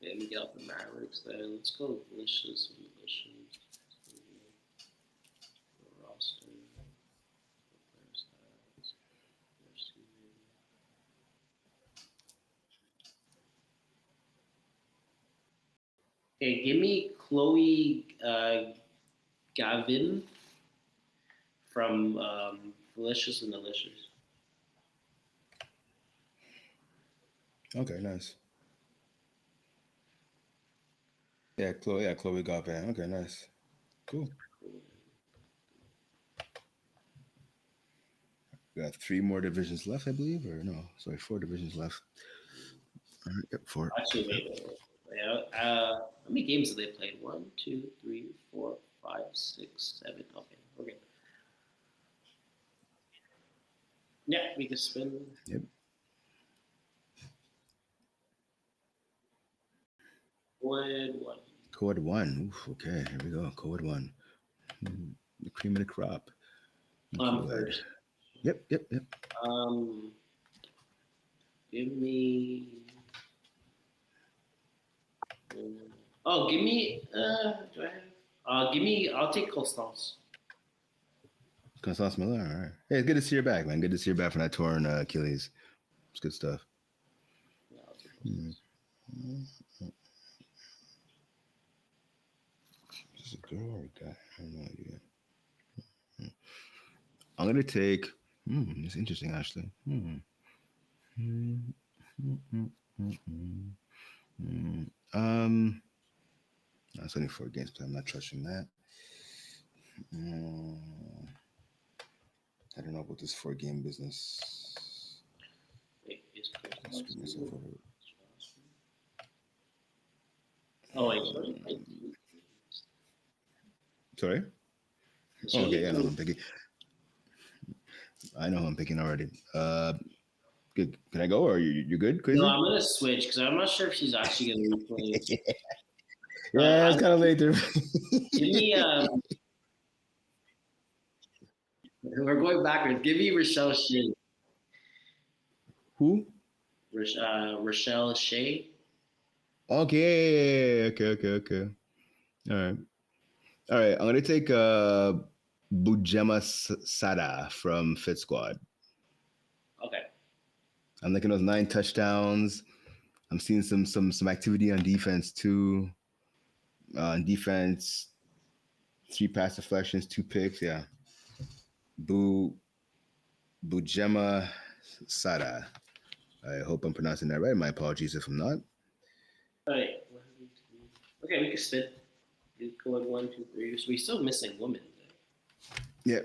yeah, let me get off the Mavericks then. Let's go malicious. Roster. Players stats. Players team. Okay, give me Chloe Gavin from Delicious and Delicious. Okay, nice. Chloe got Van. Okay, nice. Cool. We got 3 more divisions left, I believe, or no? Sorry, 4 divisions left. All right, yep, 4. Actually, wait. Yeah, how many games have they played? 1, 2, 3, 4, 5, 6, 7. Okay, we're good. Yeah, we can spin. Yep. Wood 1. Code 1. Oof, okay, here we go. Code 1. The cream of the crop. Good. First. Yep. Um, give me. Give me. Do I have? Give me. I'll take Constance. Constance Miller. All right. Hey, it's good to see you back, man. Good to see you back from that torn Achilles. It's good stuff. Yeah, I'll take Hmm. Constance. Is this a girl or a guy? I have no idea. I'm gonna take. It's interesting, actually. Um, that's only 4 games, but I'm not trusting that. Mm, I don't know about this 4 game business. Wait, is I'll Constance? screw myself over. Oh wait, she only played 2 games. Sorry. She Oh, only okay, yeah, no, played. I'm picking. I know who I'm picking already. Good. Can I go or you good, No, Quaysie? I'm gonna switch because I'm not sure if she's actually gonna replay. Yeah, it's kind of late there. Give me. We're going backwards. Give me Rochelle Shea. Who? Rochelle Shea. Okay. All right. All right. I'm gonna take Bujema Sada from Fit Squad. Okay. I'm looking at those 9 touchdowns. I'm seeing some activity on defense too. On defense, 3 pass deflections, 2 picks. Yeah. Bu Bujema Sada. I hope I'm pronouncing that right. My apologies if I'm not. All right. Okay, we can spin. You go in 1, 2, 3. So we still missing women. Yeah.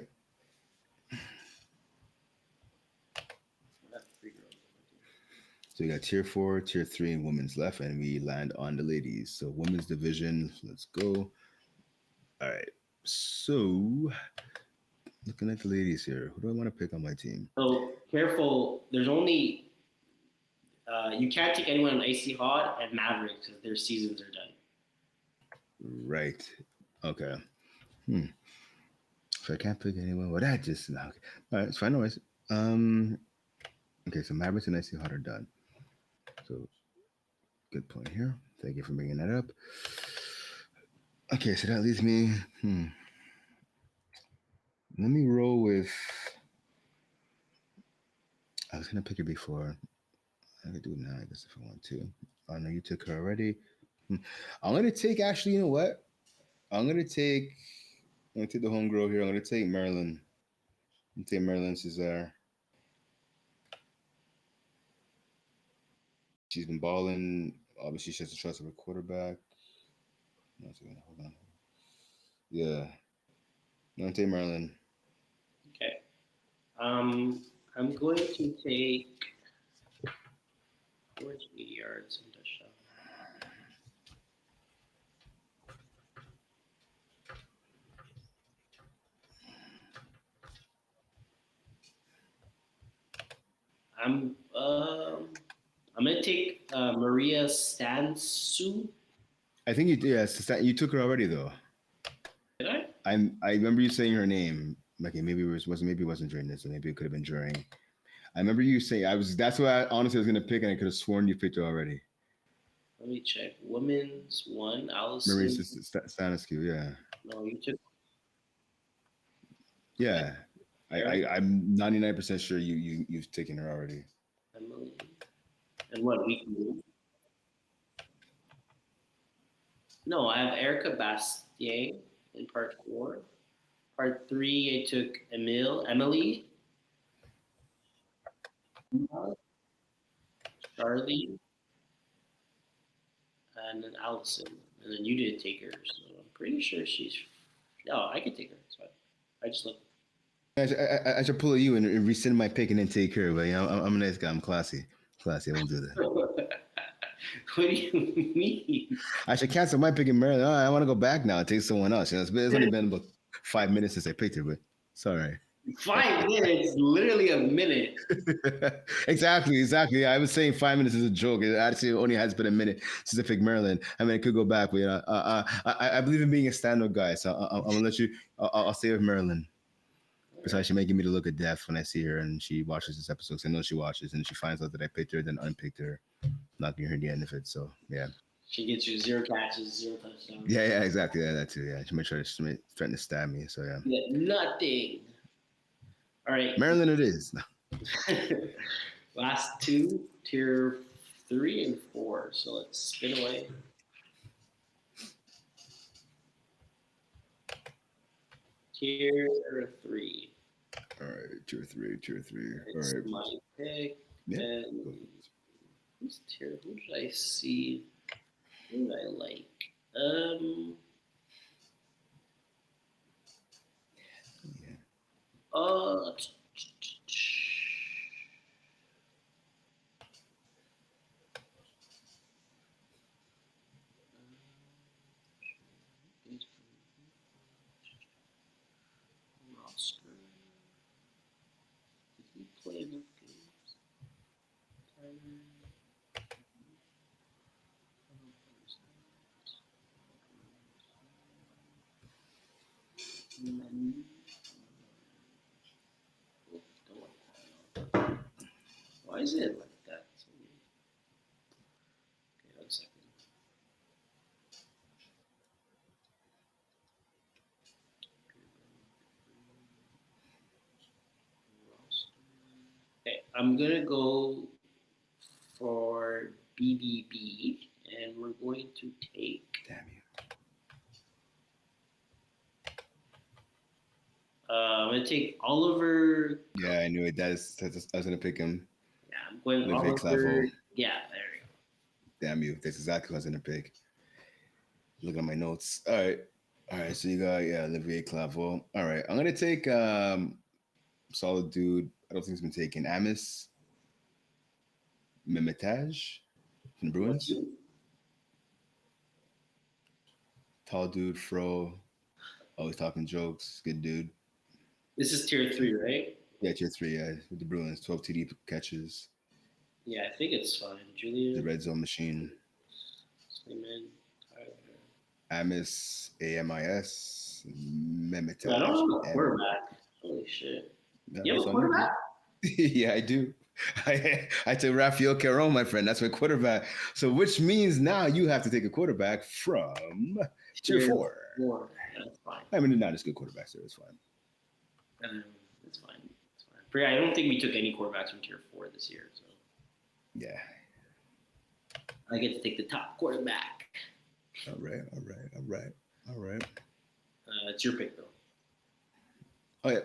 Not 3 girls. So you got tier 4, tier 3, and women's left, and we land on the ladies. So women's division, let's go. All right. So looking at the ladies here, who do I want to pick on my team? So careful. There's only you can't take anyone on Icy Hot and Mavericks because their seasons are done. Right. Okay. Hmm. So I can't pick anyone. Well, that just okay. All right, it's fine. No worries. Um. Okay, so Mavericks and Icy Hot are done. So good point here. Thank you for bringing that up. Okay, so that leaves me. Let me roll with. I was gonna pick her before. I could do it now, I guess, if I want to. Oh no, you took her already. Hmm. I'm gonna take. Actually, you know what? I'm gonna take. I'm gonna take the homegirl here. I'm gonna take Maryland. I'm gonna take Maryland Cesar. She's been balling. Obviously, she has to trust her quarterback. No, hold on. Yeah. I'm gonna take Maryland. Okay. I'm going to take 480 yards and touchdown. I'm gonna take Maria Stansu. I think you did. Yes, you took her already though. Did I? I remember you saying her name. Okay, maybe it wasn't during this, or maybe it could have been during. I remember you saying I was. That's what I honestly was gonna pick, and I could have sworn you picked her already. Let me check. Women's one, Marie Allison. Stanescu, yeah, No, you took. Okay. yeah. I'm 99% sure you've taken her already. Emily. And what we can do? No, I have Erica Bastien in part 4. Part 3, I took Emily, Charlie, and then Allison. And then you didn't take her, so I'm pretty sure she's. No, I could take her. It's fine. I just look. I should pull you and rescind my pick and then take her. But you know, I'm a nice guy. I'm classy. Classy. I won't do that. What do you mean? I should cancel my pick in Maryland. Oh, I want to go back now and take someone else. You know, it's only been about 5 minutes since I picked her, but it's all right. 5 minutes, literally a minute. Exactly. I was saying 5 minutes is a joke. It actually only has been a minute since I picked Maryland. I mean, it could go back, but you know, I believe in being a stand-up guy, so I'm gonna let you. I'll stay with Maryland. Besides, she's making me to look at death when I see her and she watches this episode. Cause I know she watches, and she finds out that I picked her, then unpicked her, not gonna hear the end of it. So yeah. She gets you 0 catches, 0 touchdowns. Yeah, exactly. Yeah, that too. Yeah, she might try to threaten to stab me. So yeah. Yeah, nothing. All right. Maryland, it is. Last two, tier 3 and 4. So let's spin away. Tier 3. All right, tier 3. It's All right. my pick. Yeah. And who's tier? Who did I see? Who did I like? Yeah. Uh, roster. Did he play enough games? Why is it like that? Okay, 1 second. Okay, I'm gonna go for BBB, and we're going to take. Damn you. I'm gonna take Oliver. Yeah, I knew it. I was gonna pick him. Yeah, I'm going Olivier Oliver. Claveau. Yeah, there we go. Damn you. That's exactly what I was gonna pick. Looking at my notes. All right. So you got Olivier Claveau. All right. I'm gonna take solid dude. I don't think he's been taken. Amos. Mimitage from the Bruins. Tall dude, fro, always talking jokes. Good dude. This is tier 3, right? Yeah, tier 3. Yeah, with the Bruins, 12 TD catches. Yeah, I think it's fine. The Julian, red zone machine. Simon, Tyler. Amis, AMIS, Mimitage. I don't know the quarterback. Holy shit. Yeah, You have that's a on you, quarterback? dude. Yeah, I do. I took Rafael Caron, my friend. That's my quarterback. So, which means now you have to take a quarterback from tier 4. Yeah, that's fine. I mean, they're not as good quarterbacks there. It's fine. It's fine. It's fine. But yeah, I don't think we took any quarterbacks from tier 4 this year. So Yeah. I get to take the top quarterback. All right. It's your pick, though. Oh, yeah.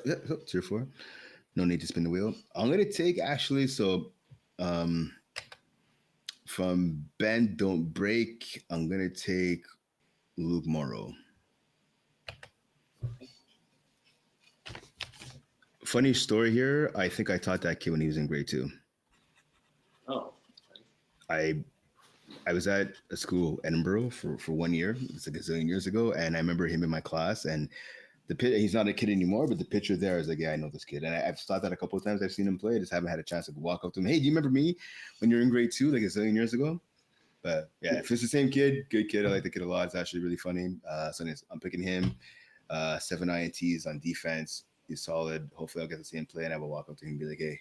Tier 4. No need to spin the wheel. I'm going to take actually, from Bend Don't Break, I'm going to take Luke Morrow. Funny story here. I think I taught that kid when he was in grade 2. Oh. I was at a school, Edinburgh, for 1 year. It's like a zillion years ago. And I remember him in my class. And he's not a kid anymore, but the picture there is like, yeah, I know this kid. And I've thought that a couple of times I've seen him play. I just haven't had a chance to walk up to him. Hey, do you remember me when you were in grade 2, like a zillion years ago? But yeah, if it's the same kid, good kid. I like the kid a lot. It's actually really funny. So anyways, I'm picking him. 7 INTs on defense. He's solid. Hopefully I'll get to see him play and I will walk up to him and be like, hey,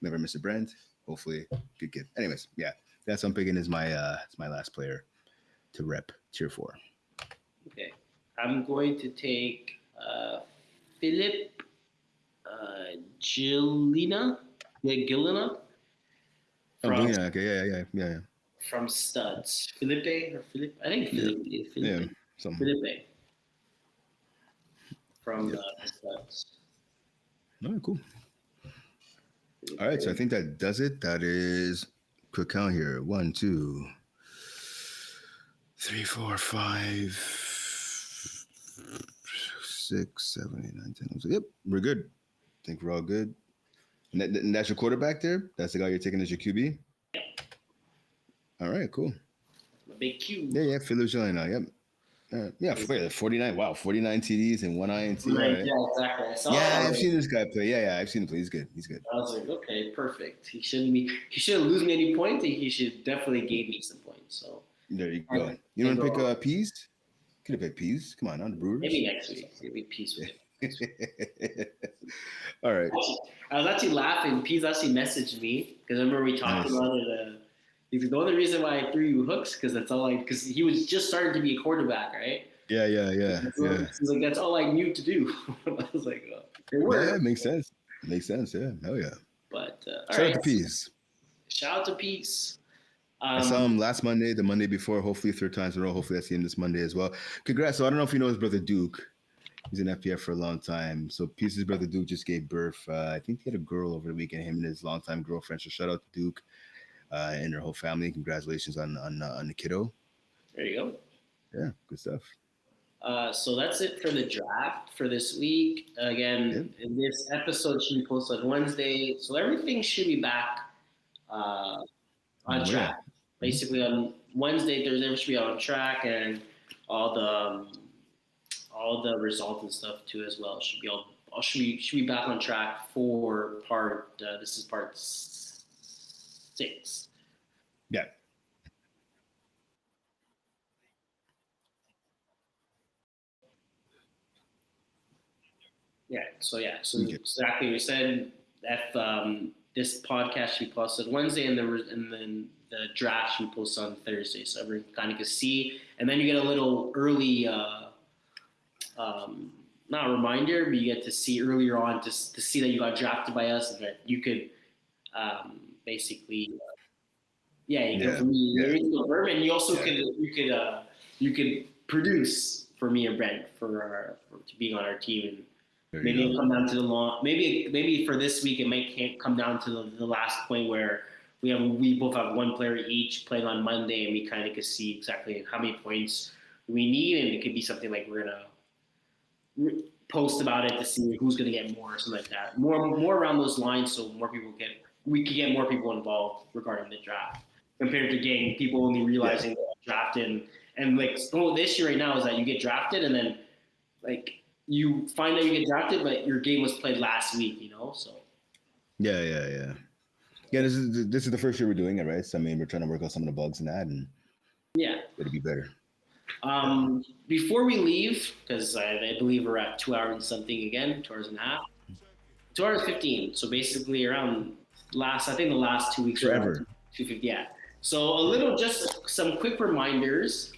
remember Mr. Brent? Hopefully, good kid. Anyways, yeah, that's what I'm picking as my last player to rep tier 4. Okay. I'm going to take Philip Gillina. Oh, Galina. Okay, yeah. From Studs. Felipe or Philip? I think Philippe. Yeah, something. Felipe. From the Studs. All right, cool. All right, so I think that does it. That is quick count here. 1, 2, 3, 4, 5, 6, 7, 8, 9, 10. Yep, we're good. I think we're all good. And that's your quarterback there? That's the guy you're taking as your QB? Yep. All right, cool. My big Q. Yeah, Philip Jelena, yep. Yeah, 49. Wow, 49 TDs and 1 INT. Right. Yeah, exactly. I've seen this guy play. Yeah, I've seen him play. He's good. I was like, okay, perfect. He shouldn't lose me any points. He should definitely gain me some points. So there you go. You want to pick Peas? Could have picked Peas. Come on, the Brewers. Maybe next week. Maybe Peas with it. All right. I was actually laughing. Peas actually messaged me because I remember we talked about it. He's like, the only reason why I threw you hooks because he was just starting to be a quarterback, right? Yeah. He's like, that's all I knew to do. I was like, it worked. Yeah, it makes sense. Yeah, hell yeah. But shout out to Peas. Shout out to Peas. I saw him last Monday, the Monday before. Hopefully 3rd time in a row. Hopefully I see him this Monday as well. Congrats. So I don't know if you know his brother Duke. He's in FPF for a long time. So Peace's brother Duke just gave birth. I think he had a girl over the weekend. Him and his longtime girlfriend. So shout out to Duke and their whole family. Congratulations on the kiddo. There you go. Yeah, good stuff. So that's it for the draft for this week. Again, this episode should be posted on Wednesday. So everything should be back on track. Yeah. Basically on Wednesday, Thursday, we should be on track, and all the results and stuff too as well should be back on track for part. This is part 6. Yeah. So exactly we said this podcast should be posted Wednesday, and then the draft should be posted on Thursday, so everyone kind of can see, and then you get a little early, not a reminder, but you get to see earlier on to see that you got drafted by us, and that you could basically, confirm, and you also you could produce for me and Brent for being on our team. And maybe it'll come down to the long. Maybe for this week it might come down to the last point where we both have one player each playing on Monday, and we kind of can see exactly how many points we need, and it could be something like we're gonna post about it to see who's gonna get more or something like that. More around those lines, so more people get we could get more people involved regarding the draft compared to getting people only realizing that drafted and like the issue right now is that you get drafted and then like you find out you get drafted, but your game was played last week, so. Yeah. This is the first year we're doing it, right? So I mean, we're trying to work out some of the bugs in that, and yeah, it'll be better. Before we leave, because I believe we're at 2 hours and something again, 2 hours and a half, 2 hours 15. So basically around the last 2 weeks Forever. 250. Yeah. So just some quick reminders.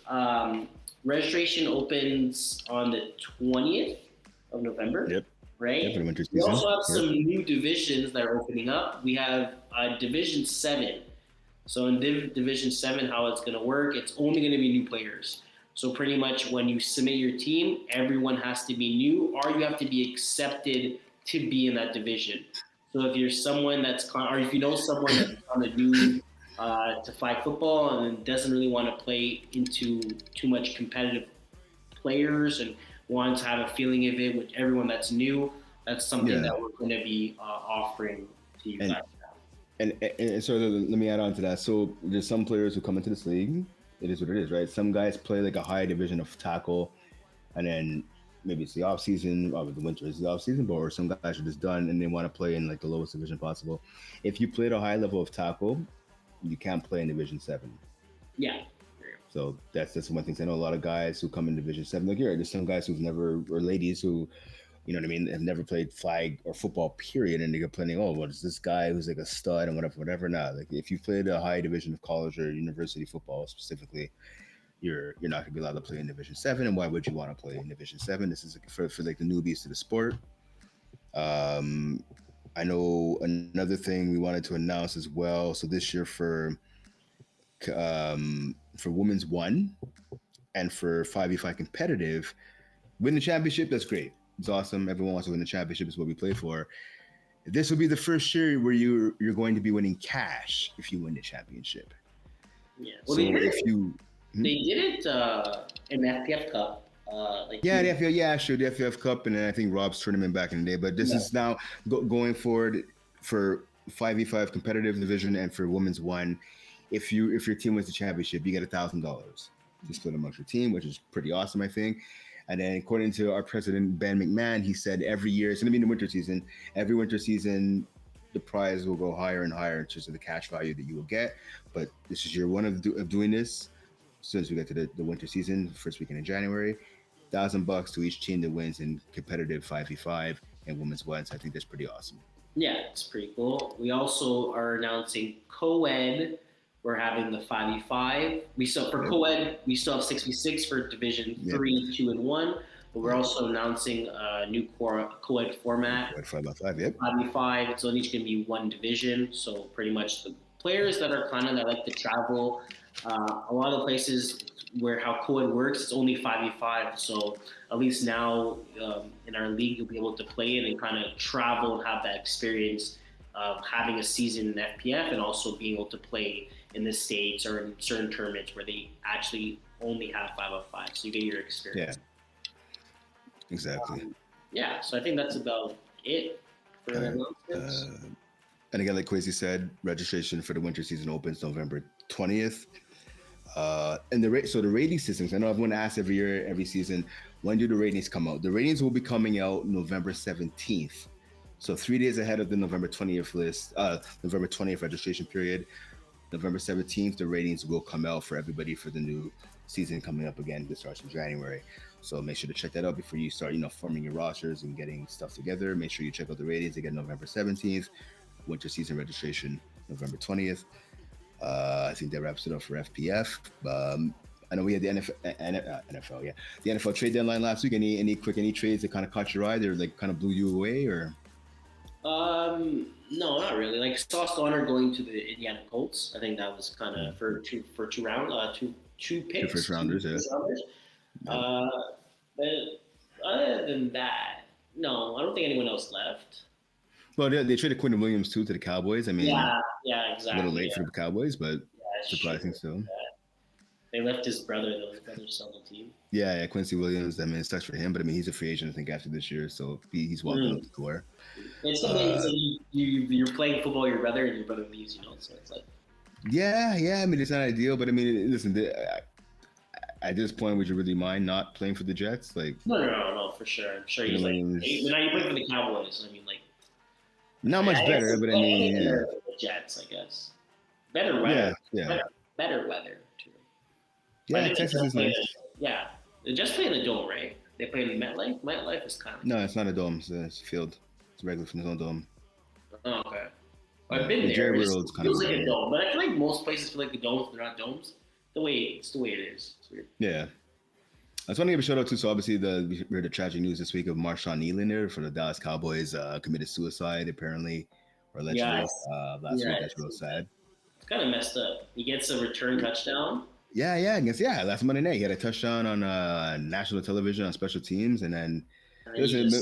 Registration opens on the 20th of November. Yep. Right. Yep, for the winter We season. also have some new divisions that are opening up. We have Division 7. So in Division 7, how it's going to work, it's only going to be new players. So pretty much when you submit your team, everyone has to be new or you have to be accepted to be in that division. So if you're someone or if you know someone that's on the new to flag football and doesn't really want to play into too much competitive players and wants to have a feeling of it with everyone that's new, that's something that we're going to be offering to you guys. And so let me add on to that. So there's some players who come into this league. It is what it is, right? Some guys play like a high division of tackle, and then maybe it's the off season, or the winter is the off season, or some guys are just done and they want to play in like the lowest division possible. If you played a high level of tackle, you can't play in Division 7. Yeah. So that's one thing. I know a lot of guys who come in Division 7. Like, there's some guys who've never, or ladies who, you know what I mean, have never played flag or football, period. And they get playing, what is this guy who's like a stud and whatever. Nah, like if you played a high division of college or university football specifically, you're not gonna be allowed to play in Division 7. And why would you want to play in Division 7? This is for like the newbies to the sport. I know another thing we wanted to announce as well. So this year for Women's 1 and for 5v5 competitive, win the championship, that's great. It's awesome. Everyone wants to win the championship, is what we play for. This will be the first year where you're going to be winning cash if you win the championship. Yeah. Well, so if you they did it in the FPF Cup. The FPF Cup, and then I think Rob's tournament back in the day. But this is now going forward for 5v5 competitive division and for Women's 1. If your team wins the championship, you get $1,000 to split amongst your team, which is pretty awesome, I think. And then according to our president, Ben McMahon, he said every year, it's going to be in the winter season, every winter season, the prize will go higher and higher in terms of the cash value that you will get. But this is year one of doing this. As soon as we get to the winter season, first weekend in January, $1,000 to each team that wins in competitive 5v5 and Women's 1. So I think that's pretty awesome. Yeah, it's pretty cool. We also are announcing co-ed. We're having the 5v5. Co-ed, we still have 6v6 for Division 3, 2, and 1. But we're also announcing a new co-ed format. 5v5, yep. 5v5. It's only going to be one division. So pretty much the players that like to travel. A lot of the places where how co-ed works, it's only 5v5. So at least now in our league, you'll be able to play it and kind of travel and have that experience of having a season in FPF and also being able to play in the States or in certain tournaments where they actually only have 5v5. So you get your experience. Yeah, exactly. So I think that's about it for announcements. And again, like Quaysie said, registration for the winter season opens November 20th. And the rating systems, I know everyone asks every year, every season, when do the ratings come out? The ratings will be coming out November 17th. So 3 days ahead of the November 20th list, November 20th registration period. November 17th, the ratings will come out for everybody for the new season coming up again. This starts in January. So make sure to check that out before you start, forming your rosters and getting stuff together. Make sure you check out the ratings again, November 17th. Winter season registration, November 20th. I think that wraps it up for FPF. I know we had the NFL, yeah. The NFL trade deadline last week. Any trades that kind of caught your eye? They're like kind of blew you away, or? No, not really. Like Sauce Gardner going to the Indiana Colts. I think that was kind of for two rounds, two picks. Two first rounders, yeah. But other than that, no, I don't think anyone else left. Well, they traded Quentin Williams too to the Cowboys. I mean, yeah, exactly. A little late for the Cowboys, but surprising still. They left his brother though. His brother's still on the team. Yeah, Quincy Williams. I mean, it sucks for him, but I mean, he's a free agent, I think, after this year, so he's walking out the door. It's the way so you're playing football with your brother and your brother leaves, so it's like. Yeah. I mean, it's not ideal, but I mean, listen, at this point, would you really mind not playing for the Jets? Like, No, for sure. I'm sure he's like, hey, now you play for the Cowboys. I mean, like, not much better, but I mean, yeah. The Jets, I guess. Better weather. Yeah. Better weather too. Yeah, Texas is nice. Yeah, they just play in the dome, right? They play in the MetLife. MetLife is kind of. No, it's not a dome. It's a field. It's a regular no dome. Oh, okay. I've been there. Jerry It feels like a dome, but I feel like most places feel like the domes. They're not domes. It's the way it is. It's weird. Yeah. I just want to give a shout out to, so obviously we heard the tragic news this week of Marshawn Nylander for the Dallas Cowboys, committed suicide apparently, or allegedly last week. That's real sad. It's kind of messed up. He gets a return touchdown. Yeah, I guess, last Monday night he had a touchdown on national television on special teams, and then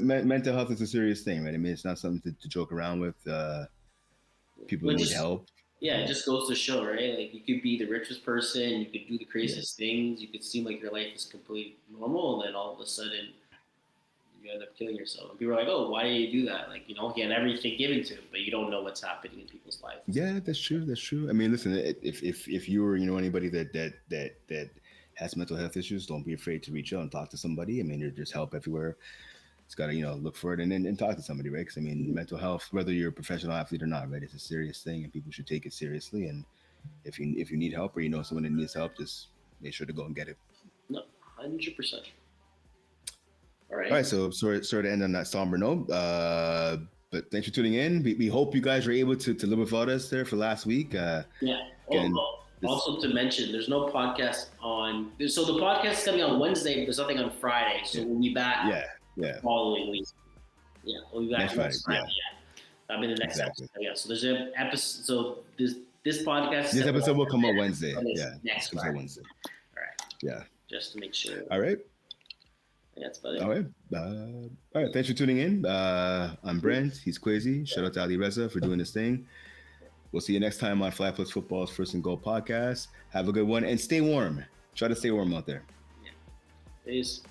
mental health is a serious thing, right? I mean, it's not something to joke around with. People need help. Yeah, it just goes to show, right? Like, you could be the richest person, you could do the craziest things, you could seem like your life is completely normal, and then all of a sudden you end up killing yourself. And people are like, "Oh, why did you do that?" Like, he had everything given to him, but you don't know what's happening in people's lives. Yeah, that's true. I mean, listen, if you were anybody that has mental health issues, don't be afraid to reach out and talk to somebody. I mean, there's help everywhere. It's got to look for it and talk to somebody, right? Because I mean, mental health, whether you're a professional athlete or not, right, it's a serious thing, and people should take it seriously. And if you need help or someone that needs help, just make sure to go and get it. No, 100%. All right. So sorry to end on that somber note. But thanks for tuning in. We hope you guys were able to live without us there for last week. Again, also to mention, there's no podcast on. So the podcast is coming on Wednesday, but there's nothing on Friday. So we'll be back. Yeah. Following week. Yeah, we'll be back next Friday. I mean, the next episode. Yeah. So there's an episode. So this podcast. This episode will come out Wednesday. Next Friday. Wednesday. All right. Yeah. Just to make sure. All right. That's about it. All right. Thanks for tuning in. I'm Brent. He's Quaysie. Shout out to Ali Reza for doing this thing. We'll see you next time on FlagPlus Football's First and Goal podcast. Have a good one and stay warm. Try to stay warm out there. Yeah. Peace.